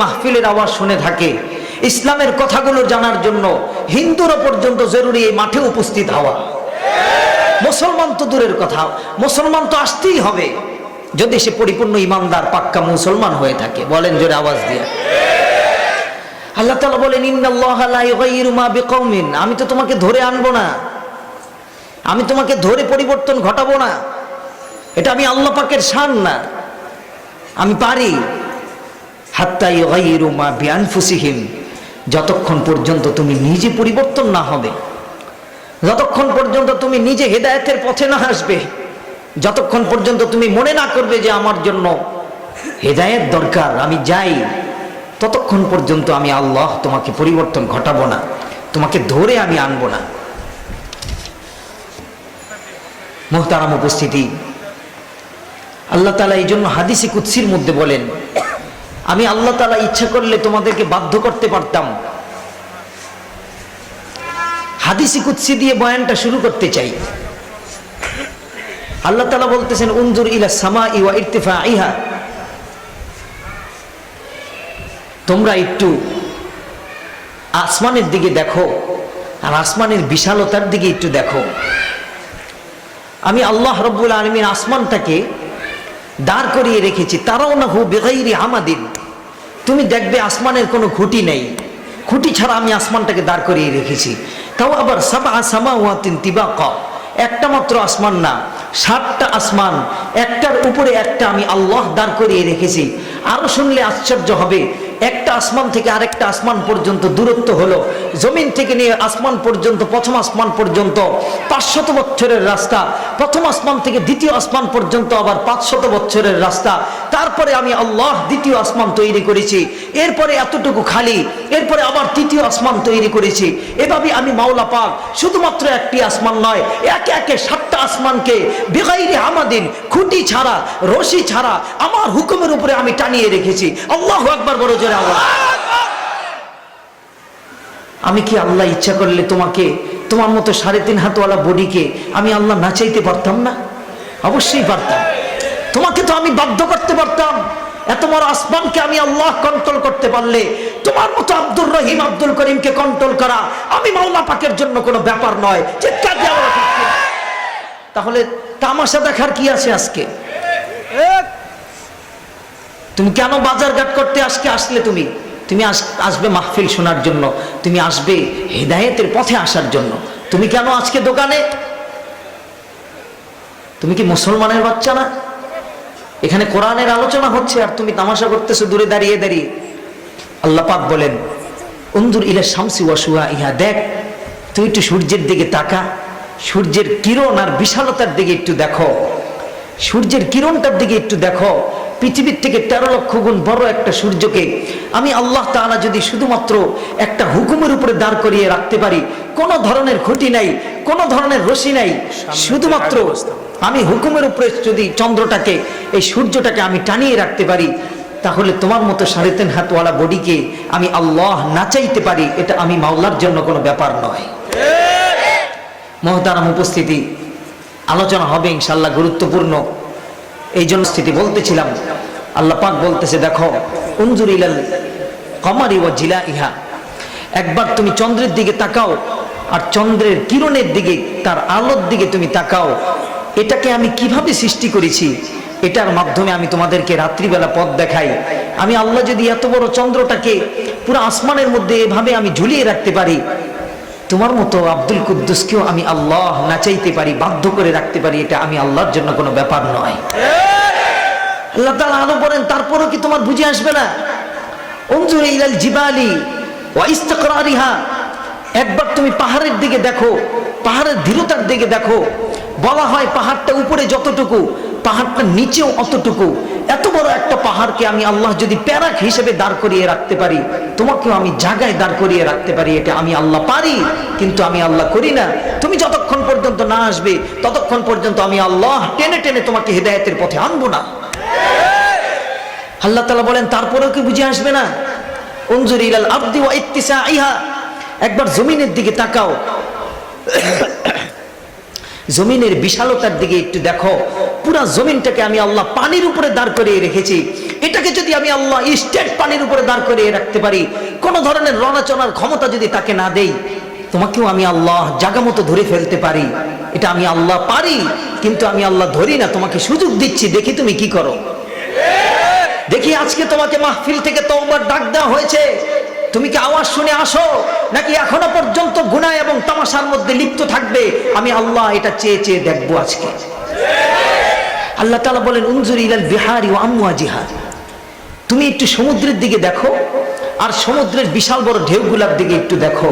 মাহফিলের আওয়াজ শুনে থাকে, ইসলামের কথাগুলো জানার জন্য হিন্দুরা পর্যন্ত জরুরি এই মাঠে উপস্থিত হওয়া। মুসলমান তো দূরের কথা, মুসলমান তো আসতেই হবে যদি সে পরিপূর্ণ ইমানদার পাক্কা মুসলমান হয়ে থাকে। বলেন জোরে আওয়াজ দিয়ে। আল্লাহ তাআলা বলেন, ইন্নাল্লাহা লা ইউগাইয়িরু মা বিকওমিন, আমি তো তোমাকে ধরে আনবো না, আমি তোমাকে ধরে পরিবর্তন ঘটাবো না, এটা আমি আল্লাহ পাকের শান না। আমি পারি হাত্তা ইউগাইয়িরু মা বিআনফুসিহিম, যতক্ষণ পর্যন্ত তুমি নিজে পরিবর্তন না হবে, যতক্ষণ পর্যন্ত তুমি নিজে হেদায়েতের পথে না আসবে, যতক্ষণ পর্যন্ত তুমি মনে না করবে যে আমার জন্য হেদায়েত দরকার, আমি যাই, ততক্ষণ পর্যন্ত আমি আল্লাহ তোমাকে পরিবর্তন ঘটাবো না, তোমাকে ধরে আমি আনবো না। মুহতারাম উপস্থিতি, আল্লাহ তাআলা এই জন্য হাদিসে কুদসির মধ্যে বলেন, আমি আল্লাহ তাআলা ইচ্ছা করলে তোমাদেরকে বাধ্য করতে পারতাম। হাদিসে কুদসি দিয়ে বয়ানটা শুরু করতে চাই। আল্লাহ তাআলা বলতেছেন, উনজুর ইলা সামাই ওয়া ইরতিফাইহা, তোমরা একটু আসমানের দিকে দেখো আর আসমানের বিশালতার দিকে একটু দেখো। আমি আল্লাহ রাব্বুল আলামিন আসমানটাকে দাঁড় করিয়ে রেখেছি, তারাউনাহু বিগাইরি আমাদিন, তুমি দেখবে আসমানের কোনো খুঁটি নেই, খুঁটি ছাড়া আমি আসমানটাকে দাঁড় করিয়ে রেখেছি। তাও আবার সাবআ সামাওয়াতিন তিবাকা, একটা মাত্র আসমান না, 7টা আসমান, একটার উপরে একটা আমি আল্লাহ দাঁড় করিয়ে রেখেছি। আরো শুনলে আশ্চর্য হবে, একটা আসমান থেকে আরেকটা আসমান পর্যন্ত দূরত্ব হলো, জমিন থেকে নিয়ে আসমান পর্যন্ত, প্রথম আসমান পর্যন্ত 500 বছরের রাস্তা, প্রথম আসমান থেকে দ্বিতীয় আসমান পর্যন্ত আবার 500 বছরের রাস্তা। তারপরে আমি আল্লাহ দ্বিতীয় আসমান তৈরি করেছি, এরপরে এতটুকু খালি, এরপরে আবার তৃতীয় আসমান তৈরি করেছি। এভাবে আমি মাওলা পাক শুধুমাত্র একটি আসমান নয়, একে একে 7টা আসমানকে বিগাইরি আমাদিন, খুঁটি ছাড়া, রশি ছাড়া আমার হুকুমের উপরে আমি টানিয়ে রেখেছি। আল্লাহু আকবার, বড় জোরে আওয়াজ। আমি কি আল্লাহ ইচ্ছা করলে তোমাকে, তোমার মতো 3.5 হাতওয়ালা বডিকে আমি আল্লাহ নাচাইতে পারতাম না? অবশ্যই পারতাম। তোমাকে তো আমি বাধ্য করতে পারতাম। এত বড় আসমানকে আমি আল্লাহ কন্ট্রোল করতে পারলে, তোমার মতো আব্দুর রহিম, আব্দুল করিমকে কন্ট্রোল করা আমি মাওলা পাকের জন্য কোনো ব্যাপার নয়। চিৎকার দিয়ে বলো ঠিক কিনা? তাহলে তামাশা দেখার কি আছে আজকে? তুমি কেন বাজারঘাট করতে আসলে তুমি আসবে মাহফিল শোনার জন্য, তুমি আসবে হেদায়েতের পথে আসার জন্য। তুমি কেন আজকে দোকানে? তুমি কি মুসলমানের বাচ্চা না? এখানে কোরআনের আলোচনা হচ্ছে আর তুমি তামাশা করতেছো দূরে দাঁড়িয়ে দাঁড়িয়ে। আল্লাহ পাক বলেন, উনজুর ইলা শামসি ওয়া শুআইহা, দেখ তুই একটু সূর্যের দিকে তাকা, সূর্যের কিরণ আর বিশালতার দিকে একটু দেখো, সূর্যের কিরণটার দিকে একটু দেখো। পৃথিবীর থেকে 13 লক্ষ গুণ বড় একটা সূর্যকে আমি আল্লাহ তাআলা যদি শুধুমাত্র একটা হুকুমের উপরে দাঁড় করিয়ে রাখতে পারি, কোনো ধরনের খুঁটি নাই, কোনো ধরনের রশি নাই, শুধুমাত্র আমি হুকুমের উপরে যদি চন্দ্রটাকে, এই সূর্যটাকে আমি টানিয়ে রাখতে পারি, তাহলে তোমার মতো 3.5 হাতওয়ালা বডিকে আমি আল্লাহ নাচাইতে পারি। এটা আমি মাওলার জন্য কোনো ব্যাপার নয়। মুহতারাম উপস্থিতি, আলোচনা হবে ইনশাআল্লাহ, গুরুত্বপূর্ণ। এই জন্য স্থিতি বলতেছিলাম, আল্লাহ পাক বলতেছে, দেখো উনজুর ইলাল কমারি ওয়া জিলাইহা, একবার তুমি চন্দ্রের দিকে তাকাও আর চন্দ্রের কিরণের দিকে, তার আলোর দিকে তুমি তাকাও। এটাকে আমি কিভাবে সৃষ্টি করেছি, এটার মাধ্যমে আমি তোমাদেরকে রাত্রিবেলা পথ দেখাই। আমি আল্লাহ যদি এত বড় চন্দ্রটাকে পুরো আসমানের মধ্যে এভাবে আমি ঝুলিয়ে রাখতে পারি, তোমার মতো আব্দুল কুদ্দুসকেও আমি আল্লাহ নাচাইতে পারি, বাধ্য করে রাখতে পারি, এটা আমি আল্লাহর জন্য কোনো ব্যাপার নয়। আল্লাহ তাআলা আরো বলেন, তারপরও কি তোমার বুঝে আসবে না? উনজুর ইলাল জিবালি ওয়া ইস্তিকরারিহা, একবার তুমি পাহাড়ের দিকে দেখো, পাহাড়ের দৃঢ়তার দিকে দেখো। বলা হয় পাহাড়টা উপরে যতটুকু, পাহাড়টা নিচেও অতটুকু। এত বড় একটা পাহাড়কে আমি আল্লাহ যদি প্যারাক হিসেবে দাঁড় করিয়ে রাখতে পারি, তোমাকেও আমি জায়গায় দাঁড় করিয়ে রাখতে পারি, এটা আমি আল্লাহ পারি, কিন্তু আমি আল্লাহ করি না। তুমি যতক্ষণ পর্যন্ত না আসবে ততক্ষণ পর্যন্ত আমি আল্লাহ টেনে টেনে তোমাকে হেদায়েতের পথে আনবো না। আল্লাহ তাআলা বলেন, তারপরেও কি বুঝে আসবে না? উনজুর ইলাল আরদি ওয়া ইত্তিসাইহা, একবার জমিনের দিকে তাকাও, জমিনের বিশালতার দিকে একটু দেখো। পুরা জমিনটাকে আমি আল্লাহ পানির উপরে দাঁড় করিয়ে রেখেছি। এটাকে যদি আমি আল্লাহ স্টেট পানির উপরে দাঁড় করিয়ে রাখতে পারি, কোন ধরনের রণাচনার ক্ষমতা যদি তাকে না দেই, তোমাকেও আমি আল্লাহ জায়গা মতো ধরে ফেলতে পারি। এটা আমি আল্লাহ পারি, কিন্তু আমি আল্লাহ ধরি না, তোমাকে সুযোগ দিচ্ছি, দেখি তুমি কি করো। দেখি আজকে তোমাকে মাহফিল থেকে তওবার ডাক দেওয়া হয়েছে, তুমি কি আওয়াজ শুনে আসো, নাকি এখনো পর্যন্ত গুনাহ এবং তামাশার মধ্যে লিপ্ত থাকবে? আমি আল্লাহ এটা চেয়ে চেয়ে দেখবো আজকে। আল্লাহ তাআলা বলেন উনজুর ইলাল বিহারি ওয়া আমওয়াজিহা, তুমি একটু সমুদ্রের দিকে দেখো আর সমুদ্রের বিশাল বড় ঢেউগুলার দিকে একটু দেখো।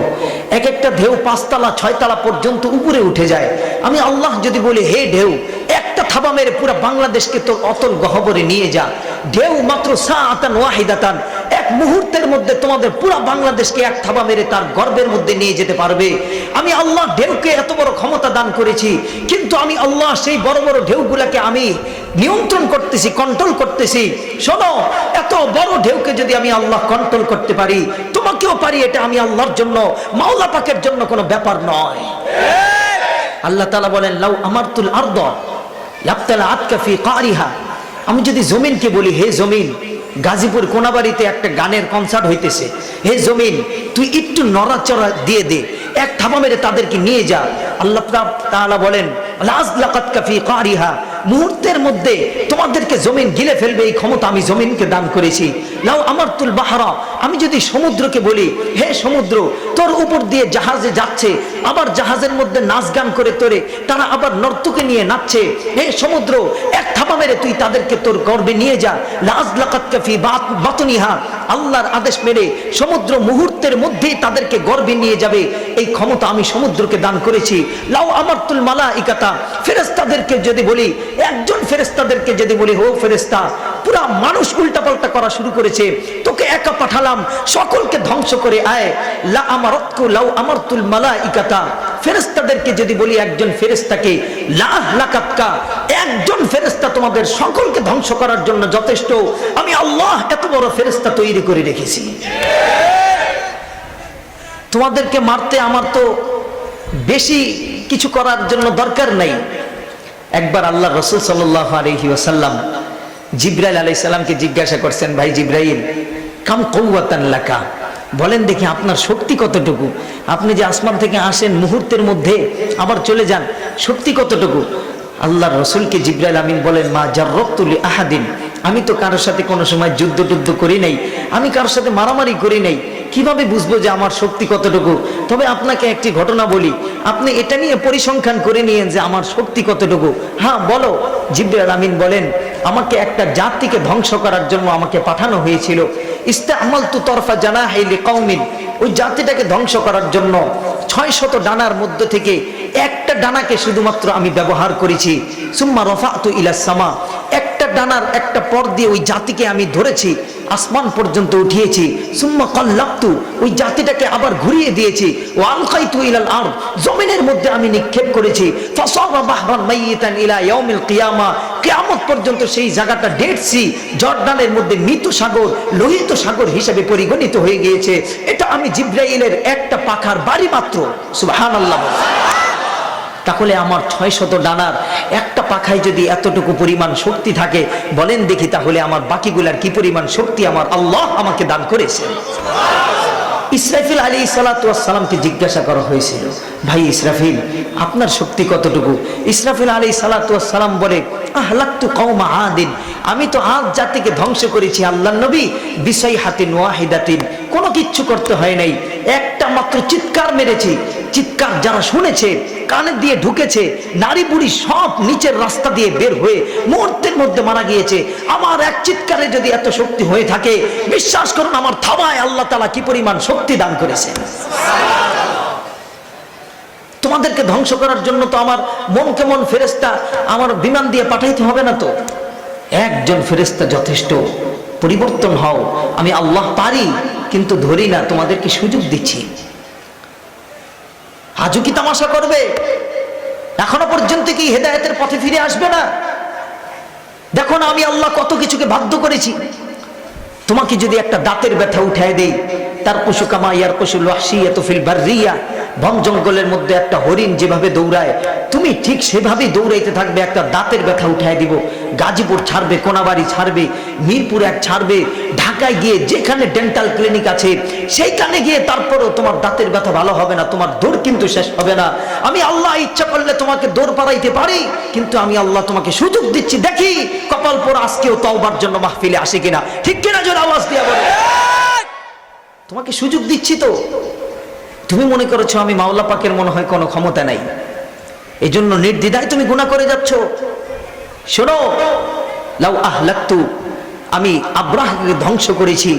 এক একটা ঢেউ 5 তলা 6 তলা পর্যন্ত উপরে উঠে যায়। আমি আল্লাহ যদি বলি হে ঢেউ, একটা থাবা মেরে পুরো বাংলাদেশকে তোর অতল গহ্বরে নিয়ে যা, ঢেউ মাত্র সাআতান ওয়াহিদাতান, এক মুহূর্তের মধ্যে তোমাদের পুরো বাংলাদেশকে এক থাবা মেরে তার গর্ভের মধ্যে নিয়ে যেতে পারবে। আমি আল্লাহ ঢেউকে এত বড় ক্ষমতা দান করেছি, কিন্তু আমি আল্লাহ সেই বড় বড় ঢেউগুলাকে আমি নিয়ন্ত্রণ করতেছি, কন্ট্রোল করতেছি। শোনো, এত বড় ঢেউকে যদি আমি আল্লাহ কন্ট্রোল করতে পারি, তোমাকেও পারি। এটা আমি আল্লাহর জন্য, মাওলা পাকের জন্য কোনো ব্যাপার নয়। আল্লাহ তাআলা বলেন লাউ আমারতুল আরদ লাবতালাআতকা ফি কারিহা, আমি যদি জমিনকে বলি হে জমিন, গাজীপুর কোনাবাড়িতে একটা গানের কনসার্ট হইতেছে, হে জমিন তুই একটু নড়াচড়া দিয়ে দে, এক থাবা মেরে তাদেরকে নিয়ে যা। আল্লাহ তাআলা বলেন লাযলাকাতকা ফি কারিহা, মুহূর্তের মধ্যে তোমাদেরকে জমিন গিলে ফেলবে, এই ক্ষমতা আমি জমিনকে দান করেছি। লাউ আমারতুল বাহরা, আমি যদি সমুদ্রকে বলি হে সমুদ্র, তোর উপর দিয়ে জাহাজে যাচ্ছে, আবার জাহাজের মধ্যে নাচ গান করে তোরে তারা আবার নর্তকে নিয়ে নাচছে, হে সমুদ্র এক থাবা মেরে তুই তাদেরকে তোর গর্ভে নিয়ে যা। লাযলাকাতকা ফি বাতনিহা, আল্লাহর আদেশ মেনে সমুদ্র মুহূর্তের মধ্যেই তাদেরকে গর্ভে নিয়ে যাবে, এই ক্ষমতা আমি সমুদ্রকে দান করেছি। লাউ আমারতুল মালাইকাতা, ফেরেশতাদেরকে যদি বলি, একজন ফেরেশতাদেরকে যদি বলি ও ফেরেশতা, পুরা মানুষ উল্টাপাল্টা করা শুরু করেছে, তোকে একা পাঠালাম, সকলকে ধ্বংস করে আয়। লা আমারাতকু লাউ আমারতুল মালাইকাতা, ফেরেশতাদেরকে যদি বলি একজন ফেরেশতাকে, লা আহলাকাতকা, একজন ফেরেশতা তোমাদের সকলকে ধ্বংস করার জন্য যথেষ্ট। আমি আল্লাহ এত বড় ফেরেশতা তৈরি করে রেখেছি। তোমাদেরকে মারতে আমার তো বেশি কিছু করার জন্য দরকার নাই। একবার আল্লাহ রাসূল সাল্লাল্লাহু আলাইহি ওয়াসাল্লাম জিবরাইল আলাইহিস সালামকে জিজ্ঞাসা করছেন, ভাই জিবরাইল কাম কুওয়াতান লাকা, বলেন দেখি আপনার শক্তি কতটুকু? আপনি যে আসমান থেকে আসেন মুহূর্তের মধ্যে আবার চলে যান, শক্তি কতটুকু? আল্লাহ রাসূলকে জিবরাইল আমিন বলেন মা জাররাতু লি আহাদিন, আমি তো কারোর সাথে কোনো সময় যুদ্ধ করি নাই, আমি কারোর সাথে মারামারি করি নাই, কিভাবে বুঝবো যে আমার শক্তি কতটুকু? তবে আপনাকে একটি ঘটনা বলি, আপনি এটা নিয়ে পরিসংখ্যান করে নিয়েন যে আমার শক্তি কতটুকু। হ্যাঁ বলো। জিবরাইল আমিন বলেন আমাকে একটা জাতিকে ধ্বংস করার জন্য আমাকে পাঠানো হয়েছিল। ইস্তামালতু তরফা জানাহি লিকাউমিন, ওই জাতিটাকে ধ্বংস করার জন্য 600 ডানার মধ্য থেকে একটা ডানাকে শুধুমাত্র আমি ব্যবহার করেছি। সুম্মা রাফাতু ইলাস সামা, একটা ডানার একটা পর দিয়ে ওই জাতিকে আমি ধরেছি, আসমান পর্যন্ত উঠিয়েছি। সুম্মা কাল্লাবতু, ওই জাতিটাকে আবার ঘুরিয়ে দিয়েছি। ওয়া আলকাইতু ইলাল আরদ, জমিনের মধ্যে আমি নিক্ষেপ করেছি। ফাসারা বাহরান মাইয়িতান ইলা ইয়াউমিল কিয়ামা, কিয়ামত পর্যন্ত সেই জায়গাটা ডেড সি, জর্ডানের মধ্যে মৃত সাগর, লোহিত সাগর হিসেবে পরিগণিত হয়ে গিয়েছে। এটা আমি জিবরাইলের একটা পাখার বাড়ি মাত্র। সুবহানাল্লাহ। তাহলে আমার 600 ডানার একটা পাখায় যদি এতটুকু পরিমাণ শক্তি থাকে, বলেন দেখি তাহলে আমার বাকিগুলার কি পরিমাণ শক্তি আমার আল্লাহ আমাকে দান করেছেন। ইসরাফিল আলাইহিস সালাতু ওয়াস সালামকে জিজ্ঞাসা করা হয়েছিল, ভাই ইসরাফিল আপনার শক্তি কতটুকু? ইসরাফিল আলাইহিস সালাতু ওয়াস সালাম বলে আহলাকতু কওমা আদিন, আমি তো আদ জাতিকে ধ্বংস করেছি আল্লাহর নবী বিসাইহাতিন ওয়াহিদাতিন, কোনো কিচ্ছু করতে হয় নাই, একটা মাত্র চিৎকার মেরেছি, চিৎকার যারা শুনেছে কানে দিয়ে ঢুকেছে, নারী বুড়ি সব নিচের রাস্তা দিয়ে বের হয়ে মুহূর্তের মধ্যে মারা গিয়েছে। আমার এক চিৎকারে যদি এত শক্তি হয়ে থাকে, বিশ্বাস করুন আমার থাবায় আল্লাহ তাআলা কি পরিমাণ শক্তি দান করেছে। তোমাদেরকে ধ্বংস করার জন্য তো আমার মন কেমন ফেরেশতা আমার বিমান দিয়ে পাঠাইতে হবে না, তো একজন ফেরেশতা যথেষ্ট। পরিবর্তন হও, আমি আল্লাহ পারি কিন্তু ধরি না, তোমাদেরকে সুযোগ দিচ্ছি। আজও কি তামাশা করবে? এখনো পর্যন্ত কি হেদায়েতের পথে ফিরে আসবে না? দেখো না আমি আল্লাহ কত কিছুকে বাধ্য করেছি। তোমাকে যদি একটা দাঁতের ব্যথা উঠায় দেই, তারকুশু কামা ইয়ারকুশুল ওয়াহশিয়াতু ফিল বাররিয়া, বন জঙ্গলের মধ্যে একটা হরিণ যেভাবে দৌড়ায় তুমি ঠিক সেভাবেই দৌড়াইতে থাকবে। একটা দাঁতের ব্যথা উঠায় দিব, গাজীপুর ছাড়বে, কোনাবাড়ি ছাড়বে, মিরপুর এক ছাড়বে, ঢাকায় গিয়ে যেখানে ডেন্টাল ক্লিনিক আছে সেইখানে গিয়ে তারপরেও তোমার দাঁতের ব্যথা ভালো হবে না, তোমার দৌড় কিন্তু শেষ হবে না। আমি আল্লাহ ইচ্ছা করলে তোমাকে দৌড় পাড়াইতে পারি, কিন্তু আমি আল্লাহ তোমাকে সুযোগ দিচ্ছি, দেখি কপাল পর আজকেও তওবার জন্য মাহফিলে আসে কিনা। ঠিক কিনা জোরে আওয়াজ দিয়ে বলো। তোমাকে সুযোগ দিচ্ছি তো, তুমি মনে করেছো আমি মাওলা পাকের মনে হয় কোনো ক্ষমতা নাই, এই জন্য নির্দ্বিধায় তুমি গুনাহ করে যাচ্ছ। শোনো, লাউ আহলাকতু, আমি আব্রাহাকে ধ্বংস করেছি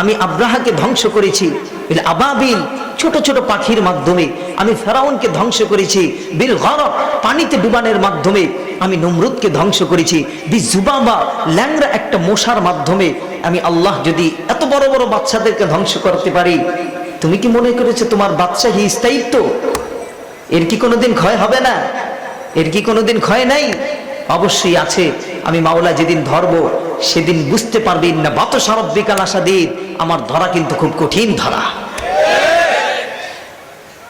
আমি আব্রাহাকে ধ্বংস করেছি বিল আবাবিল, ছোট ছোট পাখির মাধ্যমে। আমি ফেরাউনকে ধ্বংস করেছি বিল গরক, পানিতে ডুবানোর মাধ্যমে। আমি নমরুদকে ধ্বংস করেছি বিজুবাবা, ল্যাংড়া একটা মশার মাধ্যমে। আমি আল্লাহ যদি এত বড় বড় বাচ্চাদেরকে ধ্বংস করতে পারি, তুমি কি মনে করেছো তোমার বাদশাহী স্থায়িত্ব এর কি কোনোদিন ক্ষয় হবে না? এর কি কোনোদিন ক্ষয় নাই? অবশ্যই আছে। আমি মাওলা যেদিন ধরবো সেদিন বুঝতে পারবেন না বাতশা রাব্বিকাল আসাদিদ, আমার ধরা কিন্তু খুব কঠিন ধরা।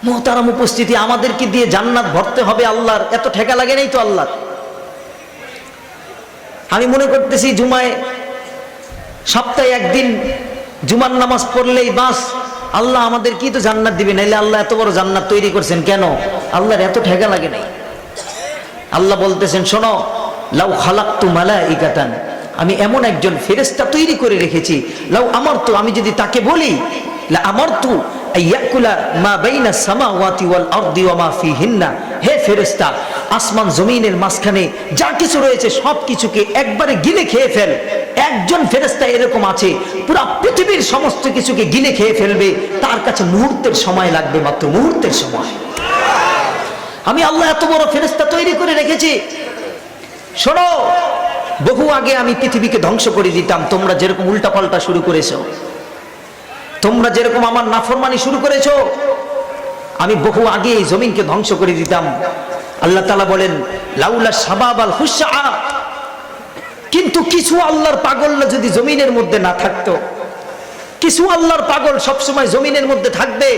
মুহতারাম উপস্থিতি, আমাদেরকে দিয়ে জান্নাত ভরতে হবে আল্লাহর এত ঠেকা লাগে নাই তো আল্লাহর। আমি মনে করতেছি জুমায় সপ্তাহে একদিন জুমার নামাজ পড়লেই বাস, আল্লাহ আমাদের কি তো জান্নাত দিবে, নাইলে আল্লাহ এত বড় জান্নাত তৈরি করছেন কেন? আল্লাহর এত ঠেকা লাগে নাই। আল্লাহ বলতেছেন, শোনো, লাউ খালাকতু মালাইকাতান, আমি এমন একজন ফেরেশতা তৈরি করে রেখেছি। লাউ আমারতু, আমি যদি তাকে বলি, লা আমারতু আইয়াকুলা মা বাইনা সামাওয়াতি ওয়াল আরদি ওয়া মা ফিহিন্না, হে ফেরেশতা, আসমান জমিনের মাঝখানে যা কিছু রয়েছে সব কিছুকে একবারে গিলে খেয়ে ফেল। একজন ফেরেশতা এরকম আছে, পুরো পৃথিবীর সমস্ত কিছুকে গিলে খেয়ে ফেলবে, তার কাছে মুহূর্তের সময় লাগবে, মাত্র মুহূর্তের সময়। আমি আল্লাহ এত বড় ফেরেশতা তৈরি করে রেখেছি। শোনো, বহু আগে আমি পৃথিবীকে ধ্বংস করে দিতাম, তোমরা যেরকম উল্টাপাল্টা শুরু করেছো, তোমরা যেরকম আমার নাফরমানি শুরু করেছো, আমি বহু আগে এই জমিনকে ধ্বংস করে দিতাম। আল্লাহ তাআলা বলেন, লাউলা শাবাবাল হুসা, কিন্তু কিছু আল্লাহর পাগলরা যদি জমিনের মধ্যে না থাকতো, কিছু আল্লাহর পাগল সবসময় জমিনের মধ্যে থাকবে,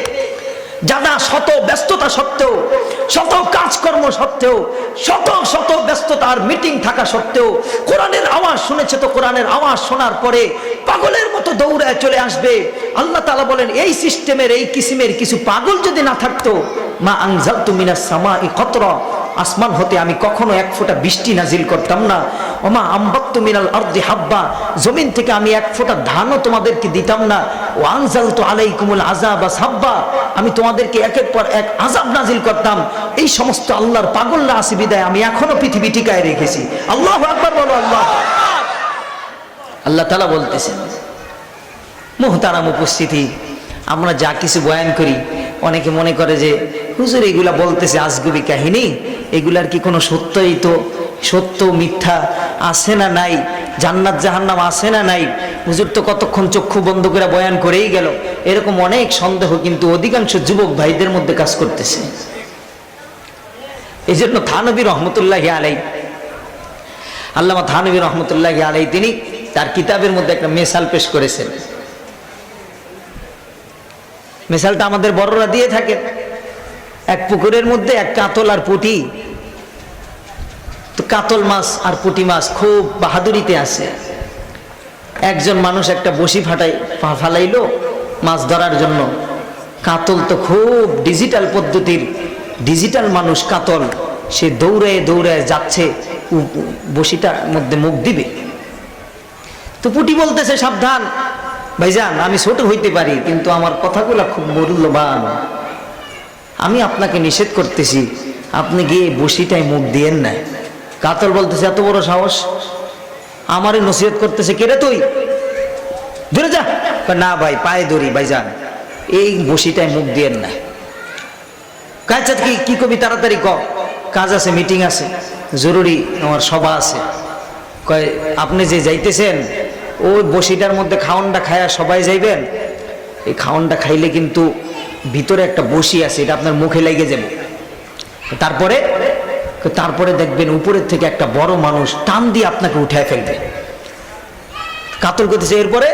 যারা শত ব্যস্ততা সত্ত্বেও, শত কাজকর্ম সত্ত্বেও, শত শত ব্যস্ততার মিটিং থাকা সত্ত্বেও কোরআনের আওয়াজ শুনেছে তো কোরআনের আওয়াজ শোনার পরে পাগলের মতো দৌড়ায় চলে আসবে। আল্লাহ তাআলা বলেন, এই সিস্টেমের এই কিসিমের কিছু পাগল যদি না থাকতো, মা আনজালতু মিনাস সামাই কতরা, আসমান হতে আমি কখনো এক ফোঁটা বৃষ্টি নাজিল করতাম না। ওমা আম্বাত্তু মিনাল আরদি হাব্বা, জমিন থেকে আমি এক ফোঁটা ধানও তোমাদেরকে দিতাম না। ও আনজালতু আলাইকুমুল আযাবা সাব্বা, আমি তোমাদেরকে একের পর এক আযাব নাজিল করতাম। এই সমস্ত আল্লাহর পাগলরা আছে বিদায় আমি এখনো পৃথিবী টিকায় রেখেছি। আল্লাহু আকবার বলো। আল্লাহ তাআলা বলতেছেন। মুহতারাম উপস্থিতি, আমরা যা কিছু বয়ান করি, অনেকে মনে করে যে হুজুর এগুলা বলতেছে আজগুবি কাহিনী, এগুলার কি কোনো সত্যই তো সত্য মিথ্যা আছে না নাই, জান্নাত জাহান্নাম আছে না নাই, হুজুর তো কতক্ষণ চক্ষু বন্ধ করে বয়ান করেই গেল, এরকম অনেক সন্দেহ কিন্তু অধিকাংশ যুবক ভাইদের মধ্যে কাজ করতেছে। এই জন্য থানবী রহমতুল্লাহি আলাইহি, আল্লামা থানবী রহমতুল্লাহি আলাইহি তিনি তার কিতাবের মধ্যে একটা মিসাল পেশ করেছেন। মিসালটা আমাদের বড়রা দিয়ে থাকে। এক পুকুরের মধ্যে এক কাতল আর পুঁটি, তো কাতল মাছ আর পুঁটি মাছ খুব বাহাদুরিতে আছে। একজন মানুষ একটা বসি ফালাইলো মাছ ধরার জন্য। কাতল তো খুব ডিজিটাল পদ্ধতির, ডিজিটাল মানুষ কাতল, সে দৌড়ায় দৌড়ায় যাচ্ছে বসিটার মধ্যে মুখ দিবে। তো পুঁটি বলতেছে, সাবধান ভাইজান, আমি ছোট হইতে পারি কিন্তু আমার কথাগুলো খুব মূল্যবান, আমি আপনাকে নিষেধ করতেছি, আপনি গিয়ে বসিটায় মুখ দিয়েন না। কাতল বলতেছে, এত বড় সাহস, আমারই নসিহত করতেছে, কে রে তুই, দূরে যা। না ভাই, পায়ে ধরি ভাইজান, এই বসিটায় মুখ দিয়েন না। কাজ কি কবি, তাড়াতাড়ি ক, কাজ আছে, মিটিং আছে, জরুরি আমার সভা আছে। কয় আপনি যে যাইতেছেন ওই বসিটার মধ্যে খাওয়ানটা খায়া সবাই যাইবেন, এই খাওয়ানটা খাইলে কিন্তু ভিতরে একটা বসি আছে, এটা আপনার মুখে লেগে যাবে। তারপরে দেখবেন উপরের থেকে একটা বড় মানুষ টান দিয়ে আপনাকে উঠায় ফেলবে। কাতল করতেছে, এরপরে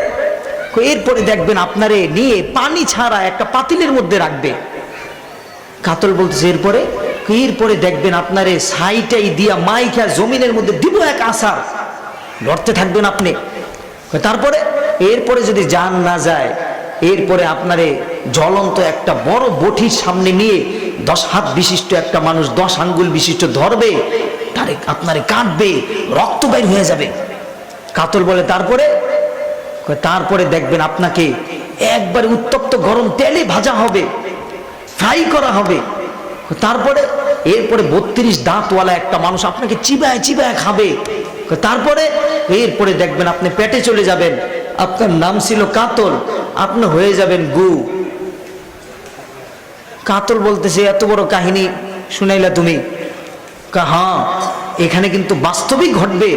এরপরে দেখবেন আপনারে নিয়ে পানি ছাড়া একটা পাতিলের মধ্যে রাখবে। কাতল বলতেছে এরপরে দেখবেন আপনারে ছাইটাই দিয়া মাইখা জমিনের মধ্যে দিব এক আসার, লড়তে থাকবেন আপনি। তারপরে এরপরে যদি জান না যায়, এরপরে আপনারে জ্বলন্ত একটা বড় বটির সামনে নিয়ে 10 হাত বিশিষ্ট একটা মানুষ 10 আঙ্গুল বিশিষ্ট ধরবে, তারে আপনারে কাটবে, রক্ত বের হয়ে যাবে। কাতল বলে তারপরে দেখবেন আপনাকে একবারে উত্তপ্ত গরম তেলে ভাজা হবে, ফ্রাই করা হবে। এরপরে 32 দাঁতওয়ালা একটা মানুষ আপনাকে চিবায় চিবায় খাবে। এরপরে দেখবেন আপনি পেটে চলে যাবেন, আপনার নাম ছিল কাতল, আপনি হয়ে যাবেন গু। কাতল বলতেছে এত বড় কাহিনী শুনাইলা তুমি? হ্যাঁ, এখানে কিন্তু বাস্তবিক ঘটবে,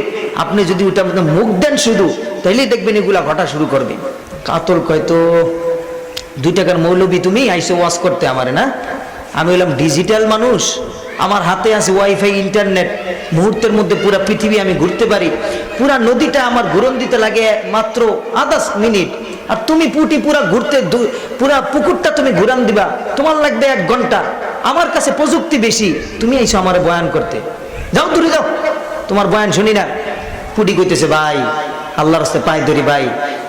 আপনি যদি ওটা মুখ দেন শুধু, তাইলেই দেখবেন এগুলা ঘটা শুরু করবে। কাতল কয় তো 2 টাকার মৌলবী তুমি আইসো ওয়াজ করতে আমারে না? আমি হলাম ডিজিটাল মানুষ, আমার হাতে আছে ওয়াইফাই, ইন্টারনেট, মুহূর্তের মধ্যে পুরা পৃথিবী আমি ঘুরতে পারি, পুরা নদীটা আমার ঘুরন দিতে লাগে মাত্র 10 মিনিট, আর তুমি পুরা ঘুরতে পুরা পুকুরটা তুমি ঘুরান দিবা, তোমার লাগবে 1 ঘন্টা। আমার কাছে প্রযুক্তি বেশি, তুমি আইসো আমার বয়ান করতে, যাও দূরে যাও, তোমার বয়ান শুনি না। পুটি কইতেছে ভাই আল্লাহর রাস্তায় পায়ে ধরি ভাই,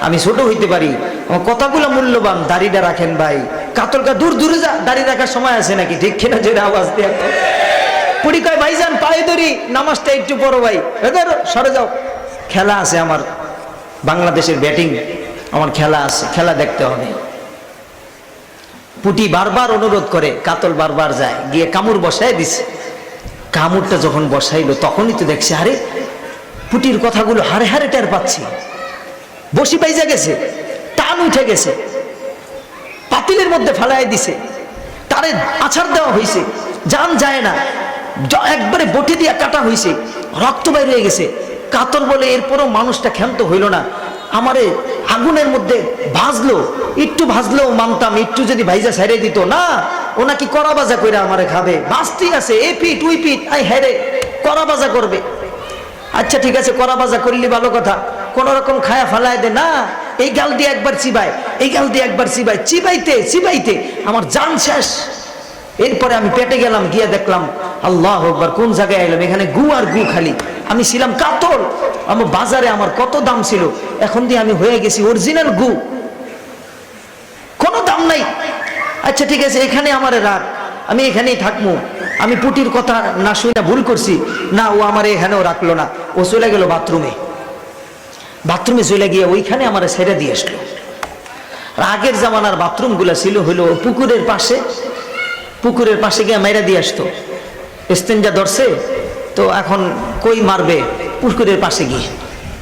আমি ছোট হইতে পারি, আমার কথাগুলো মূল্যবান, দাড়িটা রাখেন ভাই। কাতলকা দূরে যা, দাড়ি রাখার সময় আছে নাকি? ঠিক কিনা জোরে আওয়াজ দিয়ে পুটি কয় ভাইজান পায়ে ধরি, নামাজটা একটু পড়ো ভাই, সরে যাও, খেলা আছে আমার, বাংলাদেশের ব্যাটিং, আমার খেলা আছে, খেলা দেখতে হবে। পুটি বারবার অনুরোধ করে, কাতল বারবার যায়, গিয়ে কামড় বসায় দিছে। কামড়টা যখন বসাইলো তখনই তো দেখছে আরে পুটির কথাগুলো হারে হারে টের পাচ্ছি, বসি বাইজা গেছে, টান উঠে গেছে, পাতিলের মধ্যে ফালাই দিছে, তারে আছাড় দেওয়া হয়েছে, জান যায় না, একবারে বটি দিয়া কাটা হয়েছে, রক্ত বাইর হয়ে গেছে। কাতল বলে এরপরও মানুষটা ক্ষান্ত হইল না, আমারে আগুনের মধ্যে ভাজলো, একটু ভাজলেও মানতাম, একটু যদি ভাইজা ছাইড়ে দিত না, ও নাকি কড়া ভাজা করে আমারে খাবে, বাস্তি আছে, এ পিঠ উই পিঠ, আই হেরে কড়া ভাজা করবে। আচ্ছা ঠিক আছে, কড়া ভাজা করলি ভালো কথা, কোন রকম খায়া ফালায় দে না, এই গাল দিয়ে একবার চিবাই, এই গাল দিয়ে একবার চিবাই, চিবাইতে আমার জান শেষ। এরপরে আমি পেটে গেলাম, গিয়ে দেখলাম আল্লাহু আকবার, কোন জায়গায় এলাম, এখানে গু আর গু খালি। আমি ছিলাম কাতল, আমার বাজারে আমার কত দাম ছিল, এখন দিয়ে আমি হয়ে গেছি অরিজিনাল গু, কোনো দাম নাই। আচ্ছা ঠিক আছে, এখানে আমারে রাখ, আমি এখানেই থাকবো, আমি পুটির কথা না শুনে ভুল করছি না, ও আমারে এখানেও রাখলো না, ও চলে গেল বাথরুমে চলে গিয়ে ওইখানে আমারে ছেড়ে দিয়ে আসলো। আগের জামানার বাথরুম গুলা ছিল হলো পুকুরের পাশে গিয়ে মেরা দিয়ে আসতো, ইস্তেঞ্জা ধরছে তো এখন কই মারবে, পুকুরের পাশে গিয়ে,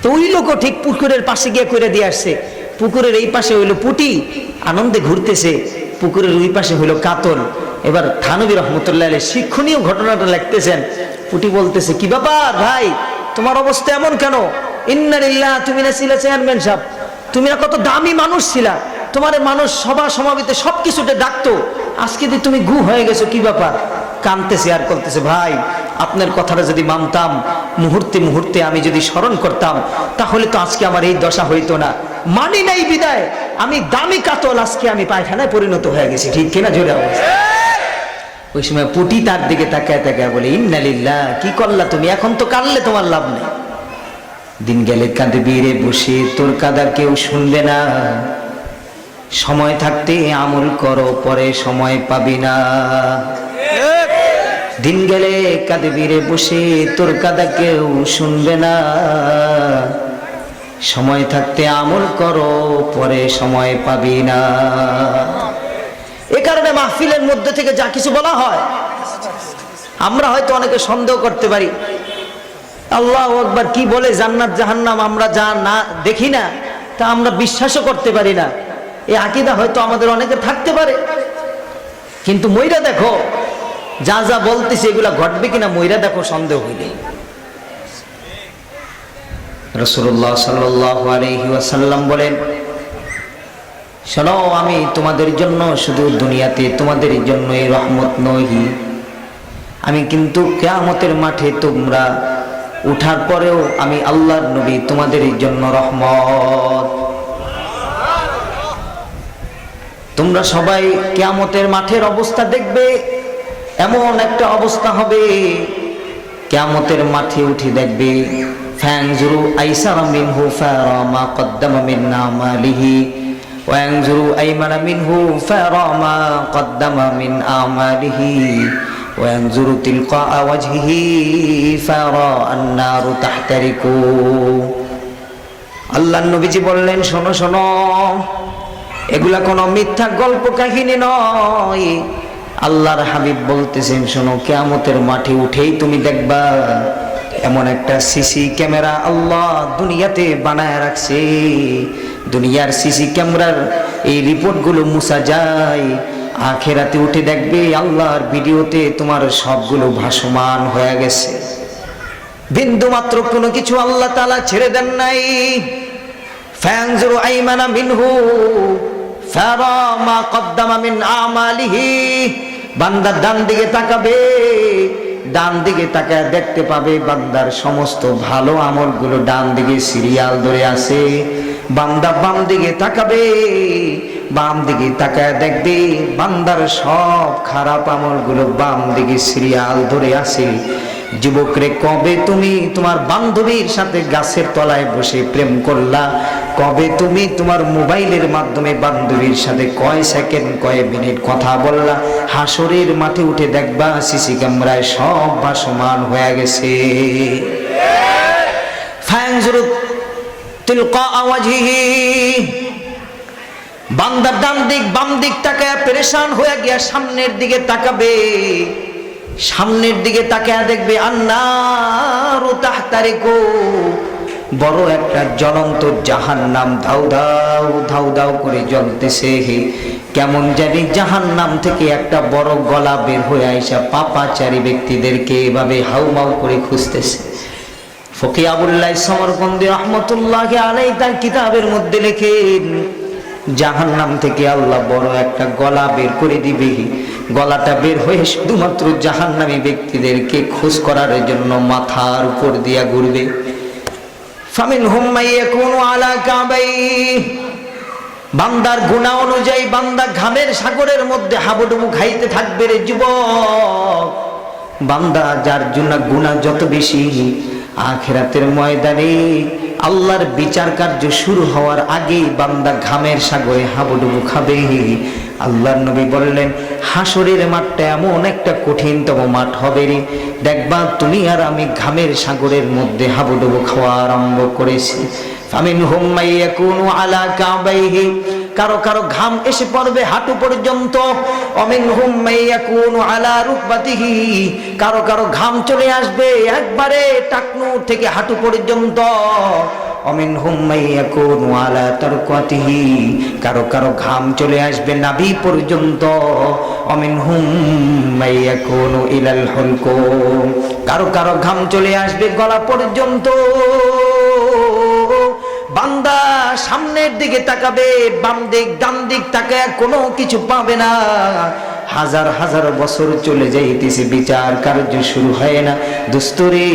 তো ওই লোকও ঠিক পুকুরের পাশে গিয়ে করে দিয়ে আসছে। পুকুরের এই পাশে হইলো পুটি আনন্দে ঘুরতেছে, পুকুরের ওই পাশে হইলো কাতল। এবার থানবী রহমতুল্লাহ আলাইহি শিক্ষণীয় ঘটনাটা লিখতেছেন। পুটি বলতেছে কি ব্যাপার ভাই, তোমার অবস্থা এমন কেন? ইন্না লিল্লাহ, তুমি না ছিলে চেয়ারম্যান সাহেব, তুমি না কত দামি মানুষ ছিলা, তোমার মানুষ সভা সমাবেতে সবকিছুতে ডাকতো, আজকে দিয়ে তুমি গু হয়ে গেছো, কি ব্যাপার? কানতেছে আর করতেছে, ভাই আপনার কথাটা যদি মানতাম, মুহূর্তে আমি যদি স্মরণ করতাম, তাহলে তো আজকে আমার এই দশা হইতো না, মানি নাই বিদায়, আমি দামি কাতল, আজকে আমি পায়খানায় পরিণত হয়ে গেছি, ঠিক কিনা জোরে আওয়াজ। ওই সময় পুটি তার দিকে তাকায় বলে ইন্না লিল্লাহ, কি করলা তুমি, এখন তো কাঁদলে তোমার লাভ নেই, দিন গেলে কাঁদবি রে বসে, তোর কাঁদা কেউ শুনবে না, সময় থাকতে আমল করো, পরে সময় পাবি না। দিন গেলে কাঁদবি রে বসে, তোর কাঁদা কেউ শুনবে না, সময় থাকতে আমল করো, পরে সময় পাবি না। এ কারণে মাহফিলের মধ্যে থেকে যা কিছু বলা হয়, আমরা হয়তো অনেকে সন্দেহ করতে পারি, আল্লাহু আকবার কি বলে, জান্নাত জাহান্নাম আমরা যা না দেখি না, তা আমরা বিশ্বাসও করতে পারি না, এই আকীদা হয়তো আমাদের অনেকের থাকতে পারে। কিন্তু মইরা দেখো, যা যা বলতেছে এগুলা ঘটবে কিনা মইরা দেখো, সন্দেহ হইলে। রাসূলুল্লাহ সাল্লাল্লাহু আলাইহি ওয়াসাল্লাম বলেন, শোনো, আমি তোমাদের জন্য শুধু দুনিয়াতে তোমাদের জন্যই রহমত নই, আমি কিন্তু কিয়ামতের মাঠে তোমরা উঠার পরেও আমি আল্লাহর নবী তোমাদের জন্য রহমত। তোমরা সবাই কিয়ামতের মাঠের অবস্থা দেখবে, এমন একটা অবস্থা হবে কিয়ামতের মাঠে উঠে দেখবে ফায়ানজুরু আইসারা মিনহু ফারা মা কদ্দামা মিন আমালিহি ওয়া ইয়ানজুরু আইমানা মিনহু ফারা মা কদ্দামা মিন আমালিহি ওয়া ইয়ানজুরু তিলকা ওয়াজহিহি ফারা আন-নারু তাহতারিকু। আল্লাহর নবীজি বললেন, শোনো শোনো, এগুলা কোনো মিথ্যা গল্প কাহিনী নয়। আল্লাহর হাবিব বলতেছেন, শোনো, কিয়ামতের মাঠে উঠেই তুমি দেখবা এমন একটা সিসি ক্যামেরা আল্লাহ দুনিয়াতে বানায় রাখছে। দুনিয়ার সিসি ক্যামেরার এই রিপোর্টগুলো মুছা যায়, আখেরাতে উঠে দেখবে আল্লাহর ভিডিওতে তোমার সবগুলো ভাসমান হয়ে গেছে। বিন্দু মাত্র কোনো কিছু আল্লাহ তাআলা ছেড়ে দেন নাই। ফায়ানজুরু আইমানা মিনহু ফারা মা কদ্দামা মিন আমালিহি। বান্দা ডান দিকে তাকাবে, ডান দিকে তাকায় দেখতে পাবে বান্দার সমস্ত ভালো আমলগুলো ডান দিকে সিরিয়াল ধরে আছে। বান্দা বাম দিকে তাকাবে, বাম দিকে তাকায় দেখবে বান্দার সব খারাপ আমলগুলো বাম দিকে সিরিয়াল ধরে আছে। যুবকরে, কবে তুমি তোমার বান্ধবীর সাথে গাছের তলায় বসে প্রেম করলা? কবে তুমি তোমার মোবাইলের মাধ্যমে বান্ধবীর সাথে কয় সেকেন্ড কয় মিনিট কথা বললা? হাসরের মাঠে উঠে দেখবা সিসি ক্যামেরায় সব ভাসমান হয়ে গেছে। ফায়ানজুরু তিলকা ওয়াজহিহি। বান্দা ডান দিক বাম দিক তাকায় পেরেশান হয়ে গিয়া সামনের দিকে তাকাবে, সামনের দিকে তাকায় দেখবে আন্নারু তাহতারিকু। বড় একটা জ্বলন্ত জাহান্নাম ধাউ ধাউ ধাউ ধাউ করে জ্বলতেছে। কেমন জানি জাহান্নাম থেকে একটা বড় গলা বের হয়ে আইসা পাপাচারী ব্যক্তিদেরকে এভাবে হাউমাউ করে খুঁজতেছে। ফকি আবুল্লাহ সমরকন্দি রহমতুল্লাহি আলাইহি তার কিতাবের মধ্যে লেখেন, জাহান্নাম থেকে আল্লাহ বড় একটা গলা বের করে দিবে। গলাটা বের হয়ে শুধুমাত্র জাহান্নামী ব্যক্তিদেরকে খোঁজ করার জন্য মাথার উপর দিয়া ঘুরবে। ফামিনহুম মাইয়াকুনু আলা কাবাই। বান্দার গুনাহ অনুযায়ী বান্দা ঘামের সাগরের মধ্যে হাবুডুবু খাইতে থাকবে। রে যুবক, বান্দা যার জন্য গুনাহ যত বেশি, আখিরাতের ময়দানে আল্লাহর বিচার কার্য শুরু হওয়ার আগেই বান্দা ঘামের সাগরে হাবুডুবু খাবে। আল্লাহর নবী বললেন, হাসরের মাঠটা এমন একটা কঠিনতম মাঠ হবে রে, দেখবা তুমি আর আমি ঘামের সাগরের মধ্যে হাবুডুবু খাওয়া আরম্ভ করেছি। ফামিনহুম মাইয়াকুনু আলা কাবাইহি। কারো কারো ঘাম এসে পড়বে হাঁটু পর্যন্ত। অমিনহুম মাইয়াকুনু আলা রুকবাতিহি। কারো কারো ঘাম চলে আসবে একবারে টাকনু থেকে হাঁটু পর্যন্ত। অমিনহুম মাইয়াকুনু আলা তারকাতিহি। কারো কারো ঘাম চলে আসবে নাভি পর্যন্ত। অমিনহুম মাইয়াকুনু ইলাল হুলকুম। কারো কারো ঘাম চলে আসবে গলা পর্যন্ত। বান্দা সামনের দিকে তাকাবে, বাম দিক ডান দিক তাকায় কোনো কিছু পাবে না। হাজার হাজার বছর চলে যাইতেছে, বিচার কার্য শুরু হয় না। দোস্তরে,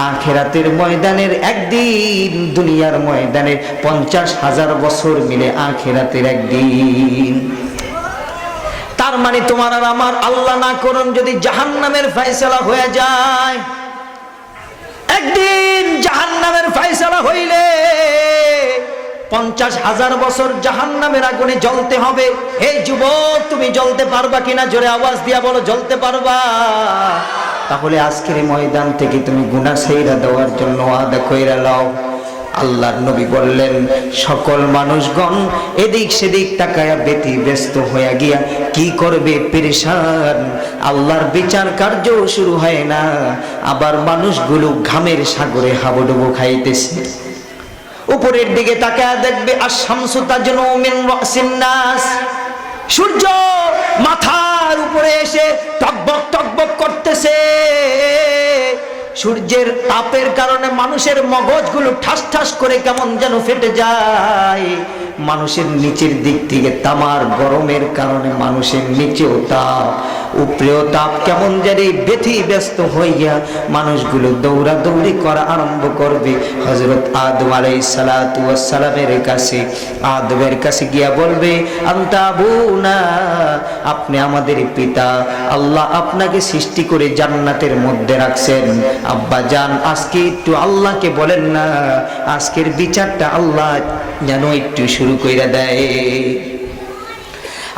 আখিরাতের ময়দানের একদিন, দুনিয়ার ময়দানের 50,000 বছর মিলে আখিরাতের একদিন। তার মানে তোমার আর আমার আল্লাহ না করুন যদি জাহান্নামের ফয়সালা হয়ে যায়, একদিন জাহান্নামের ফয়সালা হইলে 50,000 বছর জাহান্নামের আগুনে জ্বলতে হবে। হে যুবক, তুমি জ্বলতে পারবা কিনা? জোরে আওয়াজ দিয়া বলো, জ্বলতে পারবা? তাহলে আজকের ময়দান থেকে তুমি গুনাহ ছাইরা দেওয়ার জন্য ওয়াদা কইরা লও। আল্লাহর নবী বললেন, সকল মানুষগণ এদিক সেদিক তাকায়া ব্যতিব্যস্ত হয়ে গিয়া কি করবে? পেরেশান। আল্লাহর বিচার কার্য শুরু হয় না, আবার মানুষগুলো ঘামের সাগরে হাবুডুবু খাইতেছে। উপরের দিকে তাকায়া দেখবে আশ-শামসু তাজনু মিন রাসিন নাস। সূর্য মাথার উপরে এসে টকবক টকবক করতেছে। সূর্যের তাপের কারণে মানুষের মগজগুলো ঠাস ঠাস করে কেমন যেন ফেটে যায়। মানুষের নিচের দিক থেকে তামার গরমের কারণে মানুষের নিচেও তাপ, উপরেও তাপ, কেমন জানি ব্যস্ত হইয়া মানুষগুলো দৌড়াদৌড়ি করা আরম্ভ করবে। হযরত আদম আলাইহিস সালাতু ওয়াস সালামের কাছে, আদমের কাছে গিয়া বলবে, আনতা আবুনা, আপনি আমাদের পিতা, আল্লাহ আপনাকে সৃষ্টি করে জান্নাতের মধ্যে রাখছেন। আব্বা জান, আজকে একটু আল্লাহকে বলেন না, আজকের বিচারটা আল্লাহ যেন একটু শুরু কইরা দেয়।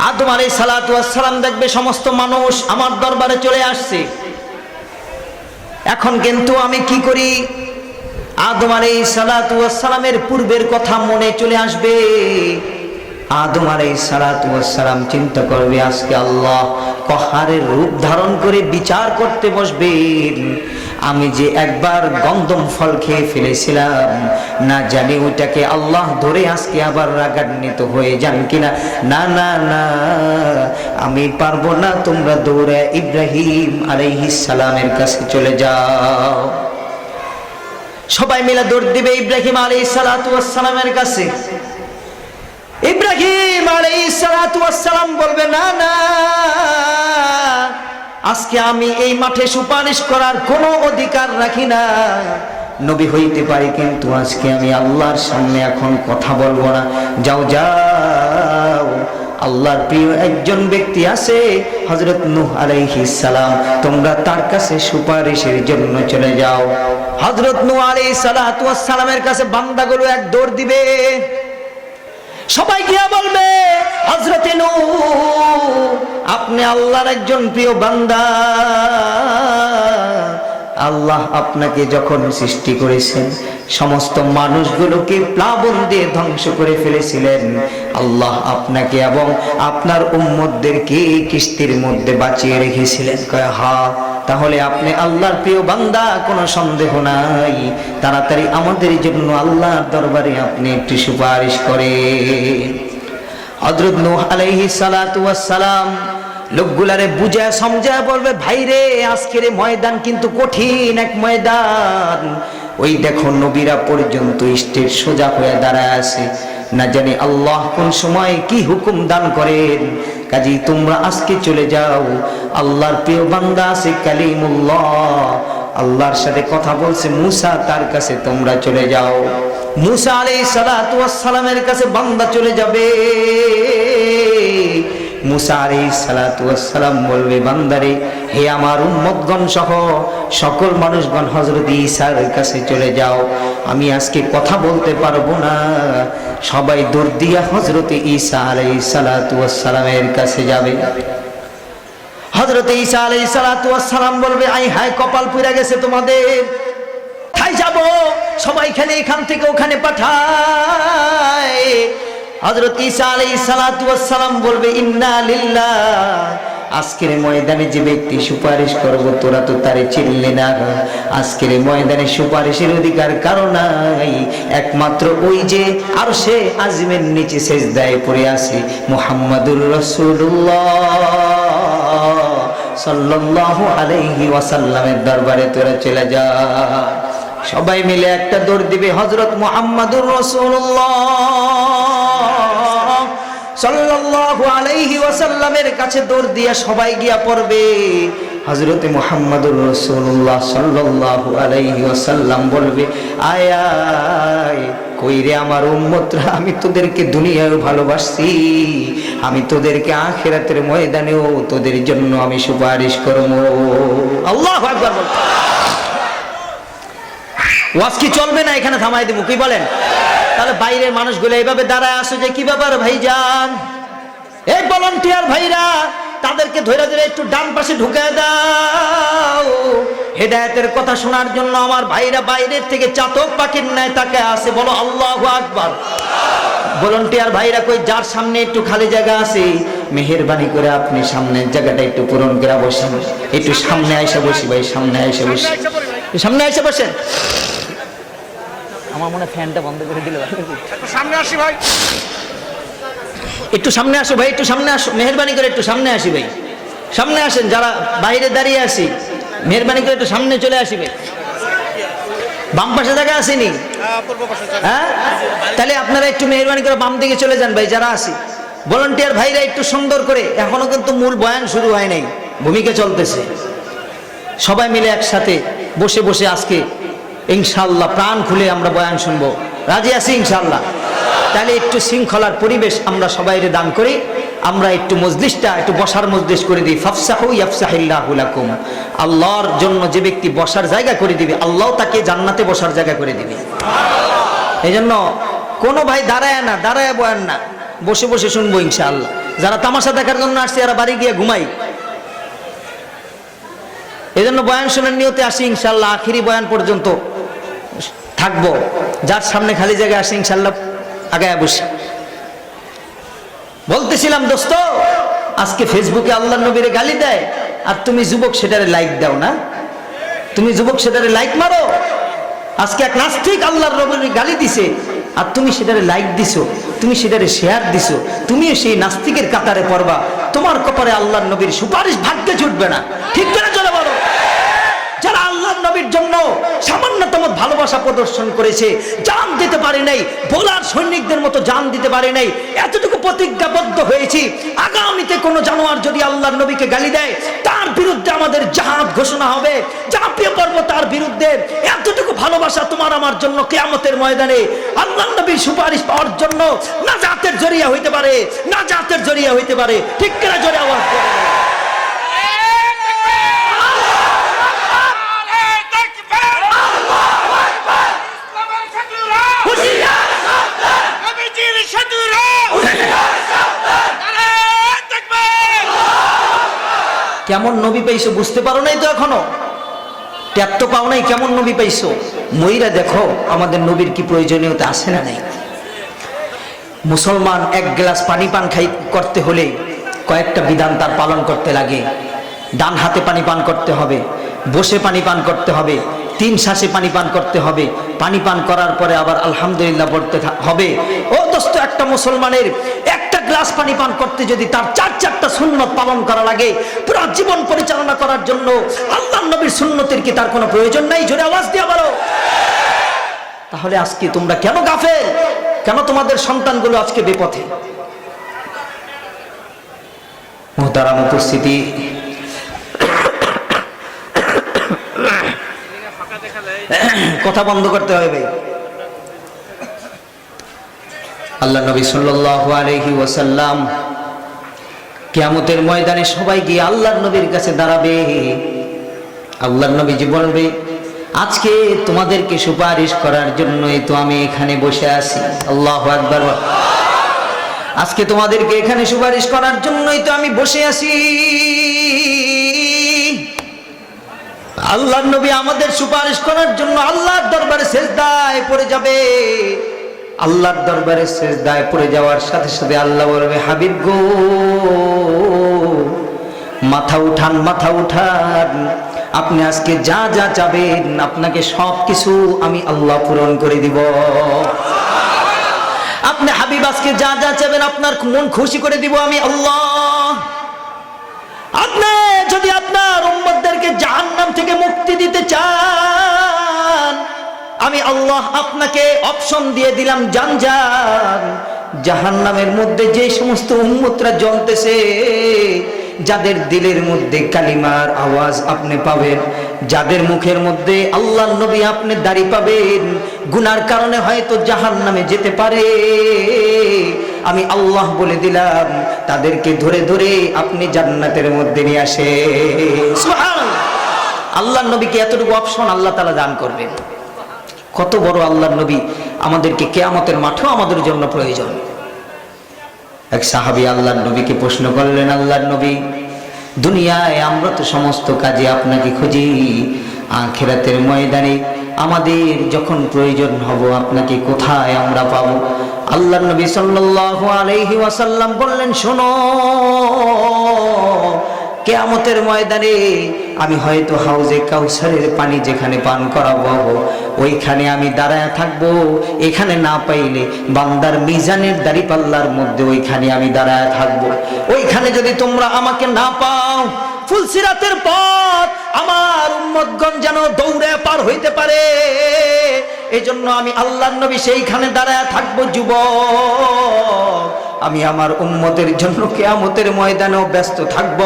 আদম আলাইহিস সালাতু ওয়াস সালাম দেখবে সমস্ত মানুষ আমার দরবারে চলে আসছে, এখন কিন্তু আমি কি করি? আদম আলাইহিস সালাতু ওয়াস সালামের পূর্বের কথা মনে চলে আসবে। আদম আলাইহিস সালাতু ওয়াস সালাম চিন্তা করবে, আজকে আল্লাহ কহারের রূপ ধারণ করে বিচার করতে বসবেন। আমি যে একবার গন্ধম ফল খেয়ে ফেলেছিলাম, না জানি ওইটাকে আল্লাহ ধরে আজকে আবার রাগান্বিত হয়ে যান কিনা। না না না, আমি পারবো না, তোমরা দৌড়ে ইব্রাহিম আলাইহিস সালামের কাছে চলে যাও। সবাই মিলে দৌড় দিবে ইব্রাহিম আলাইহিস সালাতু ওয়াস সালামের কাছে। ইব্রাহিম আলাইহিস সালাতু ওয়াস সালাম বলবে, না না, আজকে আমি এই মাঠে সুপারিশ করার কোনো অধিকার রাখি না। নবী হইতে পারি, কিন্তু আজকে আমি আল্লাহর সামনে এখন কথা বলবো না। যাও যাও, আল্লাহর প্রিয় একজন ব্যক্তি আছে হযরত নূহ আলাইহিস সালাম, তোমরা তার কাছে সুপারিশের জন্য চলে যাও। হযরত নূহ আলাইহিস সালাতু ওয়াস সালামের কাছে বান্দাগুলো এক দৌড় দিবে। সবাই গিয়া বলবে, হযরতে নূহ, আপনি আল্লাহর একজন প্রিয় বান্দা, আল্লাহ আপনাকে যখন সৃষ্টি করেছেন সমস্ত মানুষগুলোকে প্লাবন দিয়ে ধ্বংস করে ফেলেছিলেন, আল্লাহ আপনাকে এবং আপনার উম্মতদেরকে কিস্তির মধ্যে বাঁচিয়ে রেখেছিলেন। কয়, হ্যাঁ, তাহলে আপনি আল্লাহর প্রিয় বান্দা, কোনো সন্দেহ নাই। তাড়াতাড়ি আমাদের জন্য আল্লাহর দরবারে আপনি একটু সুপারিশ করেন। হযরত নূহ আলাইহিস সালাতু ওয়াস সালাম লোকগুলারে বুঝায় সমঝায় বলবে, ভাইরে, আজকের ময়দান কিন্তু কঠিন এক ময়দান। ওই দেখো নবীরা পর্যন্ত স্টেজ সোজা হয়ে দাঁড়ায় আছে, না জানি আল্লাহ কোন সময় কি হুকুম দান করেন। কাজী তোমরা আজকে চলে যাও, আল্লাহর প্রিয় বান্দা আছে কালিমুল্লাহ, আল্লাহর সাথে কথা বলছে মুসা, তার কাছে তোমরা চলে যাও। মুসা আলাইহিস সালাতু ওয়াস সালামের কাছে বান্দা চলে যাবে। মুসা আলাইহিস সালাতু ওয়াস সালাম বলবে, বান্দারে, হে আমার উম্মতগণ সহ সকল মানুষগণ হযরত ঈসার কাছে চলে যাও, আমি আজকে কথা বলতে পারবো না। সবাই দৌড় দিয়া হযরত ঈসা আলাইহিস সালাতু ওয়াস সালামের কাছে যাবে। হযরত ঈসা আলাইহিস সালাতু ওয়াস সালাম বলবে, আই হায়, কপাল পুড়ে গেছে তোমাদের, কোথায় যাব? সবাই খেলে এখান থেকে ওখানে পাঠায়। হযরত ঈসা আলাইহিস সালাতু ওয়াস সালাম বলবে, ইন্না লিল্লাহ, আজকের ময়দানে যে ব্যক্তি সুপারিশ করব, তোরা তো তারে চিনলি না। আজকের ময়দানে সুপারিশের অধিকার কারো নাই, একমাত্র ওই যে আরশে আজিমের নিচে সেজদায় পড়ে আছে মুহাম্মাদুর রাসূলুল্লাহ সাল্লাল্লাহু আলাইহি ওয়াসাল্লামের দরবারে তোরা চলে যা। সবাই মিলে একটা দৌড় দিবে, হযরত মুহাম্মাদুর রাসূলুল্লাহ সাল্লাল্লাহু আলাইহি ওয়াসাল্লামের কাছে দৌড় দিয়া সবাই গিয়া পড়বে। হযরত মুহাম্মাদুর রাসূলুল্লাহ সাল্লাল্লাহু আলাইহি ওয়াসাল্লাম বলবে, আয় আয়, কই রে আমার উম্মতরা, আমি তোদেরকে দুনিয়ায় ভালোবাসি, আমি তোদেরকে আখিরাতের ময়দানেও তোদের জন্য আমি সুপারিশ করব। আল্লাহু আকবার। ওয়াজ কি চলবে না? এখানে থামাই দেব, কি বলেন? তাহলে বাইরের মানুষগুলো এইভাবে দাঁড়ায় আসে যে কি ব্যাপার ভাইজান, এই ভলান্টিয়ার ভাইরা, তাদেরকে ধরে ধরে একটু ডান পাশে ঢুকে দাও। হেদায়েতের কথা শোনার জন্য আমার ভাইরা বাইরের থেকে চাতক পাখির ন্যায় তাকে আসে। বলো আল্লাহু আকবার। ভলান্টিয়ার ভাইরা কই, যার সামনে একটু খালি জায়গা আছে, মেহেরবানি করে আপনি সামনের জায়গাটা একটু পূরণ করে বসেন। একটু সামনে আইসা বসি ভাই, সামনে আইসা বসি, সামনে আইসা বসেন। আমার মনে ফ্যানটা বন্ধ করে দিল, সামনে আসি ভাই, একটু সামনে আসো ভাই, একটু সামনে আসো, মেহেরবানি করে একটু সামনে আসি ভাই, সামনে আসেন। যারা বাইরে দাঁড়িয়ে আছি, মেহেরবানি করে একটু সামনে চলে আসি ভাই। বাম পাশে জায়গা আসেনি, হ্যাঁ, তাহলে আপনারা একটু মেহরবানি করে বাম দিকে চলে যান ভাই, যারা আছি ভলান্টিয়ার ভাইরা একটু সুন্দর করে, এখনো কিন্তু মূল বয়ান শুরু হয় নাই, ভূমিকা চলতেছে। সবাই মিলে একসাথে বসে বসে আজকে ইনশাআল্লাহ প্রাণ খুলে আমরা বয়ান শুনবো, রাজি আছি ইনশাআল্লাহ? তাহলে একটু শৃঙ্খলার পরিবেশ আমরা সবাইরে দান করি, আমরা একটু মজলিসটা একটু বসার মজলিস করে দিই। ফাফসাহু ইয়াফসাহিল্লাহু লাকুম, আল্লাহর জন্য যে ব্যক্তি বসার জায়গা করে দিবে, আল্লাহ তাকে জান্নাতে বসার জায়গা করে দিবে। এই জন্য কোনো ভাই দাঁড়ায় না, দাঁড়ায় বয়ান না, বসে বসে শুনবো ইনশাআল্লাহ। যারা তামাশা দেখার জন্য আসছে এরা বাড়ি গিয়ে ঘুমাই, এই জন্য বয়ান শোনার নিয়তে আসি ইনশাআল্লাহ, আখিরি বয়ান পর্যন্ত থাকবো। যার সামনে খালি জায়গায় আসে ইনশাআল্লাহ আগায় বসে। বলতেছিলাম দোস্ত, আজকে ফেসবুকে আল্লাহর নবীরে গালি দেয় আর তুমি যুবক সেটারে লাইক দাও না, তুমি যুবক সেটারে লাইক মারো। আজকে এক নাস্তিক আল্লাহর নবীরে গালি দিছে আর তুমি সেটারে লাইক দিছো, তুমি সেটারে শেয়ার দিছো, তুমিও সেই নাস্তিকের কাতারে পড়বা, তোমার কপালে আল্লাহর নবীর সুপারিশ ভাগ্যে জুটবে না। ঠিক করে চলে বলো। যারা আল্লাহর নবীর জন্য সামান্যতম ভালোবাসা প্রদর্শন করেছে, জান দিতে পারে নাই, বোলার সৈনিকদের মতো জান দিতে পারে নাই, এতটুকু প্রতিজ্ঞাবদ্ধ হয়েছি, আগামীতে কোনো জানোয়ার যদি আল্লাহর নবীকে গালি দেয় তার বিরুদ্ধে আমাদের জাহাদ ঘোষণা হবে, ঝাঁপিয়ে পড়বো তার বিরুদ্ধে। এতটুকু ভালোবাসা তোমার আমার জন্য কিয়ামতের ময়দানে আল্লাহর নবীর সুপারিশ পাওয়ার জন্য নাজাতের জরিয়া হইতে পারে, নাজাতের জরিয়া হইতে পারে। ঠিক করে জোরে আওয়াজ করে কেমন নবী পাইছো বুঝতে পারো নাই তো, এখনো ট্যাপ তো পাও নাই, কেমন নবী পাইছো? মইরা দেখো আমাদের নবীর কি প্রয়োজনীয়তা আছে না নাই। মুসলমান এক গ্লাস পানি পান করতে হলে কয়েকটা বিধান তার পালন করতে লাগে। ডান হাতে পানি পান করতে হবে, বসে পানি পান করতে হবে, 3 শ্বাসে পানি পান করতে হবে, পানি পান করার পরে আবার আলহামদুলিল্লাহ পড়তে হবে। ও দোস্ত, একটা মুসলমানের একটা গ্লাস পানি পান করতে যদি তার 4টা সুন্নত পালন করা লাগে, পুরো জীবন পরিচালনা করার জন্য আল্লাহর নবীর সুন্নতের কি তার কোনো প্রয়োজন নাই? জোরে আওয়াজ দিয়ে বলো। তাহলে আজকে তোমরা কেন গাফেল? কেন তোমাদের সন্তানগুলো আজকে বিপথে? মুহতারাম উপস্থিতি, কথা বন্ধ করতে হবে ভাই। আল্লাহ নবী সাল্লাল্লাহু আলাইহি ওয়াসাল্লাম কিয়ামতের ময়দানে সবাই গিয়ে আল্লাহর নবীর কাছে দাঁড়াবে। আল্লাহর নবী বলবে, আজকে তোমাদেরকে সুপারিশ করার জন্যই তো আমি এখানে বসে আছি। আল্লাহু আকবার। আজকে তোমাদেরকে এখানে সুপারিশ করার জন্যই তো আমি বসে আছি। আল্লাহর নবী আমাদের সুপারিশ করার জন্য আল্লাহর দরবারে সিজদায় পড়ে যাবে। আল্লাহর দরবারে সিজদায় পড়ে যাওয়ার সাথে সাথে আল্লাহ বলবে, হাবিব গো, মাথা উঠান, মাথা উঠান, আপনি আজকে যা যা চাবেন আপনাকে সব কিছু আমি আল্লাহ পূরণ করে দিব। আপনি হাবিব আজকে যা যা চাবেন আপনার মন খুশি করে দিব আমি আল্লাহ। আপনি যদি আপনার উম্মতদেরকে জাহান্নাম থেকে মুক্তি দিতে চান, আমি আল্লাহ আপনাকে অপশন দিয়ে দিলাম, যান যান। জাহান্নামের মধ্যে যে সমস্ত উম্মতরা জ্বলতেছে, যাদের দিলের মধ্যে কালিমার আওয়াজ আপনি পাবেন, যাদের মুখের মধ্যে আল্লাহর নবী আপনি দাড়ি পাবেন, গুনার কারণে হয়তো জাহান্নামে যেতে পারে, আমি আল্লাহ বলে দিলাম তাদেরকে ধরে ধরে আপনি জান্নাতের মধ্যে নিয়ে আসেন। সুবহানাল্লাহ। আল্লাহর নবীকে এতটুকু অপশন আল্লাহ তাআলা দান করবেন। কত বড় আল্লাহর নবী, আমাদেরকে কিয়ামতের মাঠেও আমাদের জন্য প্রয়োজন। এক সাহাবী আল্লাহর নবীকে প্রশ্ন করলেন, আল্লাহর নবী, দুনিয়ায় আমরা তো সমস্ত কাজে আপনাকে খুঁজি, আখিরাতের ময়দানে আমাদের যখন প্রয়োজন হব আপনাকে কোথায় আমরা পাবো? আল্লাহর নবী সাল্লাল্লাহু আলাইহি ওয়াসাল্লাম বললেন, শোনো, কিয়ামতের ময়দানে আমি হয়তো হাউজে কাউসারের পানি যেখানে পান করাবো ওইখানে আমি দাঁড়ায় থাকবো। এখানে না পাইলে বান্দার মিজানের দাড়িপাল্লার মধ্যে ওইখানে আমি দাঁড়ায় থাকবো। ওইখানে যদি তোমরা আমাকে না পাও ফুলসিরাতের পথ আমার উম্মতগণ যেন দৌড়ে পার হইতে পারে, এজন্য আমি আল্লাহর নবী সেইখানে দাঁড়ায় থাকবো। যুবক, আমি আমার উম্মতের জন্য কিয়ামতের ময়দানেও ব্যস্ত থাকব।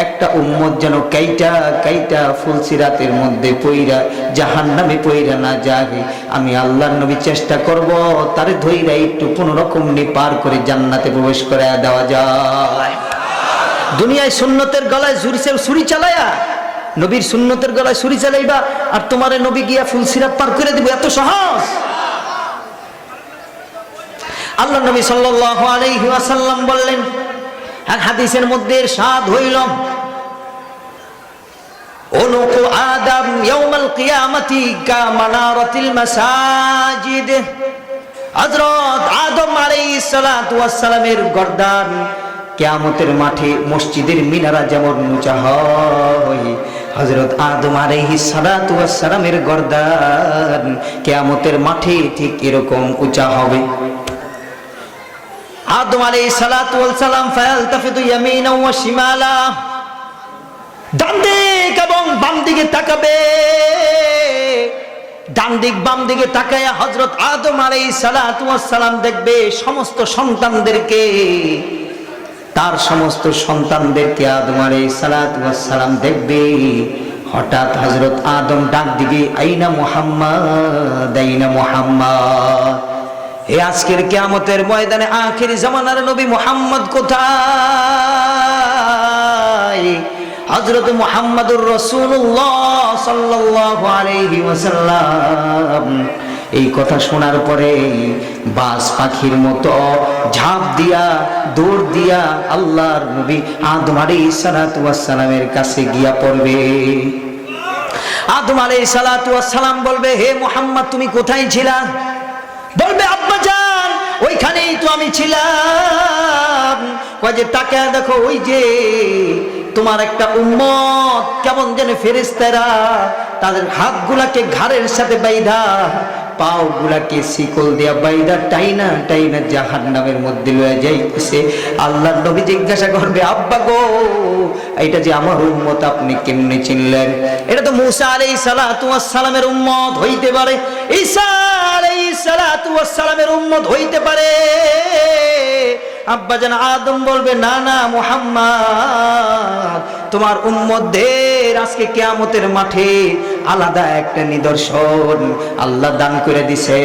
একটা উম্মত যেন কাইটা কাইটা ফুলসিরাতের মধ্যে পইরা জাহান্নামে পইরা না যায়, আমি আল্লাহর নবী চেষ্টা করব তারে ধইরা একটু কোন রকম পার করে জান্নাতে প্রবেশ করে দেওয়া যায়। দুনিয়ায় সুন্নতের গলায় ছুরি চালায়া, নবীর সুন্নতের গলায় ছুরি চালাইবা, আর তোমারে নবী গিয়া ফুলসিরাত পার করে দিব, এত সহজ? আল্লাহ নবী সাল্লাল্লাহু আলাইহি ওয়াসাল্লাম বললেন, এক হাদিসের মধ্যে ইরশাদ হইল, উনুকু আদম ইয়াউমাল কিয়ামতি কা মানারাতিল মাসাজিদ। হযরত আদম আলাইহিস সালাতু ওয়াস সালামের গর্দান কিয়ামতের মাঠে মসজিদের মিনারা যেমন উঁচা হয়, হযরত আদম আলাইহিস সালাতু ওয়াস সালামের গর্দান কিয়ামতের মাঠে ঠিক এরকম উঁচা হবে। আদম আলাইহিস সালাতু ওয়াস সালাম ফায়ালতাফিতু ইয়ামিনা ওয়া শিমালা, ডান দিক এবং বাম দিকে তাকাবে। ডান দিক বাম দিকে তাকায়া হযরত আদম আলাইহিস সালাতু ওয়াস সালাম দেখবে সমস্ত সন্তানদেরকে, তার সমস্ত সন্তানদেরকে আদম আলাইহিস সালাতু ওয়াস সালাম দেখবে। হঠাৎ হযরত আদম ডাক দিবে, আইনা মুহাম্মদ, আইনা মুহাম্মদ। এই আজকের কিয়ামতের ময়দানে আখির জামানার নবী মুহাম্মদ কোথায়? হযরত মুহাম্মদুর রাসূলুল্লাহ সাল্লাল্লাহু আলাইহি ওয়াসাল্লাম এই কথা শোনার পরে বাজ পাখির মতো ঝাঁপ দিয়া দৌড় দিয়া আল্লাহর নবী আদম আলাইহিস সালাতু ওয়াস সালামের কাছে গিয়া পড়বে। আদম আলাইহিস সালাতু ওয়াস সালাম বলবে, হে মুহাম্মদ, তুমি কোথায় ছিলা? বলবে, আব্বা জান, ওইখানেই তো আমি ছিলাম। কয় যে তাকায় দেখো, ওই যে তোমার একটা উম্মত কেমন যেন ফেরেশতারা তাদের হাতগুলাকে ঘাড়ের সাথে বাইধা, পাও গুলাকে শিকল দিয়া বাইদা টাইনা টাইনা জাহান্নামের মধ্যে লয়ে যাইতেছে। আল্লাহর নবী জিজ্ঞাসা করবে, আব্বা গো, এটা যে আমার উম্মত, আপনি কেমনে চিনলেন? এটা তো মুসা আলাইহিস সালাতু ওয়াস সালামের উম্মত হইতে পারে, ঈসা আলাইহিস সালাতু ওয়াস সালামের উম্মত হইতে পারে। আব্বা জান আদম বলবে, না না মুহাম্মদ, তোমার উম্মতদের আজকে কিয়ামতের মাঠে আলাদা একটা নিদর্শন আল্লাহ দান করে দিছে।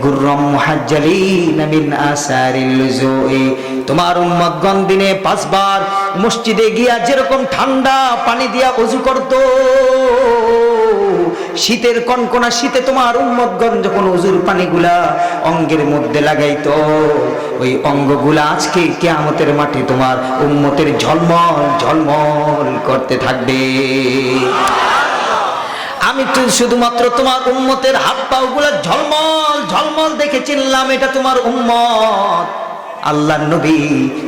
গুররাম মুহাজ্জালিন মিন আসারিল লুজুই। তোমার উম্মতগণ দিনে 5 বার মসজিদে গিয়া যেরকম ঠান্ডা পানি দিয়া ওযু করত, শীতের কনকনা শীতে তোমার উম্মতগণ যখন ওযুর পানিগুলা অঙ্গের মধ্যে লাগাইতো, ওই অঙ্গগুলা আজকে কিয়ামতের মাঠে তোমার উম্মতের ঝলমল ঝলমল করতে থাকবে। আমি তো শুধুমাত্র তোমার উম্মতের হাত পাও গুলা ঝলমল ঝলমল দেখে চিনলাম এটা তোমার উম্মত। আল্লাহর নবী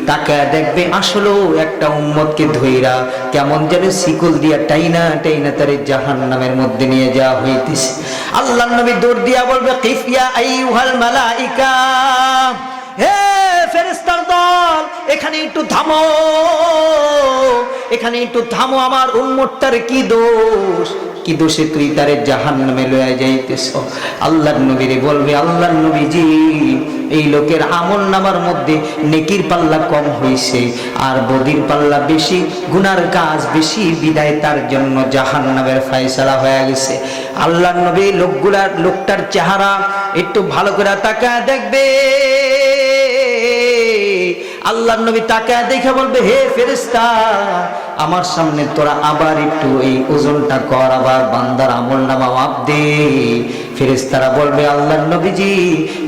তাকায় দেখবে আসলে একটা উম্মতকে ধইরা কেমন যেন শিকল দিয়া টাইনা টাইনা তারে জাহান্নামের মধ্যে নিয়ে যাওয়া হইতেছে। আল্লাহর নবী দৌড় দিয়া বলবে, কিফ ইয়া আইয়ুহাল মালাইকা, হে ফেরেশতার দল, এখানে একটু থামো, এখানে একটু থামো। আমার উম্মতটার কি দোষ, কি দোষে তুই তারে জাহান্নামে লয়ে যাইতেছ? আল্লাহর নবীরে বলবে, আল্লাহর নবীজি, এই লোকের আমল নামার মধ্যে নেকির পাল্লা কম হইছে আর বদির পাল্লা বেশি, গুনার কাজ বেশি, বিদায় তার জন্য জাহান্নামের ফয়সালা হয়ে গেছে। আল্লাহর নবী লোকটার চেহারা একটু ভালো করে তাকায় দেখবে। আল্লাহর নবী তাকায় দেখে বলবে, হে ফেরেশতা, আমার সামনে তোরা আবার একটু এই ওজনটা কর, আবার বান্দার আমল নামা মাপ দে। ফেরেশতারা বলবে, আল্লাহর নবীজি,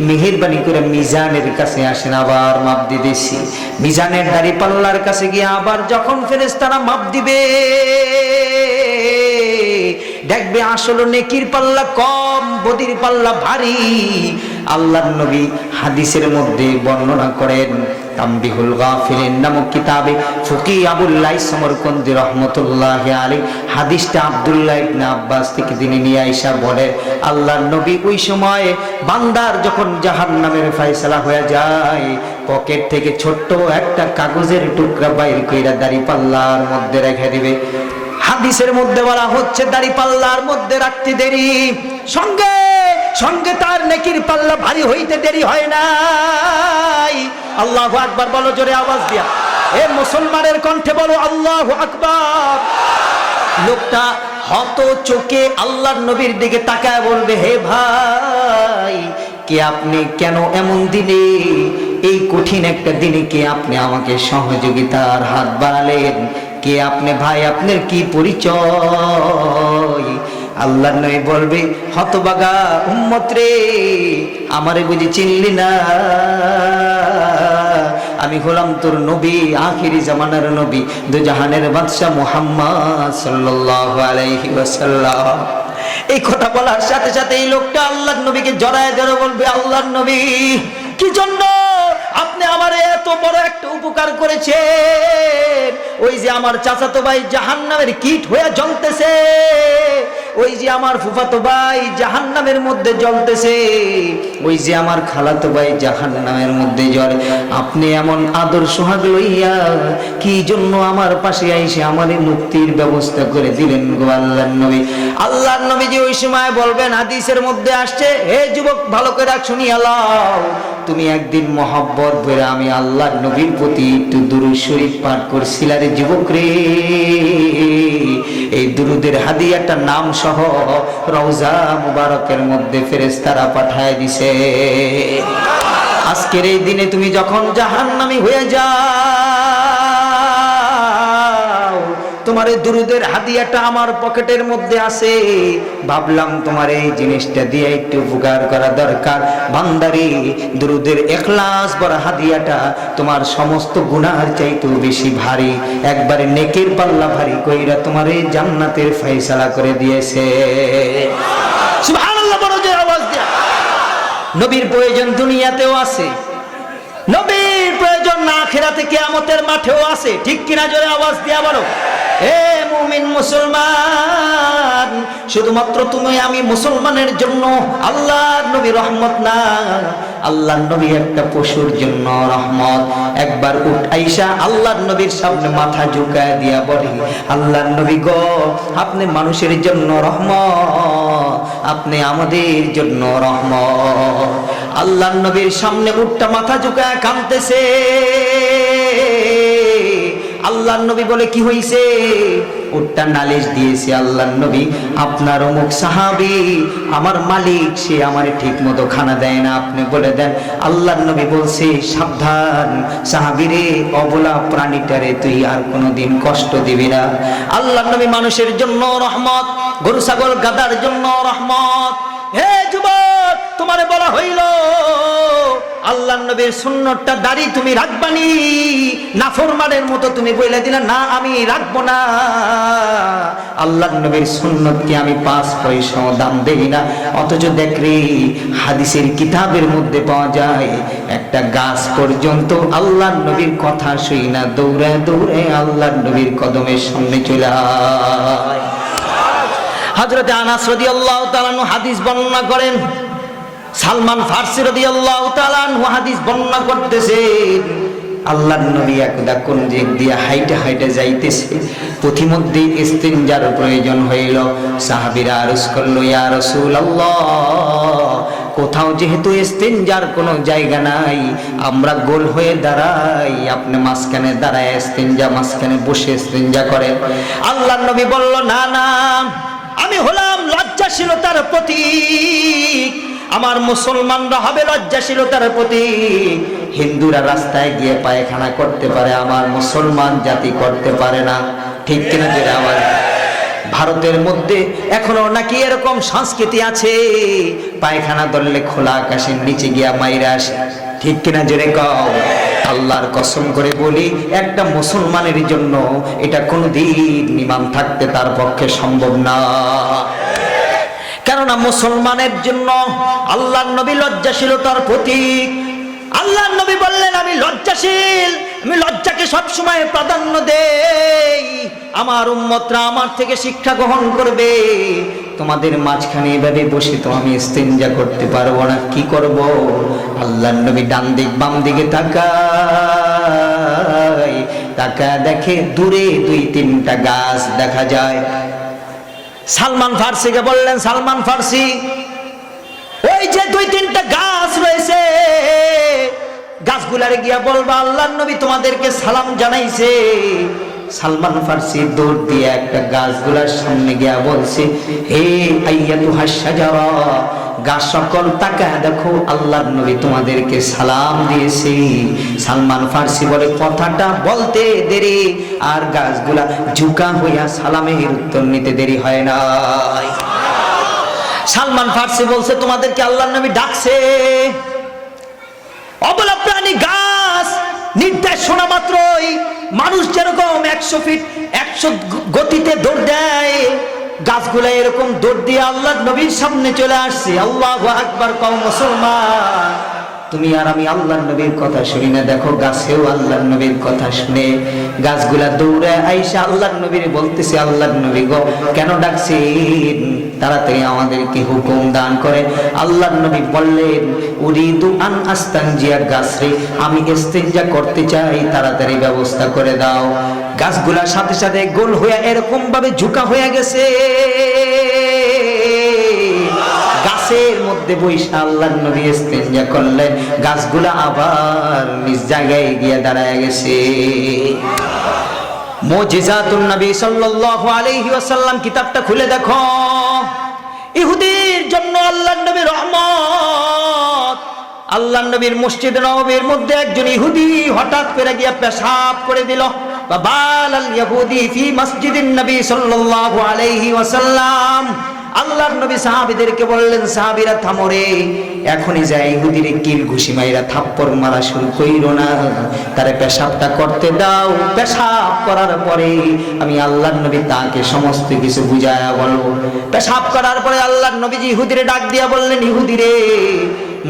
মেহেরবানি করে মিজানের কাছে আসেন, আবার মাপ দিতেছি। মিজানের দাড়ি পাল্লার কাছে গিয়ে আবার যখন ফেরেশতারা মাপ দিবে, দেখবে আসলে নেকির পাল্লা কম, বদির পাল্লা ভারী। আল্লাহর নবী হাদিসের মধ্যে বর্ণনা করেন। তামবিহুল গাফিলিন নামক কিতাবে ফকি আবুল্লাহ সমরকন্দি রহমতুল্লাহি আলাইহি হাদিসটা আব্দুল্লাহ ইবনে আব্বাস থেকে তিনি নিয়ে আইসা বলে, আল্লাহর নবী ওই সময় বান্দার যখন জাহান্নামের ফয়সালা হয়ে যায়, পকেট থেকে ছোট্ট একটা কাগজের টুকরা বাইর কইরা দাড়িপাল্লার মধ্যে রেখে দিবে। হাদিসের মধ্যে বলা হচ্ছে দাড়িপাল্লার মধ্যে রাখতে দেরি, সঙ্গে সঙ্গে তার নেকির পাল্লা ভারী হইতে দেরি হয় নাই। আল্লাহু আকবার বলো জোরে আওয়াজ দিয়া, এ মুসলমানের কণ্ঠে বলো আল্লাহু আকবার। লোকটা হত চোখে আল্লাহর নবীর দিকে তাকায় বলবে, হে ভাই, কে আপনি? কেন এমন দিনে, এই কঠিন একটা দিনে কে আপনি আমাকে সহযোগিতার হাত বাড়ালেন? কে আপনি ভাই? আপনার কি পরিচয়? আল্লাহর নবী বলবে, হতভাগা উম্মত রে, আমারে বুঝি চিনলি না? আমি হলাম তোর নবী, আখিরি জামানার নবী, দুজাহানের বাদশা মুহাম্মদ সাল্লাল্লাহু আলাইহি ওয়াসাল্লাম। এই কথা বলার সাথে সাথে এই লোকটা আল্লাহর নবীকে জড়ায় ধরে বলবে, আল্লাহর নবী, কি জন্য আপনি আমার এত বড় একটা উপকার করেছেন? ওই যে আমার চাচাতো ভাই জাহান্নামের কীট হয়ে জ্বলতেছে, ওই যে আমার ফুফাতো ভাই জাহান্নামের মধ্যে জ্বলতেছে, ওই যে আমার খালাতো ভাই জাহান্নামের মধ্যে জ্বলে, আপনি এমন আদর সোহাগ লইয়া কি জন্য আমার পাশে আইসে আমারে মুক্তির ব্যবস্থা করে দিলেন গো আল্লাহর নবী? আল্লাহর নবী যে ওই সময় বলবেন, হাদিসের মধ্যে আসছে, হে যুবক ভালো করে শুনিয়া লও, তুমি একদিন মহব্বত করে আমি আল্লাহর নবীর প্রতি একটু দুরূদ শরীফ পাঠ করছিলা রে যুবক রে, এই দুরূদের হাদিয়াটা নাম সহ রওজা মুবারকের মধ্যে ফেরেশতারা পাঠায় দিছে। আজকের এই দিনে তুমি যখন জাহান্নামী হয়ে যাও, তোমার এই দুরূদের হাদিয়াটা আমার পকেটের মধ্যে আছে, ভাবলাম তোমার এই জিনিসটা দিয়ে একটু উপকার করা দরকার। বান্দারে, দুরূদের ইখলাস ভরা হাদিয়াটা তোমার সমস্ত গুনার চাইতেও বেশি ভারী, একবারে নেকের পাল্লা ভারী কইরা তোমার এই জান্নাতের ফয়সালা করে দিয়েছে। সুবহানাল্লাহ, বড় জোরে আওয়াজ দিয়া। নবীর প্রয়োজন দুনিয়াতেও আছে, নবীর প্রয়োজন আখিরাতে কিয়ামতের মাঠেও আছে, ঠিক কিনা? জোরে আওয়াজ দিয়া বলো। হে মুমিন মুসলমান, শুধুমাত্র তুমি আমি মুসলমানের জন্য আল্লাহর নবী রহমত না, আল্লাহর নবী একটা পশুর জন্য রহমত। একবার উঠ আইসা আল্লাহর নবীর সামনে মাথা ঝুঁকায় দিয়া বলে, আল্লাহর নবী গো, আপনি মানুষের জন্য রহমত, আপনি আমাদের জন্য রহমত। আল্লাহর নবীর সামনে উঠটা মাথা ঝুঁকায় কাঁদতেছে। আল্লাহর নবী বলে, কি হইছে? উটটা নালিশ দিয়েছে, আল্লাহর নবী, আপনার অমুক সাহাবী, আমার মালিক, সে আমারে ঠিক মতো খানা দেয় না, আপনি বলে দেন। আল্লাহর নবী বলছে, সাবধান সাহাবীরে, অবলা প্রাণীটারে তুই আর কোনোদিন কষ্ট দিবি না। আল্লাহর নবী মানুষের জন্য রহমত, গরু ছাগল গাদার জন্য রহমত। হে যুবক, তোমারে বলা হইল আল্লাহর নবীর সুন্নতটা দাড়ি তুমি রাখবানি, নাফরমানের মতো তুমি বইলা দিলা না আমি রাখবো না। আল্লাহর নবীর সুন্নতকে আমি 5 পয়সা দাম দেই না, অথচ দেখরে হাদিসের কিতাবের মধ্যে পাওয়া যায় একটা গাছ পর্যন্ত আল্লাহর নবীর কথা শুই না দৌড়ে দৌড়ে আল্লাহর নবীর কদমের সামনে চলে আয়। হযরত আনাস রাদিয়াল্লাহু তাআলা আনহু হাদিস বর্ণনা করেন, সালমান ফারসি রাদিয়াল্লাহু তাআলা আনহু হাদিস বর্ণনা করতেছেন, আল্লাহর নবী একদা কোন দিক দিয়ে হাইটে হাইটে যাইতেছে, পথিমধ্যে ইস্তিনজার প্রয়োজন হইল। সাহাবীরা আরজ করলো, ইয়া রাসূলুল্লাহ, কোথাও যেহেতু ইস্তিনজার কোনো জায়গা নাই, আমরা গোল হয়ে দাঁড়াই, আপনি মাঝখানে দাঁড়ায় ইস্তিনজা, মাঝখানে বসে ইস্তিনজা করেন। আল্লাহর নবী বলল, না না, আমি হলাম লজ্জাশীলতার প্রতীক, আমার মুসলমানরা হবে লজ্জাশীলতার প্রতীক। হিন্দুরা রাস্তায় গিয়ে পায়খানা করতে পারে, আমার মুসলমান জাতি করতে পারে না, ঠিক কিনা? যেটা আমার ভারতের মধ্যে এখনো নাকি এরকম সংস্কৃতি আছে, পায়খানা ধরলে খোলা আকাশের নিচে গিয়া মাইরা আসে, ঠিক কিনা? জোরে কও। আল্লাহর কসম করে বলি, একটা মুসলমানের জন্য এটা কোনোদিন ইমান থাকতে তার পক্ষে সম্ভব না। কেননা মুসলমানের জন্য আল্লাহর নবী লজ্জাশীলতার প্রতীক, আল্লাহর নবী বললেন আমি লজ্জাশীল, আমি লজ্জাকে সবসময় প্রাধান্য দেই। আমার উম্মতরা আমার থেকে শিক্ষা গ্রহণ করবে। তোমাদের মাঝখানে এভাবে বসে তো আমি ইস্তেঞ্জা করতে পারবো না, কি করব? আল্লাহর নবী ডান দিক বাম দিকে তাকায়, দেখে দূরে 2-3টা গাছ দেখা যায়। সালমান ফার্সিকে বললেন, সালমান ফার্সি ওই যে 2-3টা গাছ রয়েছে, গাছগুলারে গিয়া বলবা আল্লাহর নবী তোমাদেরকে সালাম জানাইছে। সালমান ফার্সি দৌড় দিয়ে একটা গাছগুলার সামনে গিয়া বলছে, হে আইয়াতুহাস শাজারা, গাছ সকল তাকায় দেখো আল্লাহর নবী তোমাদেরকে সালাম দিয়েছে। সালমান ফার্সি বলে কথাটা বলতে দেরি আর গাছগুলা ঝুঁকা হইয়া সালামের উত্তর নিতে দেরি হয় না। সালমান ফার্সি বলছে তোমাদেরকে আল্লাহর নবী ডাকছে। অবলা প্রাণী গাছ নির্দেশ শোনা মাত্রই মানুষ যেরকম 100 ফিট 100 গতিতে দৌড় দেয়, গাছগুলা এরকম দৌড় দিয়ে আল্লাহর নবীর সামনে চলে আসছে। আল্লাহু আকবার কও মুসলমান। তুমি আর আমি আল্লাহর নবীর কথা শুনি না, দেখো গাছেও আল্লাহর নবীর কথা শুনে গাছগুলা দৌড়ে আইসা আল্লাহর নবীর বলতেছে, আল্লাহর নবী গো কেন ডাকছেন, তাড়াতাড়ি আমাদেরকে হুকুম দান করে। আল্লাহর নবী বললেন, উরিদু আন আস্তানজিয়া, গাছরে আমি ইস্তেঞ্জা করতে চাই, তাড়াতাড়ি ব্যবস্থা করে দাও। গাছগুলার সাথে সাথে গোল হয়ে এরকম ভাবে ঝুঁকা হয়ে গেছে। গাছের মধ্যে বৈশা আল্লাহর নবী ইস্তেঞ্জা করলেন, গাছগুলা আবার নিজ জায়গায় গিয়ে দাঁড়ায় গেছে। মুজিজাতুন নবী সাল্লাল্লাহু আলাইহি ওয়াসাল্লাম কিতাবটা খুলে দেখো, ইহুদির জন্য আল্লাহর নবীর রহমত। আল্লাহর নবীর মসজিদ নববীর মধ্যে একজন ইহুদি হঠাৎ করে গিয়ে পেশাব করে দিল। বাবাল ইহুদি ফি মসজিদিন নবী সাল্লাল্লাহু আলাইহি ওয়াসাল্লাম। আল্লাহর নবী সাহাবীদেরকে বললেন, সাহাবীরা থামো রে, এখনই যাই ইহুদিরে কিল ঘুষি মাইরা থাপ্পড় মারা শুরু কইরো না, তারে পেশাবটা করতে দাও। পেশাব করার পরে আমি আল্লাহর নবী তাকে সমস্ত কিছু বুঝায়া বলবো। পেশাব করার পরে আল্লাহর নবীজি ইহুদিরে ডাক দিয়া বললেন, ইহুদিরে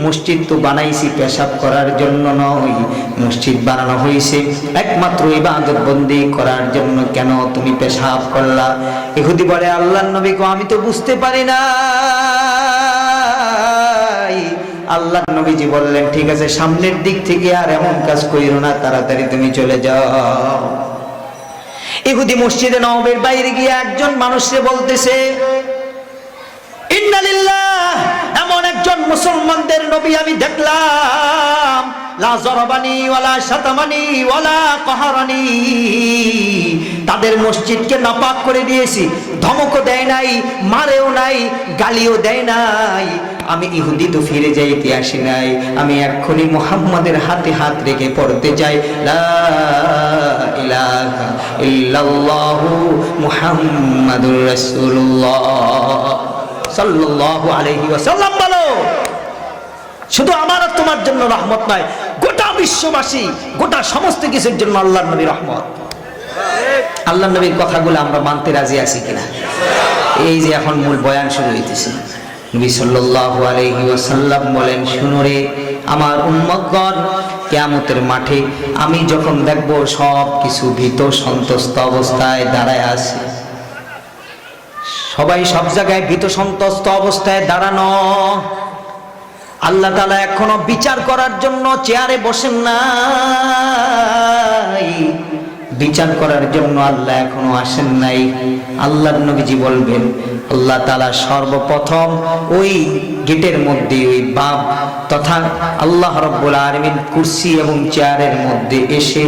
মসজিদ তো বানাইছি পেশাব করার জন্য নয়, মসজিদ বানানো হয়েছে একমাত্র ইবাদত বন্দি করার জন্য, কেন তুমি পেশাব করলা? ইহুদি বলে, আল্লাহর নবী গো আমি তো বুঝতে পারি না। আল্লাহর নবীজি বললেন, ঠিক আছে সামনের দিক থেকে আর এমন কাজ কইরো না, তাড়াতাড়ি তুমি চলে যাও। ইহুদি মসজিদে নববীর বাইরে গিয়ে একজন মানুষকে বলতেছে, ইন্না লিল্লাহ, এমন একজন মুসলমানদের নবী আমি দেখলাম, লা জরবানি ওয়ালা শাতামানি ওয়ালা কাহারানি, তাদের মসজিদকে নাপাক করে দিয়েছি, ধমকও দেয় নাই, মারেও নাই, গালিও দেয় নাই। আমি ইহুদি তো ফিরে যাইতে আসি নাই, আমি এক্ষুনি মুহাম্মাদের হাতে হাত রেখে পড়তে চাই, লা ইলাহা ইল্লাল্লাহু মুহাম্মাদুর রাসূলুল্লাহ সাল্লাল্লাহু আলাইহি ওয়াসাল্লাম। বলো, শুধু আমার আর তোমার জন্য রহমত নয়, গোটা বিশ্ববাসী, গোটা সমস্ত কিছুর জন্য আল্লাহর নবী রহমত। আল্লাহর নবীর কথাগুলো আমরা মানতে রাজি আছি কিনা? এই যে এখন মূল বয়ান শুরু হইতেছে, নবী সাল্লাল্লাহু আলাইহি ওয়াসাল্লাম বলেন, শুনো রে আমার উম্মতগণ, কিয়ামতের মাঠে আমি যখন দেখব সব কিছু ভীত সন্ত্রস্ত অবস্থায় দাঁড়ায় আছে, সবাই সব জায়গায় ভীত সন্ত্রস্ত অবস্থায় দাঁড়ানো, আল্লাহ তাআলা এখনো বিচার করার জন্য চেয়ারে বসেন নাই, বিচার করার জন্য আল্লাহ এখনো আসেন নাই। আল্লাহর নবীজি বলবেন, আল্লাহ তাআলা সর্বপ্রথম ওই গেটের মধ্যে ওই বাব তথা আল্লাহ রাব্বুল আলামিন কুরসি এবং চেয়ারের মধ্যে এসে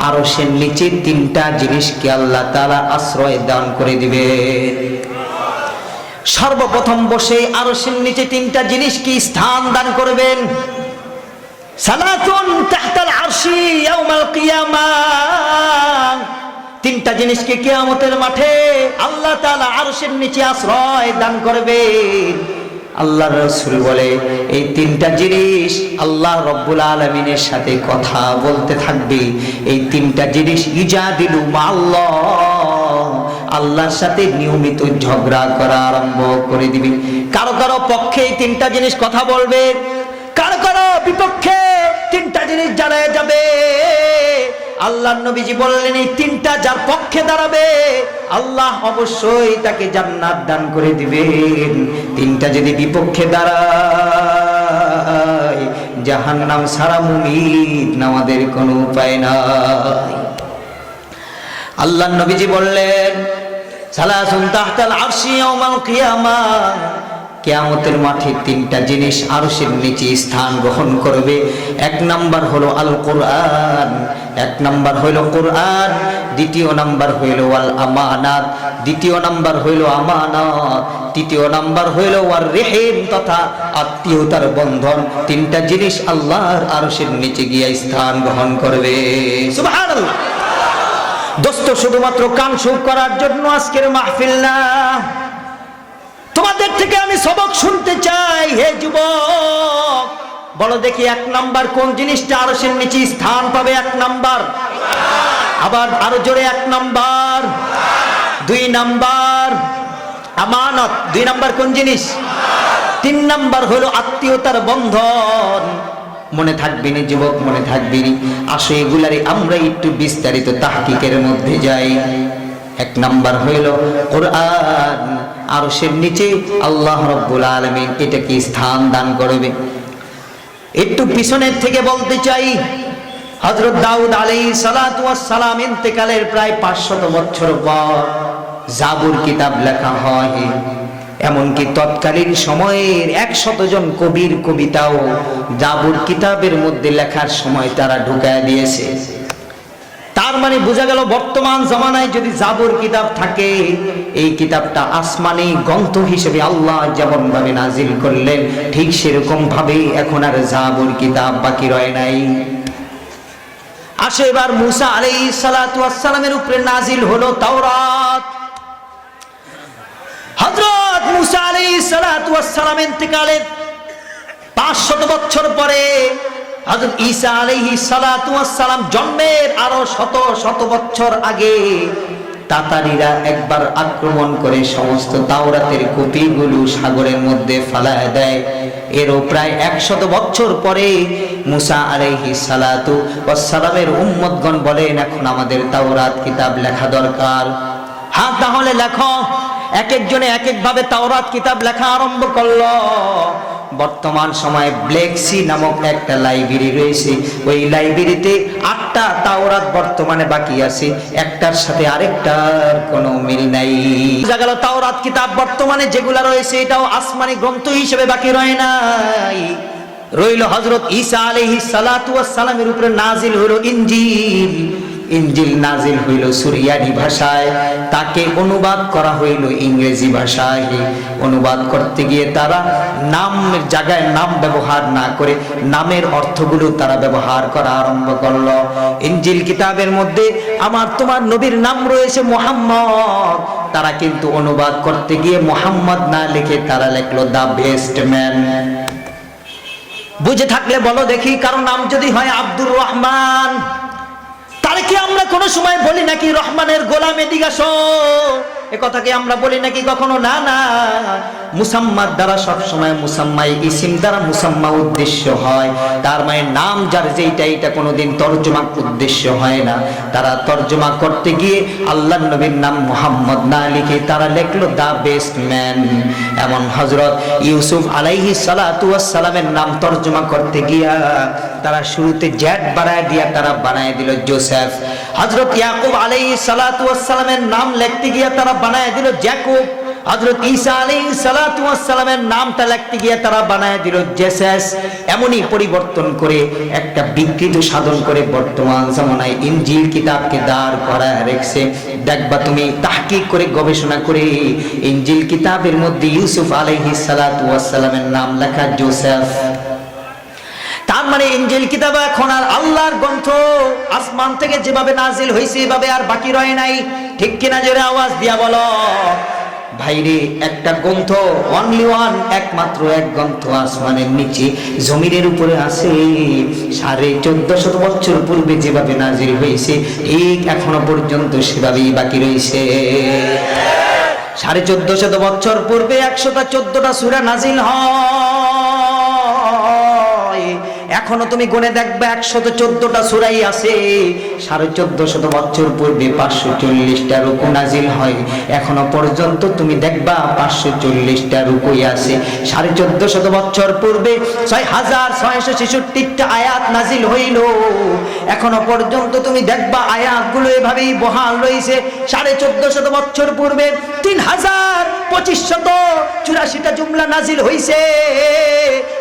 আরশের নিচে 3টা জিনিসকে আল্লাহ তাআলা আশ্রয় দান করে দিবে। সর্বপ্রথম বসে আরশের নিচে 3টা জিনিসকে স্থান দান করবেন। সালাতুন তাহতাল আরশি ইয়াউমাল কিয়ামাহ, 3টা জিনিসকে কিয়ামতের মাঠে আল্লাহ তাআলা আরশের নিচে আশ্রয় দান করবেন। আল্লাহর রাসূল বলে, এই 3টা জিনিস আল্লাহ রাব্বুল আলামিনের সাথে কথা বলতে থাকবে। এই 3টা জিনিস ইজাদিলু মাআল্লাহ, আল্লাহর সাথে নিয়মিত ঝগড়া করা আরম্ভ করে দিবে। কারো কারো পক্ষে এই 3টা জিনিস কথা বলবে, কারো কারো বিপক্ষে তিনটা জিনিস জ্বালায় যাবে। আল্লাহর নবীজি বললেন এই তিনটা যার পক্ষে দাঁড়াবে আল্লাহ অবশ্যই তাকে জান্নাত দান করে দিবেন। তিনটা যদি বিপক্ষে দাঁড়ায় জাহান্নাম ছাড়া মুমিন আমাদের কোনো উপায় নাই। আল্লাহর নবীজি বললেন সালাসুন তাহতাল আরশি ইয়াউমাল কিয়ামাহ, কিয়ামতের মাঠে তিনটা জিনিস আরশের নিচে স্থান গ্রহণ করবে। এক নাম্বার হলো আল কোরআন, এক নাম্বার হলো কোরআন, দ্বিতীয় নাম্বার হইল ওয়াল আমানাত, দ্বিতীয় নাম্বার হইল আমানত, তৃতীয় নাম্বার হইল ওয়ার রেহিম তথা আত্মীয়তার বন্ধন। তিনটা জিনিস আল্লাহর আরশের নিচে গিয়ে স্থান গ্রহণ করবে। সুবহানাল্লাহ। দোস্ত, শুধুমাত্র কান সুখ করার জন্য আজকের মাহফিল না, তোমাদের থেকে আমি সবক শুনতে চাই। হে যুবক, বলো দেখি এক নাম্বার কোন জিনিসটা আরশের নিচে স্থান পাবে? এক নাম্বার। আবার আরো জোরে, এক নাম্বার। দুই নাম্বার আমানত। দুই নাম্বার কোন জিনিস? তিন নাম্বার হলো আত্মীয়তার বন্ধন। মনে থাকবে না যুবক, মনে থাকবে না। আসো এগুলারে আমরা একটু বিস্তারিত তাহকিকের মধ্যে যাই। এক নাম্বার হইল কোরআন, আরশের নিচে আল্লাহ রাব্বুল আলামিন এটাকে স্থান দান করবে। একটু পিছনের থেকে বলতে চাই, হযরত দাউদ আলাইহিস সালাতু ওয়াস সালাম ইন্তেকালের প্রায় 500 বছর পর জাবুর কিতাব লেখা হয়। এমনকি তৎকালীন সময়ের 100 জন কবির কবিতাও জাবুর কিতাবের মধ্যে লেখার সময় তারা ঢুকায় দিয়েছে। তার মানে বোঝা গেল বর্তমান জামানায় যদি জাবুর কিতাব থাকে, এই কিতাবটা আসমানি গ্রন্থ হিসেবে আল্লাহ যেমন ভাবে নাজিল করলেন ঠিক সেরকম ভাবে এখন আর জাবুর কিতাব বাকি রয় নাই। আসে এবার মুসা আলাইহিস সালাতু ওয়াস সালামের উপরে নাজিল হলো তাওরাত। হযরত মুসা আলাইহিস সালাতু ওয়াস সালাম ইন্তেকালের 500 বছর পরে হযরত ঈসা আলাইহিস সালাতু ওয়াস সালাম জন্মের আরো শত বছর আগে তাতারীরা একবার আক্রমণ করে সমস্ত তাওরাতের কপিগুলো সাগরের মধ্যে ফেলায় দেয়। এরও প্রায় 100 বছর পরে মুসা আলাইহিস সালাতু ওয়াস সালামের উম্মতগণ বলেন এখন আমাদের তাওরাত কিতাব লেখা দরকার। হ্যাঁ, তাহলে লেখো। এক একজনে এক এক ভাবে তাওরাত কিতাব লেখা আরম্ভ করলো। বর্তমান সময়ে ব্ল্যাক সি নামক একটা লাইব্রেরি রয়েছে। ওই লাইব্রেরিতে 8টা তাওরাত বর্তমানে বাকি আছে, একটার সাথে আরেকটার কোনো মিল নাই। বোঝা গেল তাওরাত কিতাব বর্তমানে যেগুলা রয়েছে এটাও আসমানি গ্রন্থ হিসেবে বাকি রয় নাই। রইল হযরত ঈসা আলাইহিস সালাতু ওয়াস সালামের উপরে নাজিল হলো ইনজিল। ইনজিল নাজিল হইল সুরিয়ানি ভাষায়, তাকে অনুবাদ করা হইল ইংরেজি ভাষায়। অনুবাদ করতে গিয়ে তারা নামের জায়গায় নাম ব্যবহার না করে নামের অর্থগুলো তারা ব্যবহার করা আরম্ভ করলো। ইনজিল কিতাবের মধ্যে আমার তোমার নবীর নাম রয়েছে মুহাম্মদ, তারা কিন্তু অনুবাদ করতে গিয়ে মুহাম্মদ না লিখে তারা লিখলো দা বেস্ট ম্যান। বুঝে থাকলে বলো দেখি, কারণ নাম যদি হয় আব্দুর রহমান, তাহলে কি আমরা কোনো সময় বলি নাকি রহমানের গোলাম এদিকে আসো? এ কথাকে আমরা বলি নাকি কখনো? না না, মুসাম্মার দ্বারা সবসময় মুসাম্মাই ইসিম দ্বারা মুসাম্মা উদ্দেশ্য হয়। তার মানে নাম যার যেইটা এটা কোনোদিন তর্জমা উদ্দেশ্য হয় না। তারা তর্জমা করতে গিয়ে আল্লাহর নবীর নাম মুহাম্মদ না লিখে তারা লিখলো দা বেস্ট ম্যান। এমন হযরত ইউসুফ আলাইহিস সালাতু ওয়াস সালামের নাম তর্জমা করতে গিয়া তারা শুরুতে জ্যাট বাড়ায় দিয়া তারা বানায় দিল জোসেফ। হযরত ইয়াকুব আলাইহিস সালাতু ওয়াস সালামের নাম লিখতে গিয়া তারা বানায় দিল জ্যাকুব। হযরত ঈসা আলাইহিস সালাতু ওয়াস সালামের নামটা লিখতে গিয়ে তারা বানায় দিল জেসাস। এমনই পরিবর্তন করে একটা বিকৃত সাধন করে বর্তমান জামানায় ইনজিল কিতাবকে দাঁড় করায় রেখেছে। দেখবা তুমি তাহকিক করে গবেষণা করে ইনজিল কিতাবের মধ্যে ইউসুফ আলাইহিস সালাতু ওয়াস সালামের নাম লেখা জোসেফ। তার মানে ইনজিল কিতাব এখন আর আল্লাহর গ্রন্থ, আসমান থেকে যেভাবে নাজিল হয়েছে এভাবে আর বাকি রয় নাই। ঠিক কিনা জোরে আওয়াজ দিয়া বলো। ভাইরে, একটা গ্রন্থ, অনলি ওয়ান, একমাত্র এক গ্রন্থ আসমানের নিচে জমিনের উপরে আছে। 1450 বছর পূর্বে যেভাবে নাজিল হয়েছে ঠিক এখনো পর্যন্ত সেভাবেই বাকি রয়েছে। 1450 বছর পূর্বে 114টা সূরা নাজিল হয়। এখনো তুমি গুনে দেখবে 114টা সূরাই আছে। 1450 বছর পূর্বে 540টা রুকু নাজিল হয়, এখনো পর্যন্ত তুমি দেখবা 540টা রুকুই আছে। 1450 বছর পূর্বে 6666টা আয়াত নাজিল হইল, এখনো পর্যন্ত তুমি দেখবা আয়াতগুলো এভাবেই বহাল রয়েছে। 1450 বছর পূর্বে 3284টা জুমলা নাজিল হইছে,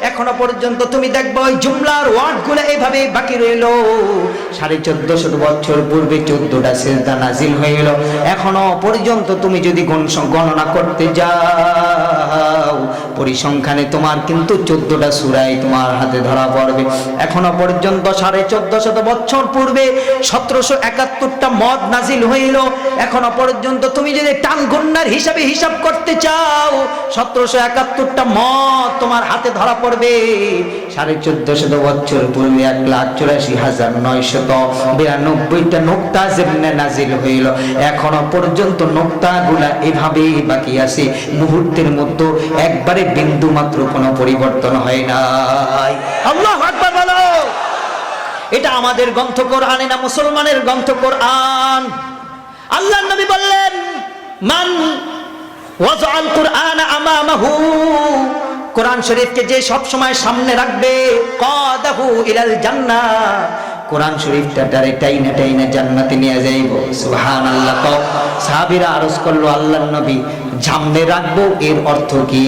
এখনো পর্যন্ত তুমি দেখবা ওই জুমলার ওয়ার্ডগুলো এভাবেই বাকি রইল। 1450 বছর পূর্বে 14টা সিজদা নাজিল হইল, এখনো পর্যন্ত তুমি যদি গণনা করতে যাও পরিসংখ্যানে তোমার কিন্তু 14টা সূরাই তোমার হাতে ধরা পড়বে। এখনো পর্যন্ত 1450 বছর পূর্বে 1771টা মদ নাজিল হইল, এখনো পর্যন্ত তুমি যদি টান গণনার হিসাবে হিসাব করতে চাও 1771টা মদ তোমার হাতে ধরা পড়বে। 1450 বছর পূর্বে 1,84,992টা নোক্তা যেমনে নাজিল হইল, এখনো পর্যন্ত নোক্তাগুলা এভাবেই বাকি আছে, মুহূর্তের মধ্যে একবারে বিন্দু মাত্র কোনো পরিবর্তন হয় নাই। আল্লাহু আকবার বলো। এটা আমাদের গ্রন্থ কোরআনে না মুসলমানের গ্রন্থ কোরআন। আল্লাহর নবী বললেন, মান ওয়াজআল কুরআন আমামাহু, কোরআন শরীফকে যে সব সময় সামনে রাখবে, কাদাহু ইলাল জান্নাহ, কোরআন শরীফটা তারে টাইনা টাইনা জান্নাতে নিয়ে যাইব। সুবহানাল্লাহ। তো সাহাবীরা আরজ করলো, আল্লাহর নবী সামনে রাখবো এর অর্থ কি?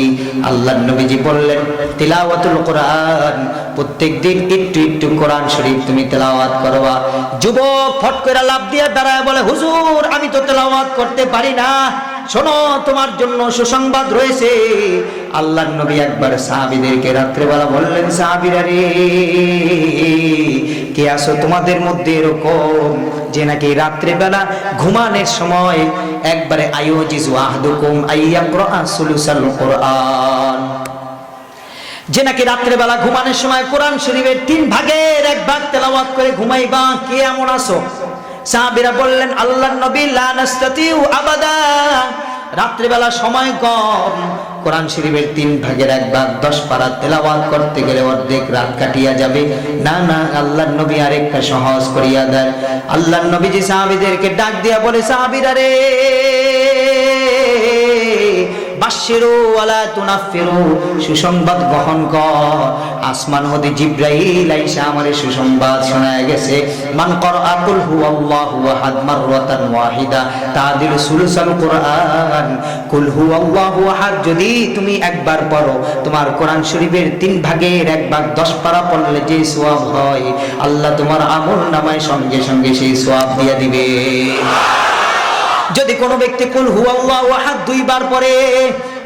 আল্লাহর নবীজি বললেন, তিলাওয়াতুল কোরআন, প্রত্যেকদিন একটু একটু কোরআন শরীফ তুমি তেলাওয়াত করবা। যুবক ফট করে লাফ দিয়ে দাঁড়ায় বলে, হুজুর আমি তো তেলাওয়াত করতে পারি না। শোনো, তোমার জন্য সুসংবাদ রয়েছে। আল্লাহর নবী একবার সাহাবীদেরকে রাত্রেবেলা বললেন, সাহাবীরা রে, কে আছো তোমাদের মধ্যে এরকম যে নাকি রাত্রেবেলা ঘুমানোর সময় একবারে আইয়ুজিজু আহাদুকুম আইয়াকরা সুলুসাল কোরআন, যে নাকি রাত্রেবেলা ঘুমানোর সময় কোরআন শরীফের 3 ভাগের 1 ভাগ তেলাওয়াত করে ঘুমাইবা? কে এমন আছো? সাহাবীরা বললেন, আল্লাহর নবী লা নাস্তাতিউ আবাদা, রাত্রিবেলা সময় কম, কোরআন শরীফের 3 ভাগের 1 ভাগ 10 পারা তেলাওয়াত করতে গেলে অর্ধেক রাত কাটিয়া যাবে। না না, আল্লাহর নবী আরেকটা সহজ করিয়া দেন। আল্লাহর নবীজি সাহাবীদেরকে ডাক দিয়া বলে, সাহাবীরা রে, বাশশিরু ওয়ালা তুনাফিরু, সুসংবাদ গ্রহণ কর। আসমান হতে জিবরাইল আইসা আমারে সুসংবাদ শোনায় গেছে, মান ক্বরাআ কুল হুয়াল্লাহু আহাদ মাররাতান ওয়াহিদা তাদিল সুলুসাল কোরআন। কুল হুয়াল্লাহু আহাদ যদি তুমি একবার পড়ো, তোমার কোরআন শরীফের 3 ভাগের 1 ভাগ 10 পারা পড়লে যে সওয়াব হয়, আল্লাহ তোমার আমলনামায় সঙ্গে সঙ্গে সেই সওয়াব দিয়ে দিবে। যদি কোনো ব্যক্তি কুল হুয়াল্লাহু আহাদ 2 বার পড়ে,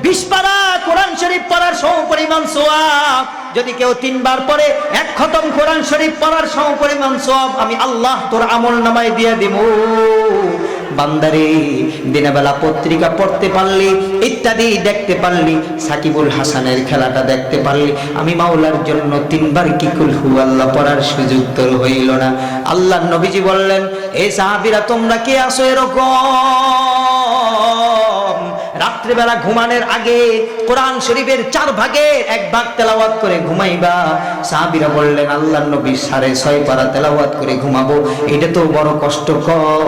20 পারা কোরআন শরীফ পড়ার সমপরিমাণ সওয়াব। যদি কেউ 3 বার পড়ে, 1 খতম কোরআন শরীফ পড়ার সমপরিমাণ সওয়াব আমি আল্লাহ তোর আমলনামায় দিয়ে দেব। বান্দারে, দিনের বেলা পত্রিকা পড়তে পারলি, ইত্যাদি দেখতে পারলি, সাকিবুল হাসানের খেলাটা দেখতে পারলি, আমি মাওলার জন্য 3 বার কি কুল হুয়াল্লাহ পড়ার সুযোগ তোর হইল না? আল্লাহর নবীজি বললেন, এই সাহাবীরা তোমরা কে আছো এরকম রাত্রিবেলা ঘুমানোর আগে কোরআন শরীফের 4 ভাগের 1 ভাগ তেলাওয়াত করে ঘুমাইবা? সাহাবীরা বললেন, আল্লাহর নবী 6.5 পারা তেলাওয়াত করে ঘুমাবো, এটা তো বড় কষ্টকর।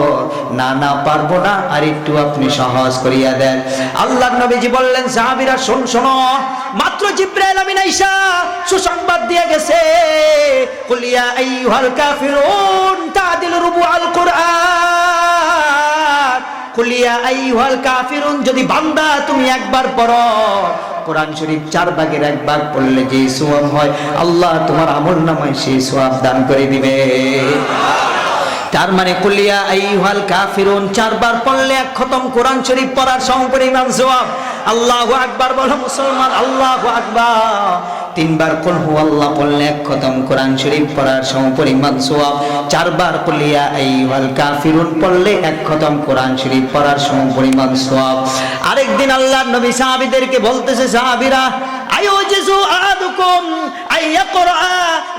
না না, পারবো না, আর একটু আপনি সহজ করিয়া দেন। আল্লাহর নবীজি বললেন, সাহাবীরা শোনো, মাত্র জিবরাইল আমিন আইসা সুসংবাদ দিয়ে গেছে, কুল ইয়া আইয়ুহাল কাফিরুন তাদিল রুবুআল কুরআন, কুল ইয়া আইয়ুহাল কাফিরুন, যদি বান্দা তুমি একবার পড়ো, কোরআন শরীফ 4 ভাগের 1 ভাগ পড়লে যে সওয়াব হয়, আল্লাহ তোমার আমলনামায় সেই সওয়াব দান করে দিবে। তার মানে কুল ইয়া আইয়ুহাল কাফিরুন 4 বার পড়লে 1 খতম কোরআন শরীফ পড়ার সমপরিমাণ সওয়াব। আল্লাহু আকবার বলো মুসলমান, আল্লাহু আকবার। 3 বার কুল হুয়াল্লাহ পড়লে 1 খতম কোরআন শরীফ পড়ার সমপরিমাণ সওয়াব। 4 বার কুল ইয়া আইয়ুহাল কাফিরুন পড়লে 1 খতম কোরআন শরীফ পড়ার সমপরিমাণ সওয়াব। আরেকদিন আল্লাহর নবী সাহাবীদেরকে বলতেছে, সাহাবীরা, আইয়ুজিজু আহাদুকুম আইয়াকরা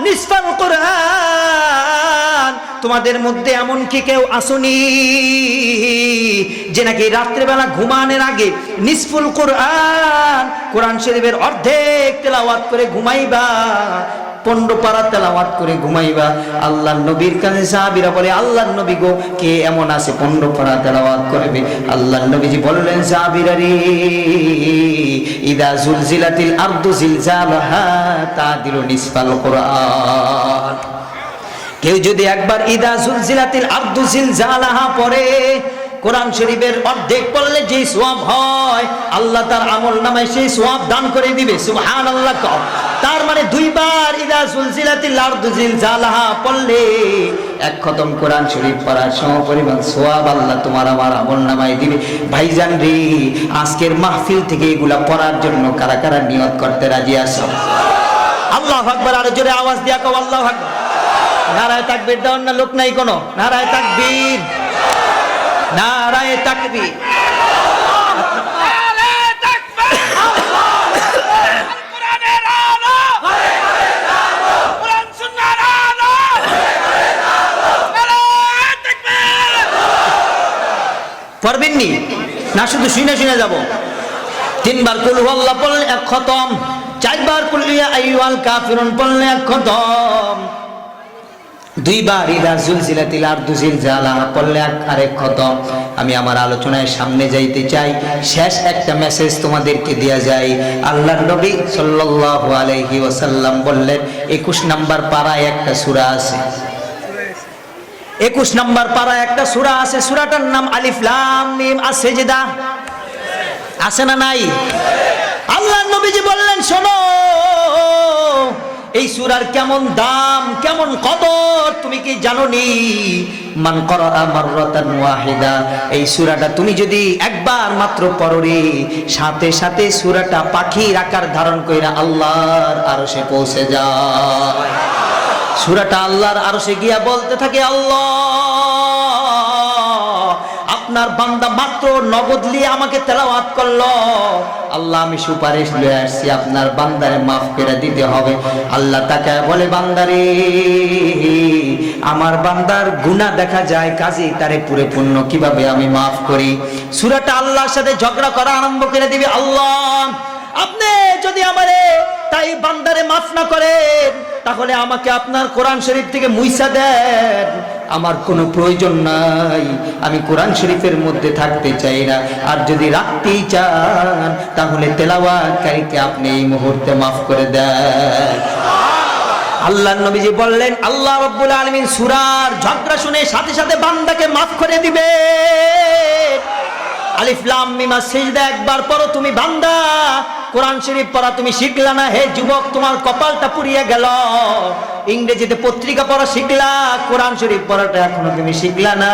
নিসফাল কোরআন, তোমাদের মধ্যে এমন কি কেউ আসুনি যে নাকি রাত্রিবেলা ঘুমানোর আগে নিসফুল কোরআন, কোরআন শরীফের অর্ধেক তেলাওয়াত করে ঘুমাইবা? 15 পারা তেলাওয়াত করে ঘুমাইবা। আল্লাহর নবীর কাছে সাহাবীরা বলে, আল্লাহর নবী গো, কে এমন আছে 15 পারা তেলাওয়াত করবে? আল্লাহর নবীজি বললেন, সাহাবীরা রে, ইদা জুলজিলাতিল আরদু জিলজালাহা তাদিলু নিসফাল কুরআন। কেউ যদি একবার ইদা জুলজিলাতিল আরদু জিলজালাহা পড়ে, কোরআন শরীফের অর্ধেক পড়লে যে সওয়াব হয়, আল্লাহ তার আমলনামায় সেই সওয়াব দান করে দিবে। সুবহানাল্লাহ। তার মানে 2 বার ইদা জুলজিলাতিল আরদু জিলজালাহা পড়লে এক খতম কোরআন শরীফ পড়ার সমপরিমাণ সওয়াব আল্লাহ তোমার আমার আমলনামায় দিবে। ভাইজান রে, আজকের মাহফিল থেকে এগুলা পড়ার জন্য কারা কারা নিয়ত করতে রাজি আছো? আল্লাহু আকবার। আর জোরে আওয়াজ দিয়া কও আল্লাহু আকবার। নারায়ে তাকবীর দাও না, লোক নাই কোনো? নারায়ে তাকবীর, নারায়ে তাকবীর। পড়বেননি না শুধু শুনে শুনে যাব? 3 বার কুল হুয়াল্লাহ পড়লে 1 খতম, 4 বার কুল ইয়া আইয়ুহাল কাফিরুন পড়লে 1 খতম, 2 বার ইদা জুলজিলাতিল আরদু জিলজালাহা পড়লে আরেক খতম। আমি আমার আলোচনায় সামনে যাইতে চাই। শেষ একটা মেসেজ তোমাদেরকে দেয়া যায়। আল্লাহর নবী সাল্লাল্লাহু আলাইহি ওয়াসাল্লাম বললেন, 21 নাম্বার পারায় একটা সূরা আছে। 21 নাম্বার পারায় একটা সূরা আছে। সূরাটার নাম আলিফ লাম মিম আস-সিজদা। আছে না নাই? আল্লাহর নবীজি বললেন, শোনো, এই সূরার কেমন দাম, কেমন কদর তুমি কি জানো নি? মান করা মাররাতান ওয়াহিদা, এই সূরাটা তুমি যদি একবার মাত্র পড়ো রে, সাথে সাথে সূরাটা পাখির আকার ধারণ কইরা আল্লাহর আরশে পৌঁছে যায়। সূরাটা আল্লাহর আরশে গিয়া বলতে থাকে, আল্লাহ, আপনার বান্দা মাত্র নগদ নিয়ে আমাকে তেলাওয়াত করলো, আল্লাহ আমি সুপারিশ লয়ে আসছি, আপনার বান্দারে মাফ করে দিতে হবে। আল্লাহ তাকে বলে, বান্দারে, আমার বান্দার গুনাহ দেখা যায়, কাজেই তারে পরিপূর্ণ কিভাবে আমি মাফ করি? সূরাটা আল্লাহর সাথে ঝগড়া করা আরম্ভ করে দিবে। আল্লাহ, আপনি যদি আমারে তাই বান্দারে মাফ না করেন, তাহলে আমাকে আপনার কোরআন শরীফ থেকে মুইসা দেন, আমার কোনো প্রয়োজন নাই, আমি কোরআন শরীফের মধ্যে থাকতে চাই না। আর যদি রাখতেই চান, তাহলে তেলাওয়াতকারীকে আপনি এই মুহূর্তে মাফ করে দেন। আল্লাহর নবীজি বললেন, আল্লাহ রাব্বুল আলামিন সূরার ঝগড়া শুনে সাথে সাথে বান্দাকে মাফ করে দিবে। আলিফ লাম মিম আস-সিজদা একবার পড়ো তুমি বান্দা, কোরআন শরীফ পড়া তুমি শিখলা না, হে যুবক, তোমার কপালটা পুড়িয়ে গেল। ইংরেজিতে পত্রিকা পড়া শিখলা, কোরআন শরীফ পড়াটা এখনো তুমি শিখলা না।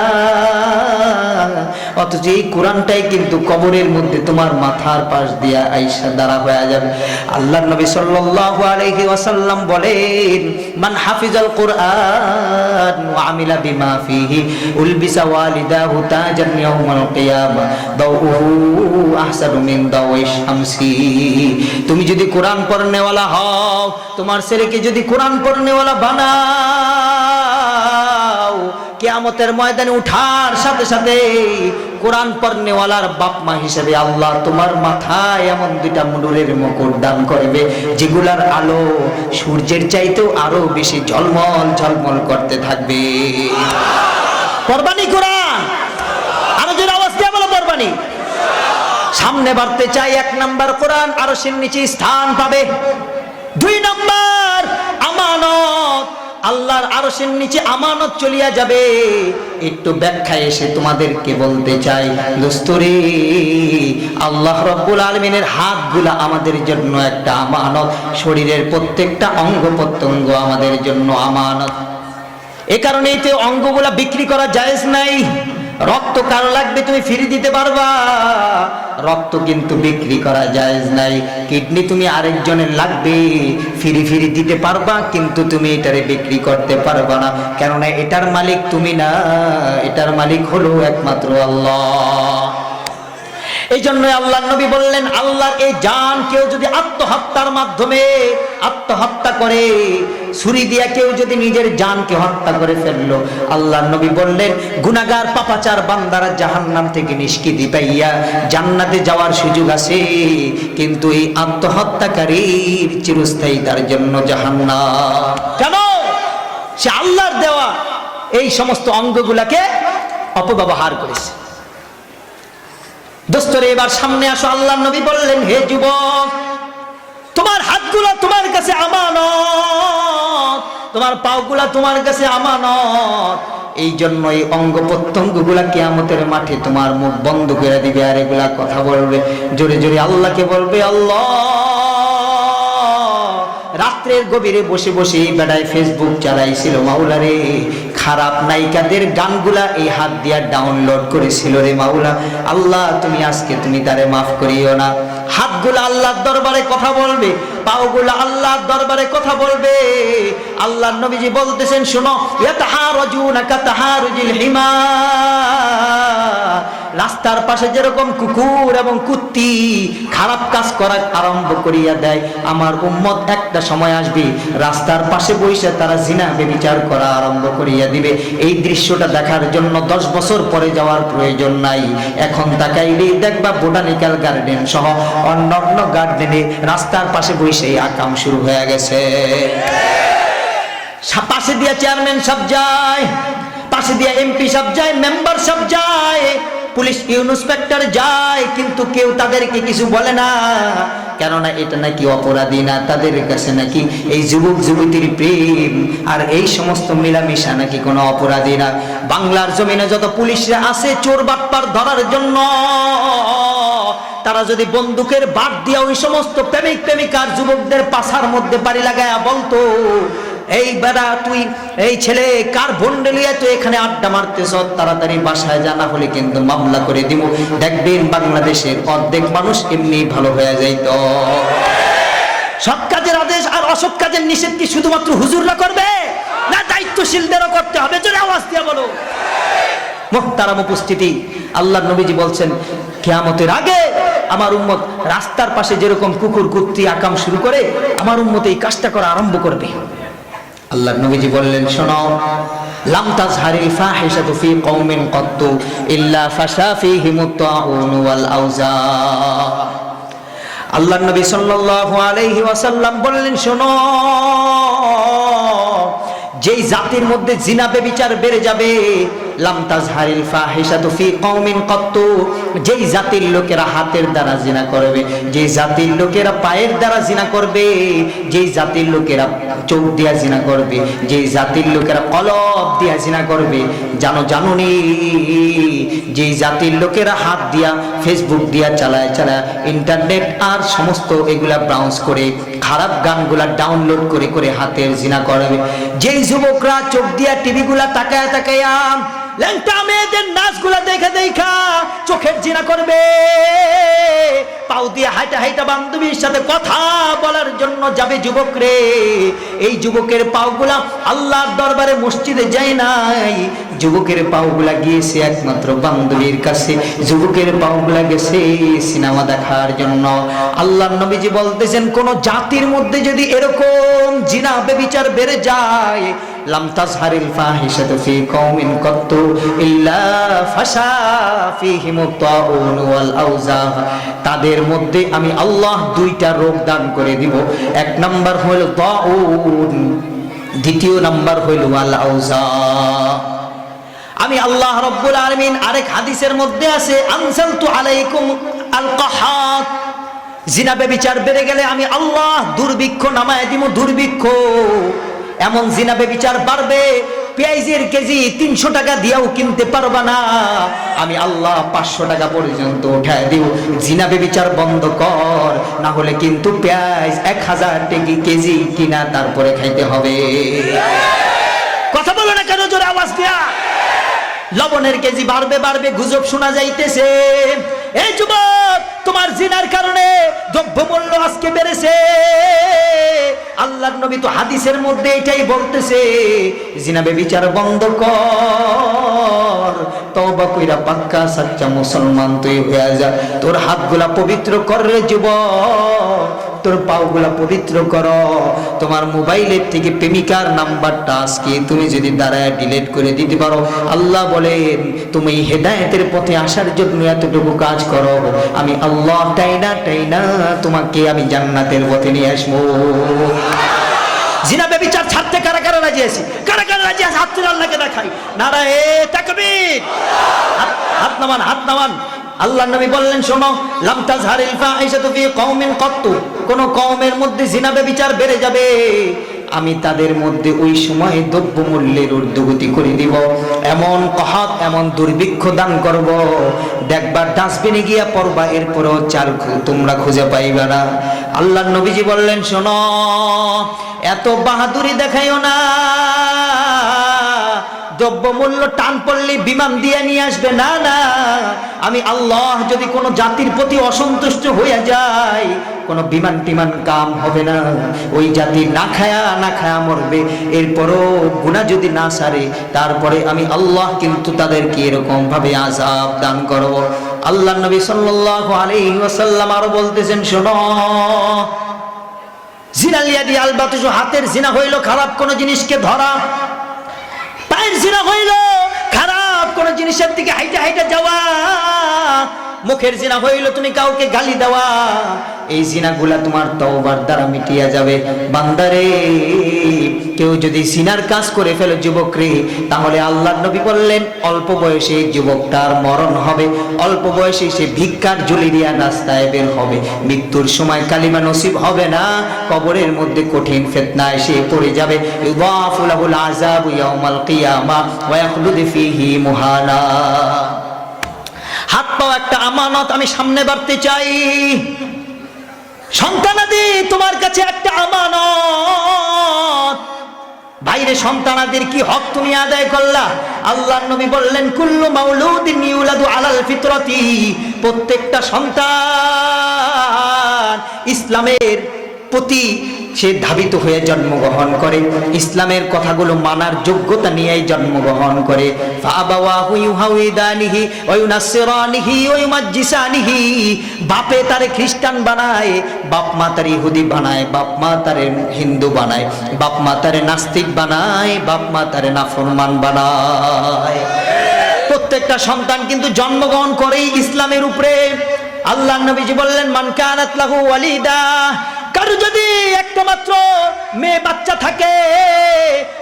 অথচ এই কোরআনটাই কিন্তু কবরের মধ্যে তোমার মাথার পাশ দিয়া আইসা দাঁড়া হয়ে যাবে। আল্লাহর নবী সাল্লাল্লাহু আলাইহি ওয়াসাল্লাম বলেন, মান হাফিজাল কুরআন ওয়া আমিলা বিমা ফিহি উলবিসা ওয়ালিদাহু তাজান ইয়াউমাল কিয়ামা দাউহু আহসানু মিন দাওয়িশ শামসি। তুমি যদি কোরআন পড়নেওয়ালা হও, তোমার ছেলেকে যদি কোরআন পড়নেওয়ালা বানাও, কিয়ামতের ময়দানে উঠার সাথে সাথে কোরআন পড়নেওয়ালার বাপ মা হিসেবে আল্লাহ তোমার মাথায় এমন 2টা নূরের মুকুট দান করবে, যেগুলার আলো সূর্যের চাইতেও আরো বেশি ঝলমল ঝলমল করতে থাকবে। পড়বানি কোরআন, আরো জোরে আওয়াজ দিয়ে বলো পড়বানি। সামনে বাড়তে চাই, 1 নাম্বার কোরআন আরশের নিচে স্থান পাবে। 2 নাম্বার আমানত, আল্লাহর আরশের নিচে আমানত চলিয়া যাবে। একটু ব্যাখ্যা এসে তোমাদেরকে বলতে চাই, দোস্তরে, আল্লাহ রাব্বুল আলামিনের হাতগুলা আমাদের জন্য একটা আমানত, শরীরের প্রত্যেকটা অঙ্গ প্রত্যঙ্গ আমাদের জন্য আমানত। এ কারণেই তো অঙ্গগুলা বিক্রি করা জায়েজ নাই। রক্ত কারো লাগবে, তুমি ফ্রি দিতে পারবা, রক্ত কিন্তু বিক্রি করা জায়েজ নাই। কিডনি তুমি আরেকজনের লাগবে, ফ্রি ফ্রি দিতে পারবা, কিন্তু তুমি এটারে বিক্রি করতে পারবা না, কেননা এটার মালিক তুমি না, এটার মালিক হলো একমাত্র আল্লাহ। এই জন্যই আল্লাহর নবী বললেন, আল্লাহর এই জান কেউ যদি আত্মহত্যার মাধ্যমে আত্মহত্যা করে, ছুরি দিয়া কেউ যদি নিজের জানকে হত্যা করে ফেললো, আল্লাহর নবী বললেন গুনাহগার পাপাচার বান্দারা জাহান্নাম থেকে নিষ্কৃতি পাইয়া জান্নাতে যাওয়ার সুযোগ আছে, কিন্তু এই আত্মহত্যাকারীর চিরস্থায়ী তার জন্য জাহান্নাম। কেন? সে আল্লাহর দেওয়া এই সমস্ত অঙ্গগুলাকে অপব্যবহার করেছে। দোস্তরে এবার সামনে আসো। আল্লাহর নবী বললেন, হে যুবক, তোমার হাতগুলা তোমার কাছে আমানত, তোমার পাগুলা তোমার কাছে আমানত। এই জন্য এই অঙ্গ প্রত্যঙ্গ গুলা কিয়ামতের মাঠে তোমার মুখ বন্ধ করে দিবে, আর এগুলা কথা বলবে, জোরে জোরে আল্লাহকে বলবে, আল্লাহ। রাত্রের গভীরে বসে বসে বেড়ায় ফেসবুক চালাইছিল, মাওলা রে, খারাপ নায়িকাদের গানগুলা এই হাত দিয়া ডাউনলোড করেছিল রে মাওলা, আল্লাহ তুমি আজকে তুমি তারে মাফ করিও না। হাতগুলা আল্লাহর দরবারে কথা বলবে, পাওগুলা আল্লাহর দরবারে কথা বলবে। আল্লাহর নবীজি বলতেছেন, শুনো, ইয়াতাহারাজুনা কাতাহারুজিল হিমা, রাস্তার পাশে যেরকম কুকুর এবং কুত্তি খারাপ কাজ করা আরম্ভ করিয়া দেয়, আমার উম্মত একটা সময় আসবে রাস্তার পাশে বসে তারা জিনা ব্যভিচার করা আরম্ভ করিয়া দিবে। এই দৃশ্যটা দেখার জন্য 10 বছর পরে যাওয়ার প্রয়োজন নাই, এখন তাকাইলেই দেখবা বোটানিক্যাল গার্ডেন সহ অন্যান্য গার্ডেনে রাস্তার পাশে বসে আকাম শুরু হয়ে গেছে। পাশে দিয়া চেয়ারম্যান সব যায়, পাশে দিয়া এমপি সব যায়, মেম্বার সব যায়, পুলিশ ইন্সপেক্টর যায়, কিন্তু কেউ তাদেরকে কিছু বলে না, কেননা এটা নাকি অপরাধী না। তাদের কাছে নাকি এই যুবক যুবতীর প্রেম আর এই সমস্ত মিলামিশা নাকি কোনো অপরাধী না। বাংলার জমিনে যত পুলিশরা আছে চোর বাটপার ধরার জন্য, তারা যদি বন্দুকের বাট দিয়া ওই সমস্ত প্রেমিক প্রেমিকার যুবকদের পাছার মধ্যে বাড়ি লাগায়া বলতো, এই বেড়া তুই এই ছেলে কার ভন্ডেলিয়া তুই এখানে আড্ডা মারতেছ, তাড়াতাড়ি বাসায় জানা হলে কিন্তু মামলা করে দিব, দেখবেন বাংলাদেশের অর্ধেক মানুষ এমনি ভালো হয়ে যাইত। সৎ কাজের আদেশ আর অসৎ কাজের নিষেধ কি শুধুমাত্র হুজুররা করবে, না দায়িত্বশীলদেরও করতে হবে? জোরে আওয়াজ দিয়ে বলো। মুহতারাম উপস্থিতি, আল্লাহর নবীজি বলছেন, কিয়ামতের আগে আমার উম্মত রাস্তার পাশে যেরকম কুকুর কুত্তি আকাম শুরু করে, আমার উম্মত এই কাজটা করা আরম্ভ করবে। আল্লাহর নবীজি বললেন, শোনো, লাম তাজহারিল ফাহিশাতু ফি কওমিন ক্বাত্তু ইল্লা ফাশা ফীহিমুত তাউন ওয়াল আউজা। আল্লাহর নবী সাল্লাল্লাহু আলাইহি ওয়াসাল্লাম বললেন, শোনো, যেই জাতির মধ্যে জিনা ব্যভিচার বেড়ে যাবে, লাম তাজহারিল ফাহিশাতু ফি কওমিন ক্বাত্তু, যেই জাতির লোকেরা হাতের দ্বারা জিনা করবে, যেই জাতির লোকেরা পায়ের দ্বারা জিনা করবে, যেই জাতির লোকেরা চোখ দিয়া জিনা করবে, যেই জাতির লোকেরা কলব দিয়া জিনা করবে, জানুনি, যেই জাতির লোকেরা হাত দিয়া ফেসবুক দিয়া চালায় ইন্টারনেট আর সমস্ত এগুলা ব্রাউজ করে খারাপ গানগুলা ডাউনলোড করে করে হাতের জিনা করবে, যেই যুবকরা চোখ দিয়া টিভিগুলা তাকায়া তাকায়া ল্যাংটা মেয়েদের নাচগুলা দেখা দেখা চোখের জিনা করবে, পাও দিয়ে হাইটা হাইটা বান্ধবীর সাথে কথা বলার জন্য যাবে যুবক রে, এই যুবকের পাওগুলা আল্লাহর দরবারে মসজিদে যায় নাই, যুবকের পাওগুলা গিয়েছে একমাত্র বান্ধবীর কাছে, যুবকের পাওগুলা গেছে সিনেমা দেখার জন্য। আল্লাহর নবীজি বলতেছেন, কোন জাতির মধ্যে যদি এরকম জিনা ব্যভিচার বেড়ে যায়, লাম তাজহারিল ফাহিশাতু ফি কওমিন ক্বাত্তু ইল্লা ফাশা ফীহিমুত তাউন ওয়াল আউজা, তাদের মধ্যে আমি আল্লাহ 2টা রোগ দান করে দিব। এক নাম্বার হইল তাউন, দ্বিতীয় নাম্বার হইল ওয়াল আউজা। আমি আল্লাহ রাব্বুল আলামিন আরেক হাদিসের মধ্যে আছে, আনজালতু আলাইকুম আল কাহাত, জিনা ব্যভিচার বেড়ে গেলে আমি আল্লাহ দুর্ভিক্ষ নামায় দিব, দুর্ভিক্ষ। এমন জিনা ব্যভিচার বাড়বে, পেঁয়াজের কেজি 300 টাকা দিয়েও কিনতে পারবা না, আমি আল্লাহ 500 টাকা পর্যন্ত উঠায় দিব। জিনা ব্যভিচার বন্ধ কর, না হলে কিন্তু পেঁয়াজ 1000 টাকা কেজি কিনা তারপরে খাইতে হবে। কথা বলো না কেন জোরে আওয়াজ দিয়া? লবণের কেজি বাড়বে বাড়বে, গুজব শোনা যাইতেছে। এই যুবক, তোমার জিনার কারণে দ্রব্যমূল্য আজকে বেড়েছে। আল্লাহর নবী তো হাদিসের মধ্যে এটাই বলতেছে, জিনা ব্যভিচার বন্ধ কর, তওবা কইরা পাক্কা সাচ্চা মুসলমান তুই হয়ে যা। তোর হাতগুলা পবিত্র কর রে যুবক, তোর পাওগুলা পবিত্র করো। তোমার মোবাইলের থেকে প্রেমিকার নাম্বারটা আজকে তুমি যদি দাঁড়ায় ডিলিট করে দিতে পারো, আল্লাহ বলেন তুমি হেদায়েতের পথে আসার জন্য এতটুকু কাজ করো, আমি আল্লাহ টাইনা টাইনা তোমাকে আমি জান্নাতের পথে নিয়ে আসবো। জিনা ব্যভিচার ছাড়তে কারা কারা রাজি আছে? কারা কারা রাজি আছে? হাত তুলে আল্লাহকে দেখাই। নারায়ে তাকবীর। হাত নামান, হাত নামান। আল্লাহর নবী বললেন শোনো, লাম তাজহারিল ফাহিশাতু ফি কওমিন কত্তু, কোন কওমের মধ্যে জিনা ব্যভিচার বেড়ে যাবে, আমি তাদের মধ্যে ওই সময় দ্রব্য মূল্যের ঊর্ধ্বগতি করে দিব, এমন কহাত এমন দুর্ভিক্ষ দান করব, দেখবা ডাস্টবিনে গিয়া পড়বা, এরপরেও চাল তোমরা খুঁজে পাইবা না। আল্লাহর নবীজি বললেন শোনো, এত বাহাদুরি দেখাইও না, দ্রব্যমূল্য টান পড়লে বিমান দিয়ে নিয়ে আসবে না, না, আমি আল্লাহ যদি কোনো জাতির প্রতি অসন্তুষ্ট হয়ে যায়, কোনো বিমান টিমান কাম হবে না, ওই জাতি না খায়া মরবে, এরপরও গুনাহ যদি না সারে, তারপরে আমি আল্লাহ কিন্তু তাদেরকে এরকম ভাবে আযাব দান করব। আল্লাহর নবী সাল্লাল্লাহু আলাইহি ওয়াসাল্লাম আরো বলতেছেন শোনো, জিনাল ইয়াদি আল বাতশু, হাতের জিনা হইল খারাপ কোন জিনিসকে ধরা, পায়ের জিনা হইল খারাপ কোন জিনিসের দিকে হাইটা হাইটা যাওয়া, মুখের জিনা হইল তুমি কাউকে গালি দেওয়া, এই জিনাগুলা তোমার তওবার দ্বারা মিটিয়া যাবে। বান্দারে, কেউ যদি জিনার কাজ করে ফেলে যুবক রে, তাহলে আল্লাহর নবী বললেন অল্প বয়সে যুবকটার মরণ হবে, অল্প বয়সে সে ভিক্ষার ঝুলি দিয়া রাস্তায় বের হবে, মৃত্যুর সময় কালিমা নসিব হবে না, কবরের মধ্যে কঠিন ফিতনায় সে পড়ে যাবে। ইউদাফু লাহুল আযাবু ইয়াউমাল কিয়ামা ওয়া ইয়াখলুদু ফীহি মুহানা। হাত পাও একটা আমানত, আমি সামনে বাড়তে চাই। সন্তানাদি তোমার কাছে একটা আমানত। বাইরে সন্তানাদের কি হক তুমি আদায় করলা? আল্লাহর নবী বললেন কুল্লু মাউলুদিন ইউলাদু আলাল ফিতরাতি, প্রত্যেকটা সন্তান ইসলামের প্রতি সে ধাবিত হয়ে জন্মগ্রহণ করে, ইসলামের কথাগুলো মানার যোগ্যতা নিয়েই জন্মগ্রহণ করে। ফাআবাওয়াহু ইউহাউদানিহি ওয়া ইউনাসসিরানিহি ওয়া ইউমাজ্জিসানিহি, বাপে তারে খ্রিস্টান বানায়, বাপ মা তারে ইহুদি বানায়, বাপ মা তারে হিন্দু বানায়, বাপ মা তারে নাস্তিক বানায়, বাপ মা তারে নাফরমান বানায়। প্রত্যেকটা সন্তান কিন্তু জন্মগ্রহণ করেই ইসলামের উপরে। আল্লাহর নবীজি বললেন মান কানাত লাহু ওয়ালিদা, কারো যদি একটা মাত্র মেয়ে বাচ্চা থাকে,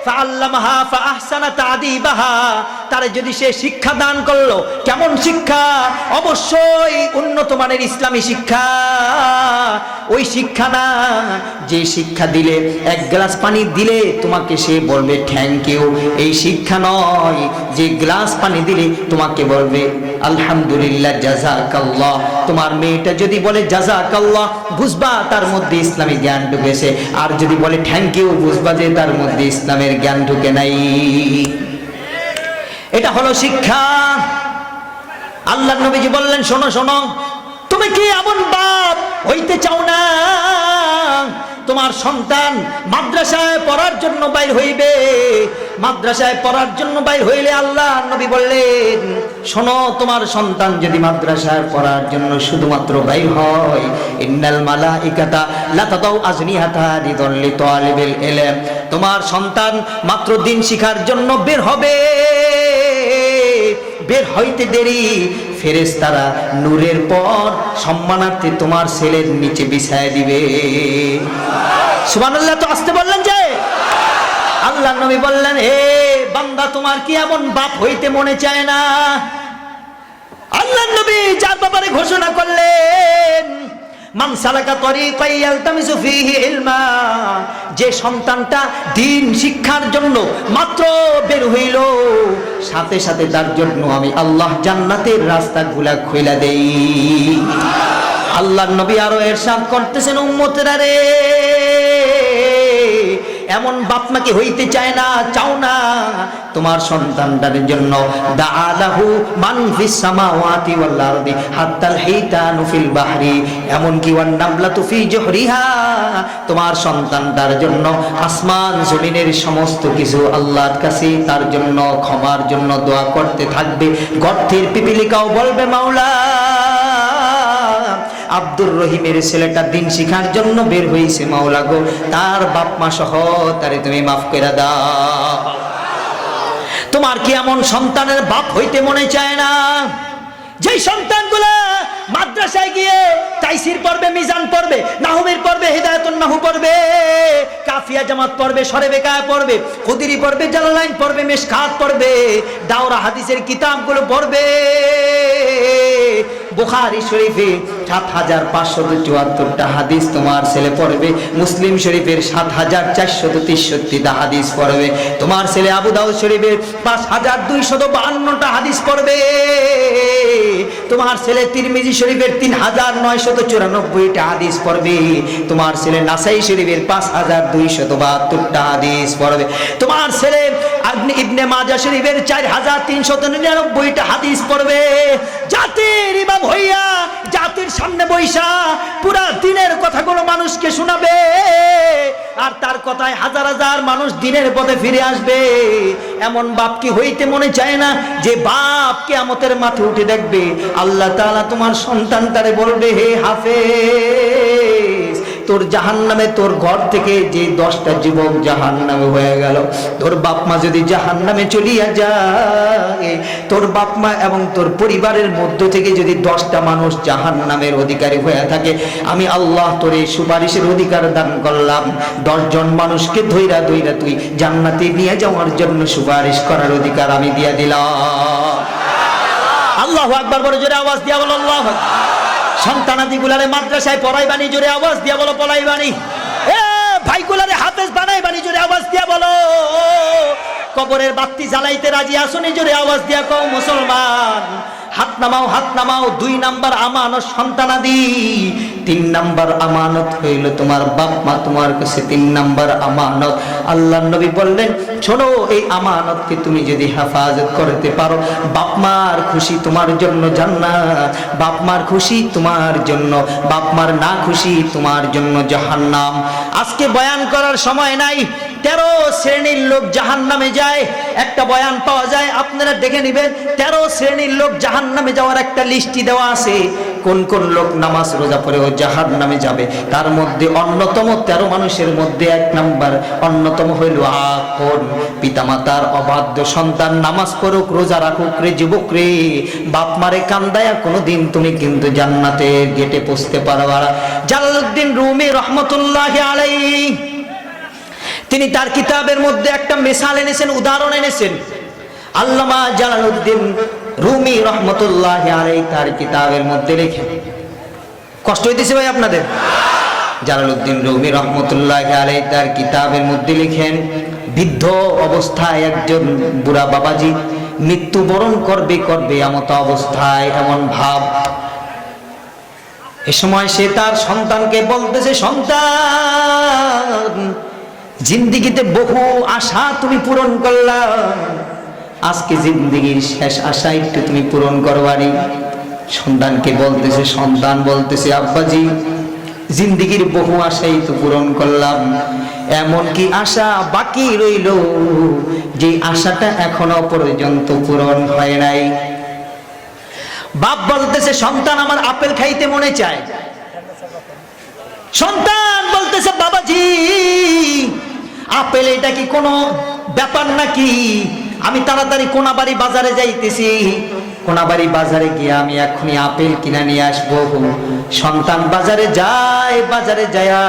ফাআল্লামাহা ফাআহসানা তা'দীবাহা, তারে যদি সে শিক্ষা দান করলো, কেমন শিক্ষা? অবশ্যই উন্নত মানের ইসলামী শিক্ষা। ওই শিক্ষা না যে শিক্ষা দিলে এক গ্লাস পানি দিলে তোমাকে সে বলবে থ্যাংক ইউ, এই শিক্ষা নয় যে গ্লাস পানি দিলে তোমাকে বলবে আলহামদুলিল্লাহ জাযাকাল্লাহ। তোমার মেয়েটা যদি বলে জাযাকাল্লাহ, বুঝবা তার মধ্যে ইসলামী জ্ঞান ঢুকেছে, আর যদি বলে থ্যাংক ইউ, বুঝবা যে তার মধ্যে ইসলামের জ্ঞান ঢুকে নাই। এটা হলো শিক্ষা। আল্লাহর নবীজি বললেন শোনো শোনো, তুমি কি এমন বাপ হইতে চাও না তোমার সন্তান মাদ্রাসায় পড়ার জন্য বাইর হইবে? মাদ্রাসায় পড়ার জন্য বাইর হইলে আল্লাহর নবী বললেন শোনো, তোমার সন্তান যদি মাদ্রাসায় পড়ার জন্য শুধুমাত্র বাইর হয়, ইন্নাল মালাইকাতা লা তাদাউ আজনিহাতা লিদাল্লি তালিবিল ইলম, তোমার সন্তান মাত্র দিন শিখার জন্য বের হবে, বের হইতে দেরি ফেরেশতারা নূরের পর সম্মানার্থে তোমার ছেলের নিচে বিছায় দিবে। সুবহানাল্লাহ। তো আসতে বললেন যে আল্লাহর নবী বললেন হে বান্দা, তোমার কি এমন বাপ হইতে মনে চায় না? আল্লাহর নবী যার ব্যাপারে ঘোষণা করলেন মান সালাকা তরিকান ইয়ালতামিসু ফীহি ইলমা, যে সন্তানটা দ্বীন শিক্ষার জন্য মাত্র বের হইল, সাথে সাথে তার জন্য আমি আল্লাহ জান্নাতের রাস্তাগুলা খুলে দেই। আল্লাহর নবী আরো ইরশাদ করতেছেন উম্মতেরা রে, এমন বাপ মা কি হইতে চায় না, চাও না তোমার সন্তানটার জন্য দাআলাহু মান ফিস সামাওয়াতি ওয়াল আরদি হাত্তাল হিতানু ফিল বাহরি, এমন কি ওয়ান নামলাতু ফি জুহরিহা, তোমার সন্তানটার জন্য আসমান জমিনের সমস্ত কিছু আল্লাহর কাছে তার জন্য ক্ষমার জন্য দোয়া করতে থাকবে। গর্তের পিপিলিকাও বলবে মাওলা আব্দুর রহিমের ছেলেটা দিন শিখার জন্য বের হয়েছে, মাওলা গো তার বাপ মা সহ তারে তুমি মাফ করে দাও। তোমার কি এমন সন্তানের বাপ হইতে মনে চায় না? যেই সন্তানগুলা মাদ্রাসায় গিয়ে তাইসির পড়বে, মিজান পড়বে, নাহবের পড়বে, হিদায়াতুন নাহু পড়বে, কাফিয়া জামাত পড়বে, সরে বেকায়া পড়বে, খুদিরি পড়বে, জালালাইন পড়বে, মিশকাত পড়বে, দাওরা হাদিসের কিতাবগুলো পড়বে, বুখারী শরীফে ৭৫৭৪টা হাদিস তোমার ছেলে পড়বে, মুসলিম শরীফের ৭৪৬৩টা হাদিস পড়বে, তোমার ছেলে আবু দাউদ শরীফের ৫২৫২টা হাদিস পড়বে, তোমার ছেলে তিরমিজি শরীফের ৩৯৯৯টা হাদিস পড়বে, তোমার ছেলে নাসাই শরীফের ৫২৭২টা হাদিস পড়বে, তোমার ছেলে ইবনে মাজাহ শরীফের ৪৩৯৯টা হাদিস পড়বে। জাতির ইমাম হইয়া জাতির সামনে বইসা পুরা দিনের কথাগুলো মানুষকে শোনাবে, আর তার কথায় হাজার হাজার মানুষ দিনের পথে ফিরে আসবে। এমন বাপ কি হইতে মনে চায় না যে বাপ কিয়ামতের মাঠে উঠে দেখবে আল্লাহ তাআলা তোমার সন্তানটারে বলবে, হে হাফেজ, তোর জাহান্নামে তোর ঘর থেকে যে 10টা যুবক জাহান্নামে হয়ে গেল, তোর বাপ মা যদি জাহান্নামে চলিয়া যায়, তোর বাপ মা এবং তোর পরিবারের মধ্য থেকে যদি 10টা মানুষ জাহান্নামের অধিকারী হয়ে থাকে, আমি আল্লাহ তোরে সুপারিশের অধিকার দান করলাম। 10 জন মানুষকে ধইরা ধইরা তুই জান্নাতে নিয়ে যাওয়ার জন্য সুপারিশ করার অধিকার আমি দিয়ে দিলাম। আল্লাহু আকবার, বড় জোরে আওয়াজ দিয়া বলো আল্লাহু আকবার। সন্তানাদি গুলারে মাদ্রাসায় পড়াইবানি, জোরে আওয়াজ দিয়া বলো পড়াইবানি। এ ভাইগুলারে হাফেজ বানাইবানি, জোরে আওয়াজ দিয়া বলো। কবরের বাতি জ্বালাইতে রাজি আসুনি, জোরে আওয়াজ দিয়া কও মুসলমান। হাত নামাও, হাত নামাও। 2 নাম্বার আমানত সন্তানাদি, 3 নাম্বার আমানত হইল তোমার বাপ মা তোমার কাছে 3 নাম্বার আমানত। আল্লাহর নবী বললেন, শোনো, এই আমানতকে তুমি যদি হেফাজত করতে পারো, বাপ মার খুশি তোমার জন্য জান্নাত, বাপ মার খুশি তোমার জন্য, বাপ মার না খুশি তোমার জন্য জাহান্নাম। আজকে বয়ান করার সময় নাই। 13 শ্রেণীর লোক জাহান্নামে যায়, একটা বয়ান পাওয়া যায়, আপনারা দেখে নেবেন। 13 শ্রেণীর লোক জাহান্নামে যাওয়ার একটা লিস্টি দেওয়া আছে, কোন কোন লোক নামাজ রোজা পড়েও জাহান্নামে যাবে। তার মধ্যে অন্যতম 13 মানুষের মধ্যে 1 নাম্বার অন্যতম হইল আকন, পিতামাতার অবাধ্য সন্তান। নামাজ পড়ুক, রোজা রাখুক রে যুবক রে, বাপ মারে কান্দায়া কোনোদিন তুমি কিন্তু জান্নাতের গেটে পৌঁছতে পারবা না। জালালউদ্দিন রুমি রহমতুল্লাহি আলাইহি তিনি তার কিতাবের মধ্যে একটা মিসাল এনেছেন, উদাহরণ এনেছেন। আল্লামা জালালউদ্দিন রুমি রহমতুল্লাহি আলাইহি তার কিতাবের মধ্যে লেখেন, কষ্ট হইতেছে ভাই আপনাদের? জালালউদ্দিন রুমি রহমতুল্লাহি আলাইহি তার কিতাবের মধ্যে লেখেন, বৃদ্ধ অবস্থায় একজন বুড়া বাবাজি মৃত্যুবরণ করবে এমত অবস্থায়, এমন ভাব। এ সময় সে তার সন্তানকে বলতেছে, সন্তান, জিন্দিগিতে বহু আশা তুমি পূরণ করলা, আজকে জিন্দিগির শেষ আশা একটু তুমি পূরণ করবানি। সন্তানকে বলতেছে, সন্তান বলতেছে, আব্বাজি, জিন্দিগির বহু আশাই তো পূরণ করলাম, এমন কি আশা বাকি রইল যে আশাটা এখনো পর্যন্ত পূরণ হয় নাই। বাপ বলতেছে, সন্তান, আমার আপেল খাইতে মনে চায়। সন্তান বলতেছে, বাবাজি, আপেল এটা কি কোনো ব্যাপার নাকি? আমি তাড়াতাড়ি কোনাবাড়ি বাজারে যাইতেছি, কোনাবাড়ি বাজারে গিয়ে আমি এখনই আপেল কিনা নিয়ে আসবো। সন্তান বাজারে যায়, বাজারে যায়া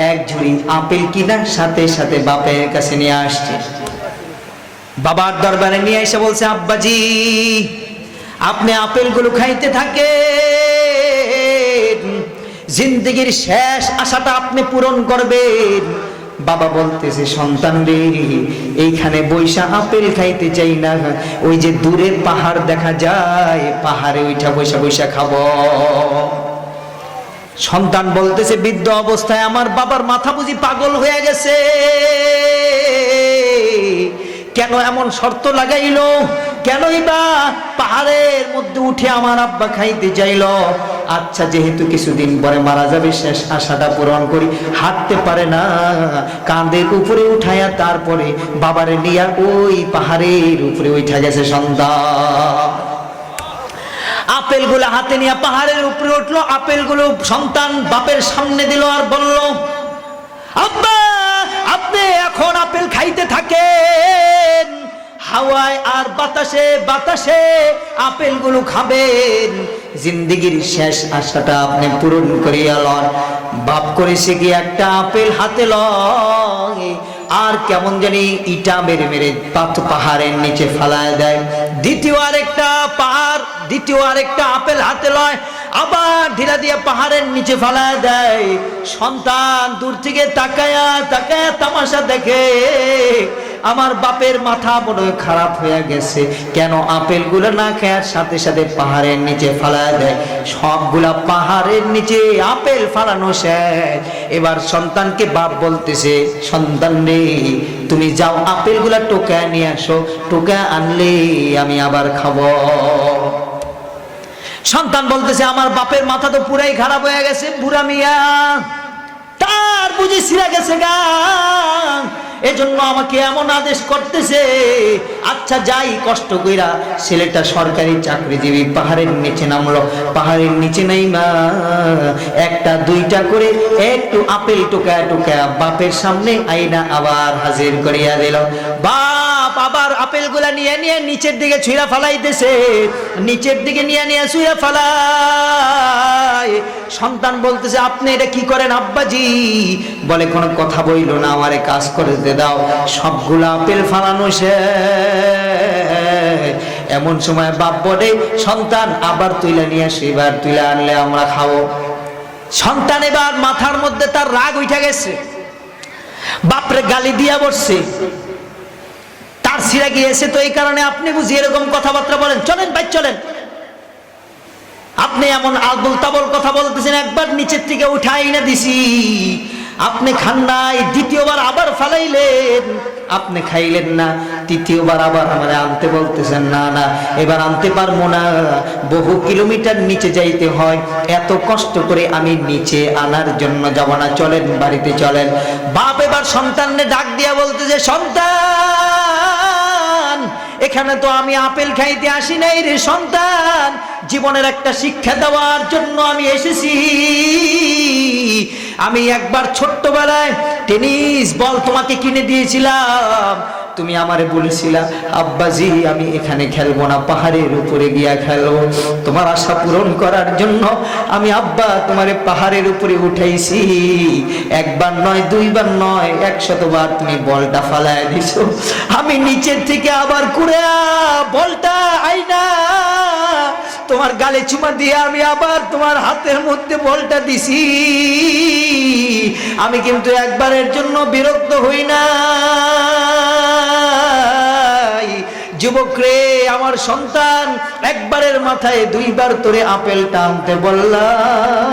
1 ঝুড়ি আপেল কিনার সাথে সাথে বাপের কাছে নিয়ে আসছে। বাবার দরবারে নিয়ে এসে বলছে, আব্বাজি, আপনি আপেলগুলো খাইতে থাকেন, জিন্দেগির শেষ আশাটা আপনি পূরণ করবেন। বাবা বলতেছে, সন্তান রে, এইখানে বৈশা আপেল খাইতে চাই না, ওই যে দূরের পাহাড় দেখা যায়, পাহাড়ে ওইটা বৈশা বৈশা খাবো। সন্তান বলতেছে বৃদ্ধ অবস্থায় আমার বাবার মাথা বুঝি পাগল হয়ে গেছে, কেন এমন শর্ত লাগাইলো, কেনই বা পাহাড়ের মধ্যে উঠে আমার আব্বা খাইতে চাইল। আচ্ছা যেহেতু কিছুদিন পরে মারা যাবে, শেষ আশাটা পূরণ করি। হাঁটতে পারে না, কাঁধের উপরে উঠাইয়া তারপরে বাবারে নিয়া ওই পাহাড়ের উপরে উঠা গেছে সন্তান। আপেলগুলো হাতে নিয়ে পাহাড়ের উপরে উঠলো, আপেলগুলো সন্তান বাপের সামনে দিল আর বলল, আব্বা আপনি এখন আপেল খাইতে থাকেন, হাওয়ায় আর বাতাসে বাতাসে আপেলগুলো খাবেন, জিন্দেগির শেষ আশাটা আপনি পূরণ করিয়া লন। বাপ করেছে কি একটা আপেল হাতে লয় আর কেমন জানি ইটা মেরে মেরে পাহাড়ের নিচে ফালায় দেয়। দ্বিতীয় আরেকটা আপেল হাতে লয়, আবার ঢিলা দিয়ে পাহাড়ের নিচে ফালায় দেয়। সন্তান দূর থেকে তাকায়া তাকায়া তামাশা দেখে, আমার বাপের মাথা বড় খারাপ হয়ে গেছে, কেন আপেলগুলো না খাওয়ার সাথে সাথে পাহাড়ের নিচে ফালায় দেয়। সবগুলা পাহাড়ের নিচে আপেল ফালানো শেষ। এবার সন্তানকে বাপ বলতেছে, সন্তান রে তুমি যাও আপেলগুলা টোকায় নিয়ে আসো, টোকায় আনলে আমি আবার খাবো। সন্তান বলতেছে আমার বাপের মাথা তো পুরাই খারাপ হয়ে গেছে, বুড়া মিয়া তার বুঝি ছিঁড়ে গেছে গা, এজন্য আমাকে এমন আদেশ করতেছে। আচ্ছা যাই কষ্ট কইরা, ছেলেটা সরকারি চাকরিজীবী, পাহাড়ের নিচে নামলো। পাহাড়ের নিচে নাই মা একটা দুইটা করে একটু আপেল টোকায় টোকায় বাপের সামনে আইনা আবার হাজির করিয়া দিল। বাপ আবার আপেলগুলা নিয়ে নিয়ে নিচের দিকে ছুঁড়া ফালাইতেছে, নিচের দিকে নিয়ে নিয়ে ছুঁড়া ফালায়। সন্তান বলতেছে আপনি এটা কি করেন আব্বাজি? বলে কোনো কথা বইল না, আমারে কাজ করে দাও। সবগুলা আপেল ফালানো শেষ। এমন সময় বাপ বলে, সন্তান আবার তুইলা নিয়ে আসি, এবার তুইলা আনলে আমরা খাবো। সন্তান এবার মাথার মধ্যে তার রাগ উঠে গেছে, বাপরে গালি দিয়া বসছে, তার ছিঁড়া গিয়েছে। তো এই কারণে আপনি বুঝি এরকম কথাবার্তা বলেন, চলেন ভাই চলেন, আপনি এমন আবল তাবল কথা বলতেছেন, একবার নিচের থেকে উঠাই না দিছি, আপনি খান নাই, দ্বিতীয়বার আবার ফালাইলেন, আপনি খাইলেন না, তৃতীয়বার আবার আমারে আনতে বলতেছেন। না না এবার আনতে পারবো না, বহু কিলোমিটার নিচে যাইতে হয়, এত কষ্ট করে আমি নিচে আনার জন্য যাব না, চলেন বাড়িতে চলেন। বাপ এবার সন্তানকে ডাক দিয়া বলতেছে, সন্তান এখানে তো আমি আপেল খাইতে আসি নাই রে সন্তান, জীবনের একটা শিক্ষা দেওয়ার জন্য আমি এসেছি। আমি একবার ছোট্টবেলায় টেনিস বল তোমাকে কিনে দিয়েছিলাম, তুমি আমারে বলেছিলা আব্বাজি আমি এখানে খেলবো না, পাহাড়ের উপরে গিয়া খেলবো। তোমার আশা পূরণ করার জন্য আমি আব্বা তোমারে পাহাড়ের উপরে উঠাইছি, একবার নয় দুইবার নয় 100 বার তুমি বলটা ফালায় দিছো। আমি নিচের থেকে আবার কুড়ে বলটা আইনা তোমার গালে চুমা দিয়ে আমি আবার তোমার হাতের মধ্যে বলটা দিছি। আমি কিন্তু একবারের জন্য বিরক্ত হই না। যুবক রে, আমার সন্তান একবারের মাথায় দুইবার তোরে আপেলটা আনতে বললাম।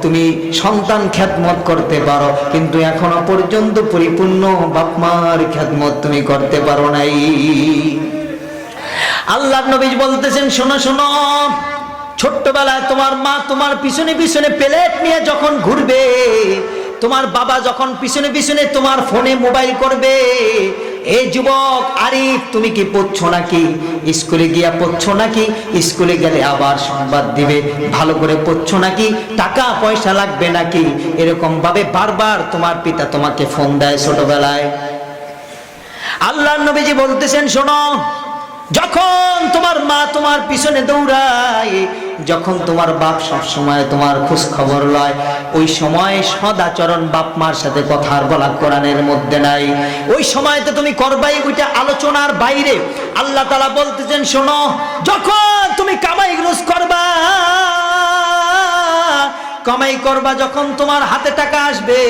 তুমি সন্তান খেদমত করতে পারো, কিন্তু এখনো পর্যন্ত পরিপূর্ণ বাপ মার খেদমত তুমি করতে পারো নাই। আল্লাহর নবী বলতেছেন, শোনো শোনো, ছোট্টবেলায় তোমার মা তোমার পিছনে পিছনে প্লেট নিয়ে যখন ঘুরবে, তোমার বাবা যখন পিছনে পিছনে তোমার ফোনে মোবাইল করবে, এই যুবক আরিফ তুমি কি পড়ছো নাকি, স্কুলে গিয়া পড়ছো নাকি, স্কুলে গেলে আবার সংবাদ দিবে, ভালো করে পড়ছো নাকি, টাকা পয়সা লাগবে নাকি, এরকম ভাবে বারবার তোমার পিতা তোমাকে ফোন দেয় ছোটবেলায়। আল্লাহর নবীজি বলতেছেন, শোনো, যখন তোমার মা তোমার পিছনে দৌড়ায়, যখন তোমার বাপ সব সময় তোমার খোঁজ খবর লয়, ওই সময় সদাচরণ বাপ মার সাথে কথার বলা কোরআনের মধ্যে নাই। ওই সময়তে তুমি করবাই ওইটা আলোচনার বাইরে। আল্লাহ তাআলা বলতেছেন, শোনো, যখন তুমি কামাই রোজ করবা, কামাই করবা, যখন তোমার হাতে টাকা আসবে,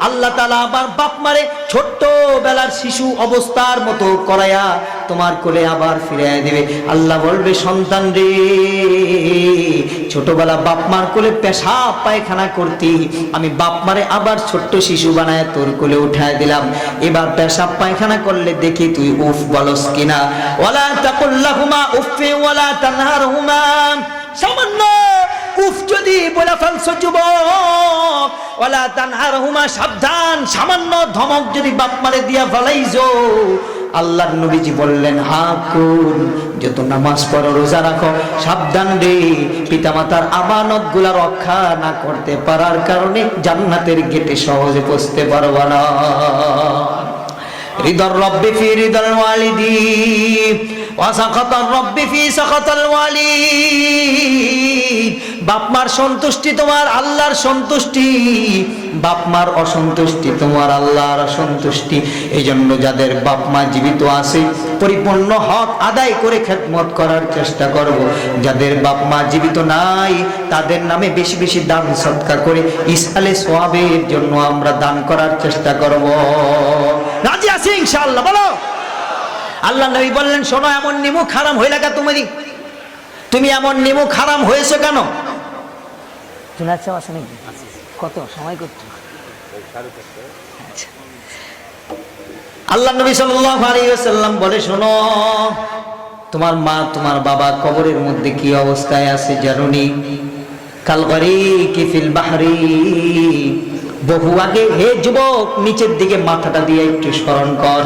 আল্লাহ তাআলা আবার বাপ মারে ছোট্ট বেলার শিশু অবস্থার মতো করায়া তোমার কোলে আবার ফিরিয়ে দিবে। আল্লাহ বলবে, সন্তান রে, ছোটবেলা বাপ মার কোলে পেশাব পায়খানা করতি, আমি বাপ মারে আবার ছোট্ট শিশু বানায় তোর কোলে উঠায় দিলাম। এবার পেশাব পায়খানা করলে দেখি তুই উফ বলস কিনা। ওয়ালা তাকুল্লাহুমা উফি ওয়ালা তানহারহুমা, সামান্য উফ যদি বলে ফেলছো যুবক, ওয়ালা তানহারহুমা, সাবধান, সামান্য ধমক যদি বাপ মারে দিয়া ফেলাইছো। আল্লাহর নবীজি বললেন, হাকুন, যত নামাজ পড়ো রোজা রাখো, সাবধান রে, পিতামাতার আমানত গুলা রক্ষা না করতে পারার কারণে জান্নাতের গেটে সহজে পৌঁছতে পারবা না। রিদার রব্বি ফি রিদাল ওয়ালিদি ওয়া সাখাতার রব্বি ফি সাখাতাল ওয়ালিদ। বাপমার সন্তুষ্টি তোমার আল্লাহর সন্তুষ্টি, বাপমার অসন্তুষ্টি তোমার আল্লাহর অসন্তুষ্টি। এই জন্য যাদের বাপমা জীবিত আছে পরিপূর্ণ হক আদায় করে খেদমত করার চেষ্টা করব। যাদের বাপমা জীবিত নাই তাদের নামে বেশি বেশি দান সদকা করে ইসহালে সওয়াবের জন্য আমরা দান করার চেষ্টা করব। রাজি আছি ইনশাআল্লাহ? বলো। আল্লাহ নবী বললেন, শোনো, এমন নিমুখ হারাম হইলা কেন তুমি এমন নিমুখ হারাম হয়েছে কেন? কত সময় করতে? আল্লাহ নবী সাল্লাল্লাহু আলাইহি ওয়াসাল্লাম বলে, শোনো, তোমার মা তোমার বাবা কবরের মধ্যে কি অবস্থায় আছে জানোনি? কাল গরীকি ফিল বাহরি। বহু আগে, হে যুবক, নিচের দিকে মাথাটা দিয়ে একটু স্মরণ কর।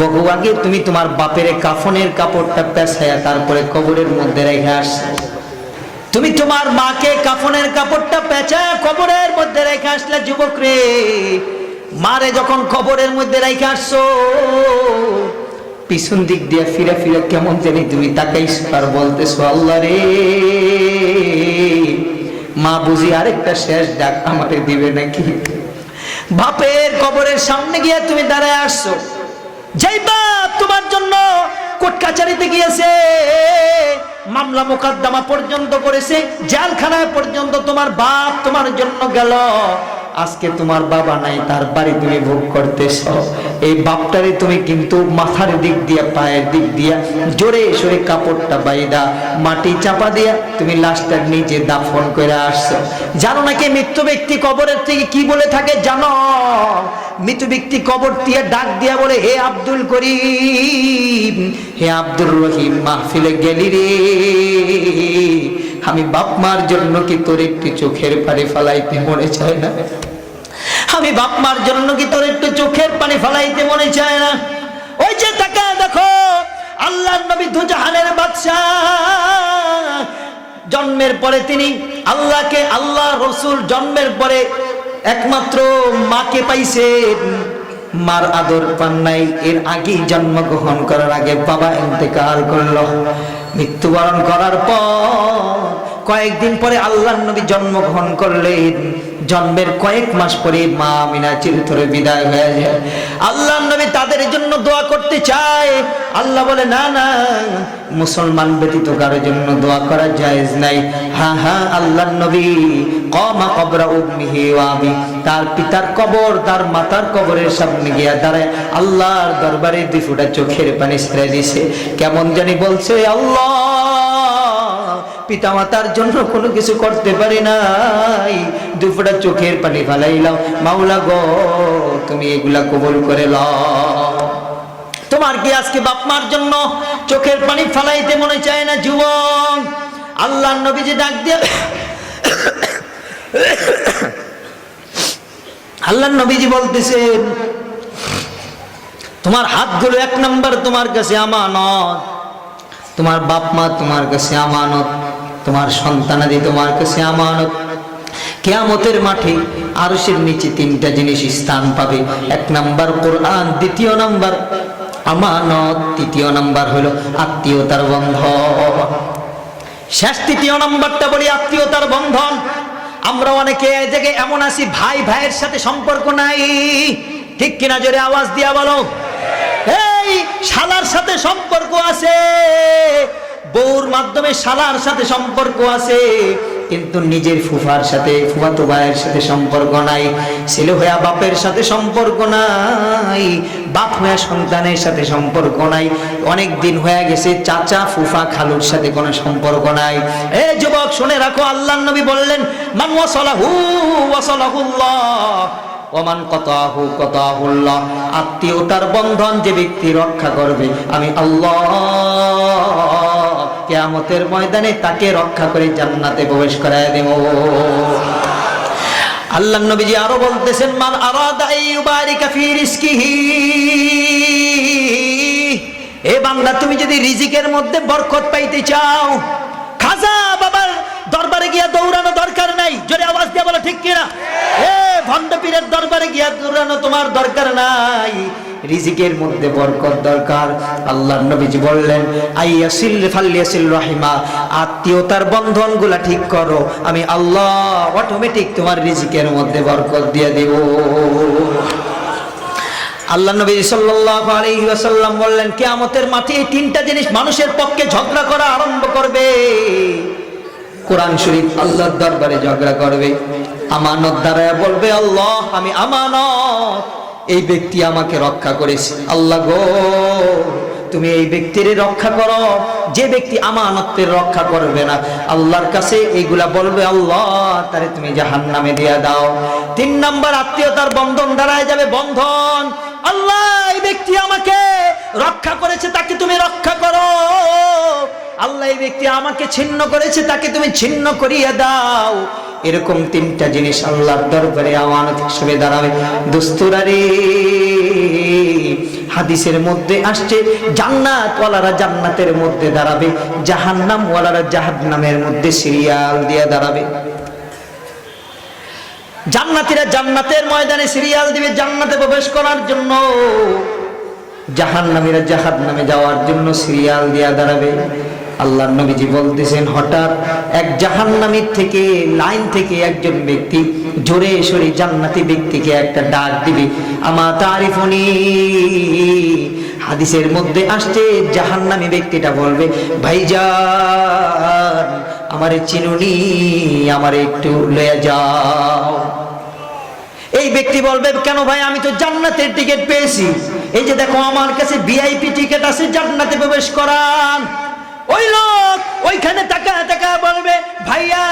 বহু আগে তুমি তোমার বাপের কাফনের কাপড়টা পেছায়া তারপরে কবরের মধ্যে রেখে আসছো। তুমি তোমার মাকে কাফনের কাপড়টা পেঁচায়া কবরের মধ্যে রেখে আসলে যুবক রে। মারে যখন কবরের মধ্যে রেখে আসছো, পিছন দিক দিয়ে ফিরে ফিরে কেমন জানি তুমি তাকাইছো আর বলতেছো, আল্লাহ রে, মা বুঝি আরেকটা শেষ ডাক আমারে দিবে নাকি? বাপের কবরের সামনে গিয়ে তুমি দাঁড়ায় আসছো। যেই বাপ তোমার জন্য কোর্ট কাচারিতে গিয়েছে, মামলা মোকদ্দমা পর্যন্ত করেছে, জেলখানায় পর্যন্ত তোমার বাপ তোমার জন্য গেল, আজকে তোমার বাবা নাই, তার বাড়ি তুমি ভোগ করতেছ। এই বাপটারে তুমি কিন্তু মাথার দিক দিয়া পায়ের দিক দিয়া জোরে সরে কাপড়টা বাইদা মাটি চাপা দিয়া তুমি লাশটা নিজে দাফন করে আসছো। জানো নাকি মৃত্যু ব্যক্তি কবরের থেকে কি বলে থাকে জানো? মৃত্যু ব্যক্তি কবর দিয়ে ডাক দিয়া বলে, হে আব্দুল করিম, হে আব্দুর রহিম, মাহফিলে গেলি রে, আমি বাপ মার জন্য কি তোর একটু চোখের পানি ফালাইতে মনে চায় না? আমি বাপ মার জন্য কি তোর একটু চোখের পানি ফালাইতে মনে চায় না? ওই যে তাকা দেখো, আল্লাহর নবী দুজাহানের বাদশা, জন্মের পরে তিনি আল্লাহকে, আল্লাহ রসুল জন্মের পরে একমাত্র মাকে পাইছেন, মার আদর পান নাই। এর আগেই জন্মগ্রহণ করার আগে বাবা ইন্তেকাল করলো। মৃত্যুবরণ করার পর কয়েকদিন পরে আল্লাহর নবী জন্মগ্রহণ করলেন। জন্মের কয়েক মাস পরে মা আমিনা চিরতরে বিদায় হয়ে যায়। আল্লাহর নবী তাদের জন্য দোয়া করতে চায়। আল্লাহ বলে, না না, মুসলমান ব্যতীত কারোর জন্য দোয়া করা জায়েজ নাই। হ্যাঁ হ্যাঁ, আল্লাহর নবী কমা কবরা উম্মিহি ওয়া আবি, তার পিতার কবর, তার মাতার কবরের সামনে গিয়া দাঁড়ায় আল্লাহর দরবারে দুই ফোঁটা চোখের পানি ছেড়ে দিছে। কেমন জানি বলছে, আল্লাহ, পিতা মাতার জন্য কোনো কিছু করতে পারি নাই, দুই ফোঁটা চোখের পানি ফালাইলাম, মাওলা গো, তুমি এগুলা কবুল করে লও। তোমার কি আজকে বাপ মার জন্য চোখের পানি ফালাইতে মনে চায় না যুবক? আল্লাহর নবীজি ডাক দিয়ে, আল্লাহর নবীজি বলতেছেন, তোমার হাতগুলো এক নাম্বার তোমার কাছে আমানত, তোমার বাপ মা তোমার কাছে আমানত, তোমার সন্তানাদি তোমার কাছে আমানত। কিয়ামতের মাঠে আরশের নিচে তিনটা জিনিস স্থান পাবে। এক নাম্বার কোরআন, দ্বিতীয় নাম্বার আমানত, তৃতীয় নাম্বার হলো আত্মীয়তার বন্ধন। শেষ তৃতীয় নাম্বারটা বলি আত্মীয়তার বন্ধন। আমরা অনেকে এই জায়গায় এমন আছি, ভাই ভাইয়ের সাথে সম্পর্ক নাই, ঠিক কিনা? জোরে আওয়াজ দিয়া বলো। এই শালার সাথে সম্পর্ক আছে, বউর মাধ্যমে শালার সাথে সম্পর্ক আছে, কিন্তু নিজের ফুফার সাথে, ফুফাতো ভাইয়ের সাথে সম্পর্ক নাই, ছেলে হইয়া বাপের সাথে সম্পর্ক নাই, বাপ হইয়া সন্তানের সাথে সম্পর্ক নাই, অনেক দিন হয়ে গেছে চাচা ফুফা খালুর সাথে কোনো সম্পর্ক নাই। এ যুবক শুনে রাখো, আল্লাহর নবী বললেন মান ওয়াসালাহু ওয়াসালাহুল্লাহ ওমান কতাহু কতাহুল্লাহ। আত্মীয়তার বন্ধন যে ব্যক্তি রক্ষা করবে, আমি আল্লাহ কিয়ামতের ময়দানে তাকে রক্ষা করে জান্নাতে প্রবেশ করায় দেব। আল্লাহর নবীজি আরো বলতেছেন মান আরাদা আইয়ুবারিকা ফি রিজকিহি, এ বান্দা তুমি যদি রিজিকের মধ্যে বরকত পাইতে চাও, খাজা বাবার দরবারে গিয়া দৌড়ানো দরকার নাই, জোরে আওয়াজ দিয়ে বলো ঠিক কিনা। এ ভণ্ড পীরের দরবারে গিয়া দৌড়ানো তোমার দরকার নাই, রিজিকের মধ্যে বরকত দরকার। আল্লাহর নবীজি বললেন আইয়াসিল ফালিয়াসিল রাহিমা, আত্মীয়তার বন্ধনগুলা ঠিক করো, আমি আল্লাহ অটোমেটিক তোমার রিজিকের মধ্যে বরকত দিয়ে দেব। আল্লাহ নবী সাল্লাল্লাহু আলাইহি ওয়াসাল্লাম বললেন কিয়ামতের মাঠে এই তিনটা জিনিস মানুষের পক্ষে ঝগড়া করা আরম্ভ করবে। কোরআন শরীফ আল্লাহর দরবারে ঝগড়া করবে, আমানত দ্বারা বলবে আল্লাহ আমি আমানত, এই ব্যক্তি আমাকে রক্ষা করেছে, আল্লাহ গো তুমি এই ব্যক্তির রক্ষা করো। যে ব্যক্তি আমানতের রক্ষা করবে না, আল্লাহর কাছে এইগুলা বলবে আল্লাহ তারে তুমি জাহান্নামে দিয়া দাও। 3 নাম্বার আত্মীয়তার বন্ধন দাঁড়ায় যাবে বন্ধন, আল্লাহ এই ব্যক্তি আমাকে রক্ষা করেছে তাকে তুমি রক্ষা করো, আল্লাহ এই ব্যক্তি আমাকে ছিন্ন করেছে তাকে তুমি ছিন্ন করিয়ে দাও। এরকম 3টা জিনিস আল্লাহর দরবারে আমানত হিসেবে দাঁড়াবে। দোস্তরা রে, হাদিসের মধ্যে আসছে জান্নাত ওয়ালারা জান্নাতের মধ্যে দাঁড়াবে, জাহান্নাম ওয়ালারা জাহান্নামের মধ্যে সিরিয়াল দিয়ে দাঁড়াবে। জান্নাতীরা জান্নাতের ময়দানে সিরিয়াল দিবে জান্নাতে প্রবেশ করার জন্য, জাহান্নামীরা জাহান্নামে যাওয়ার জন্য সিরিয়াল দিয়ে দাঁড়াবে। আল্লাহর নবীজি বলতেছেন হঠাৎ এক জাহান্নামীর থেকে লাইন থেকে একজন ব্যক্তি জোরে সরে জান্নাতি ব্যক্তিকে একটা ডাক দিবে, আমা তারিফুনি। হাদিসের মধ্যে আসছে জাহান্নামী ব্যক্তিটা বলবে ভাইজান আমারে চিনুনি, আমারে একটু লয়ে যাও। এই ব্যক্তি বলবে কেন ভাই, আমি তো জান্নাতের টিকিট পেয়েছি, এই যে দেখো আমার কাছে ভিআইপি টিকিট আছে জান্নাতে প্রবেশ করান। ওই লোক ওইখানে তাকা তাকা বলবে ভাইয়া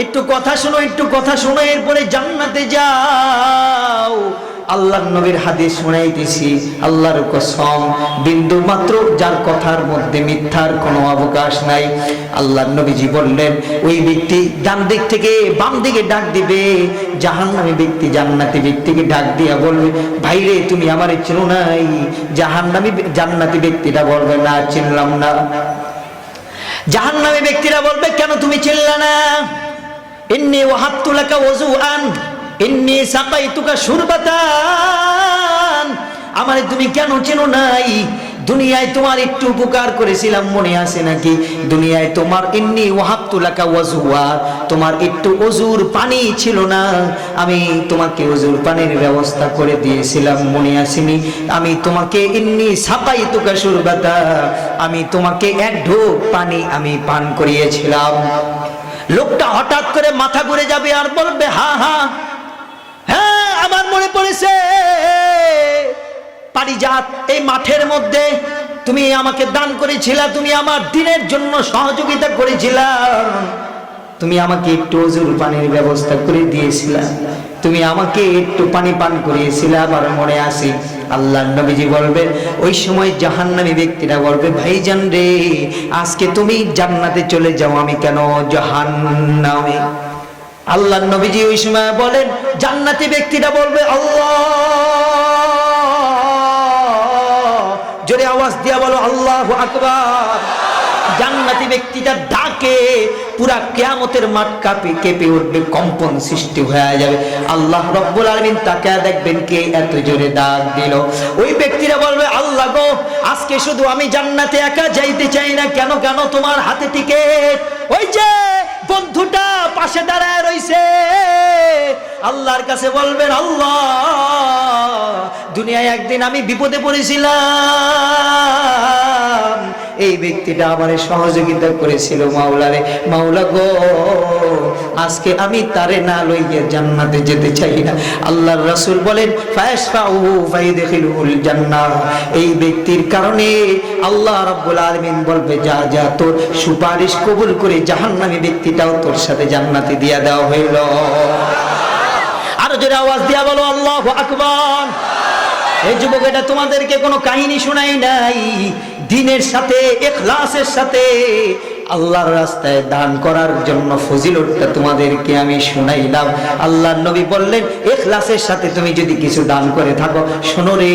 একটু কথা শোনো, একটু কথা শোনো, এরপরে জান্নাতে যাও। আল্লাহর নবীর হাদিস শুনাইতেছি, আল্লাহর কসম বিন্দু মাত্র যার কথার মধ্যে মিথ্যার কোনো অবকাশ নাই। আল্লাহর নবীজি বললেন ওই ব্যক্তি ডান দিক থেকে বাম দিকে ডাক দিবে, জাহান্নামী ব্যক্তি জান্নাতি ব্যক্তিকে ডাক দিয়া বলবে ভাইরে তুমি আমারে চিনো নাই? জাহান্নামী জান্নাতি ব্যক্তিটা বলবে না চিনলাম না। জাহান্নামী ব্যক্তিরা বলবে কেন তুমি চিনলা না? ইন্নী ওয়াহাবতু লাকা ওযুআন ইন্নী সাকাইতুকা শুরবাতান, আমারে তুমি কেন চেনো নাই? দুনিয়ায় তোমার একটু উপকার করেছিলাম মনে আছে নাকি? দুনিয়ায় তোমার ইন্নী ওয়াহাবতু লাকা ওযুআ, তোমার একটু ওযুর পানি ছিল না, আমি তোমাকে ওযুর পানির ব্যবস্থা করে দিয়েছিলাম মনে আসেনি? আমি তোমাকে ইন্নী সাকাইতুকা শুরবাতা, আমি তোমাকে এক ঢোক পানি আমি পান করিয়েছিলাম। লোকটা হঠাৎ করে মাথা ঘুরে যাবে আর বলবে হ্যাঁ হ্যাঁ হ্যাঁ আমার মনে পড়েছে, পারিজাত এই মাঠের মধ্যে তুমি আমাকে দান করেছিলা, তুমি আমার দিনের জন্য সহযোগিতা করেছিলা, তুমি আমাকে একটু ওযুর পানির ব্যবস্থা করে দিয়েছিলা, তুমি আমাকে একটু পানি পান করিয়েছিলে, আবার মনে আছে? আল্লাহর নবীজি বলবে ওই সময় জাহান্নামী ব্যক্তিরা বলবে ভাইজান রে আজকে তুমি জান্নাতে চলে যাও, আমি কেন জাহান্নামে? আল্লাহর নবীজি ওই সময় বলেন জান্নাতি ব্যক্তিটা বলবে আল্লাহ, জোরে আওয়াজ দিয়া বলো আল্লাহু আকবার। জান্নাতি ব্যক্তিটা ডাকে, পুরা কিয়ামতের মাঠ কেঁপে উঠবে, কম্পন সৃষ্টি হয়ে যাবে। আল্লাহ রাব্বুল আলামিন তাকে দেখবেন কে এত জোরে ডাক দিল। ওই ব্যক্তিরা বলবে আল্লাহ গো আজকে শুধু আমি জান্নাতে একা যাইতে চাই না, কেন কেন তোমার হাতে টিকিট, ওই যে বন্ধুটা পাশে দাঁড়ায় রইছে। আল্লাহর কাছে বলবেন আল্লাহ দুনিয়ায় একদিন আমি বিপদে পড়েছিলাম, এই ব্যক্তিটা আমারে সহযোগিতা করেছিল মাওলারে, মাওলা গো আজকে আমি তারে না লইয়া জান্নাতে যেতে চাই না। আল্লাহর রাসূল বলেন ফায়াশফাউহু ফায়ুদখিলুহুল জান্নাহ, এই ব্যক্তির কারণে আল্লাহ রাব্বুল আলামিন বলবে যা যা তোর সুপারিশ কবুল করে জাহান্নামী ব্যক্তিটাও তোর সাথে জান্নাতে দিয়া দেওয়া হইল। আর জোরে আওয়াজ দিয়া বলো আল্লাহু আকবার। এই যুবক, এটা তোমাদেরকে কোনো কাহিনী শোনাই নাই, দ্বীনের সাথে ইখলাসের সাথে আল্লাহর রাস্তায় দান করার জন্য ফজিলতটা তোমাদেরকে আমি শুনাইলাম। আল্লাহর নবী বললেন ইখলাসের সাথে তুমি যদি কিছু দান করে থাকো, শোনো রে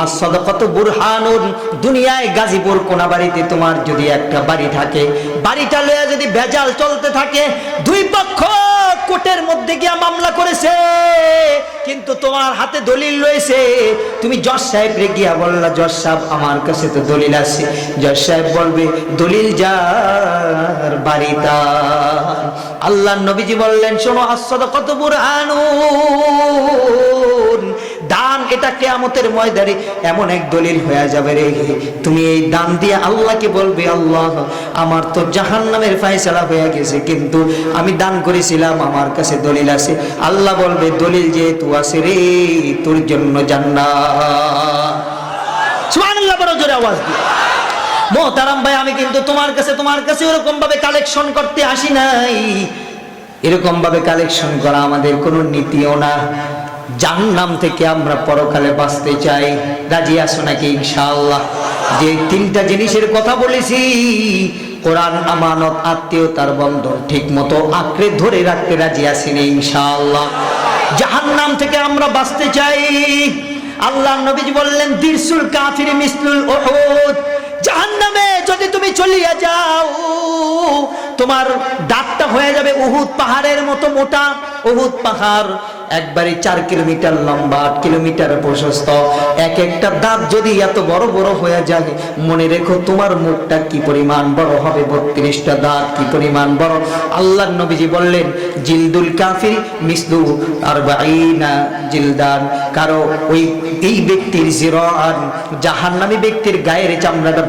as-সাদাকাতু বুরহানুন, দুনিয়ায় গাজীপুর কোনাবাড়িতে তোমার যদি একটা বাড়ি থাকে, বাড়িটা লইয়া যদি ভেজাল চলতে থাকে, দুই পক্ষ কোর্টের মধ্যে গিয়া মামলা করেছে, কিন্তু তোমার হাতে দলিল রয়েছে, তুমি জজ সাহেবরে গিয়া বললা জজ সাহেব আমার কাছে তো দলিল আছে, জজ সাহেব বলবে দলিল যার বাড়ি তার। আল্লাহর নবীজি বললেন শোনো as-সাদাকাতু বুরহানুন, দান এটা কিয়ামতের ময়দানে এমন এক দলিল হয়ে যাবে রে, তুমি এই দান দিয়ে আল্লাহকে বলবে আল্লাহ আমার তো জাহান্নামের ফয়সালা হয়ে গেছে, কিন্তু আমি দান করেছিলাম আমার কাছে দলিল আছে। আল্লাহ বলবে দলিল যেহেতু আছে রে তোর জন্য জান্নাত। সুবহানাল্লাহ, বড় জোরে আওয়াজ দিয়ে। মোহতারাম ভাই, আমি কিন্তু তোমার কাছে এরকম ভাবে কালেকশন করতে আসি নাই, এরকম ভাবে কালেকশন করা আমাদের কোনো নীতিও না। জাহান্নাম থেকে আমরা পরকালে বাঁচতে চাই, রাজি আছো নাকি ইনশাআল্লাহ? যে তিনটা জিনিসের কথা বলেছি, কোরআন, আমানত, আত্মীয়তার বন্ধন ঠিক মতো আঁকড়ে ধরে রাখতে রাজি আছি না ইনশাআল্লাহ? জাহান্নাম থেকে আমরা বাঁচতে চাই। আল্লাহর নবীজি বললেন দিরসুল কাফির মিসলুল উহুদ, জাহান্নামে যদি তুমি চলিয়া যাও তোমার দাঁতটা হয়ে যাবে উহুদ পাহাড়ের মতো মোটা। উহুদ পাহাড় একবারে 4 কিলোমিটার লম্বা, 8 কিলোমিটার প্রশস্ত, এক একটা দাঁত যদি এত বড় বড় হয়ে যায়, মনে রেখো তোমার মুখটা কি পরিমাণ বড় হবে, 32টা দাঁত কি পরিমাণ বড়। আল্লাহর নবীজি বললেন জিলদুল কাফির মিসলু 40 জিলদান, কারো ওই এই ব্যক্তির জিরাআন, জাহান্নামী ব্যক্তির গায়ের চামড়াটা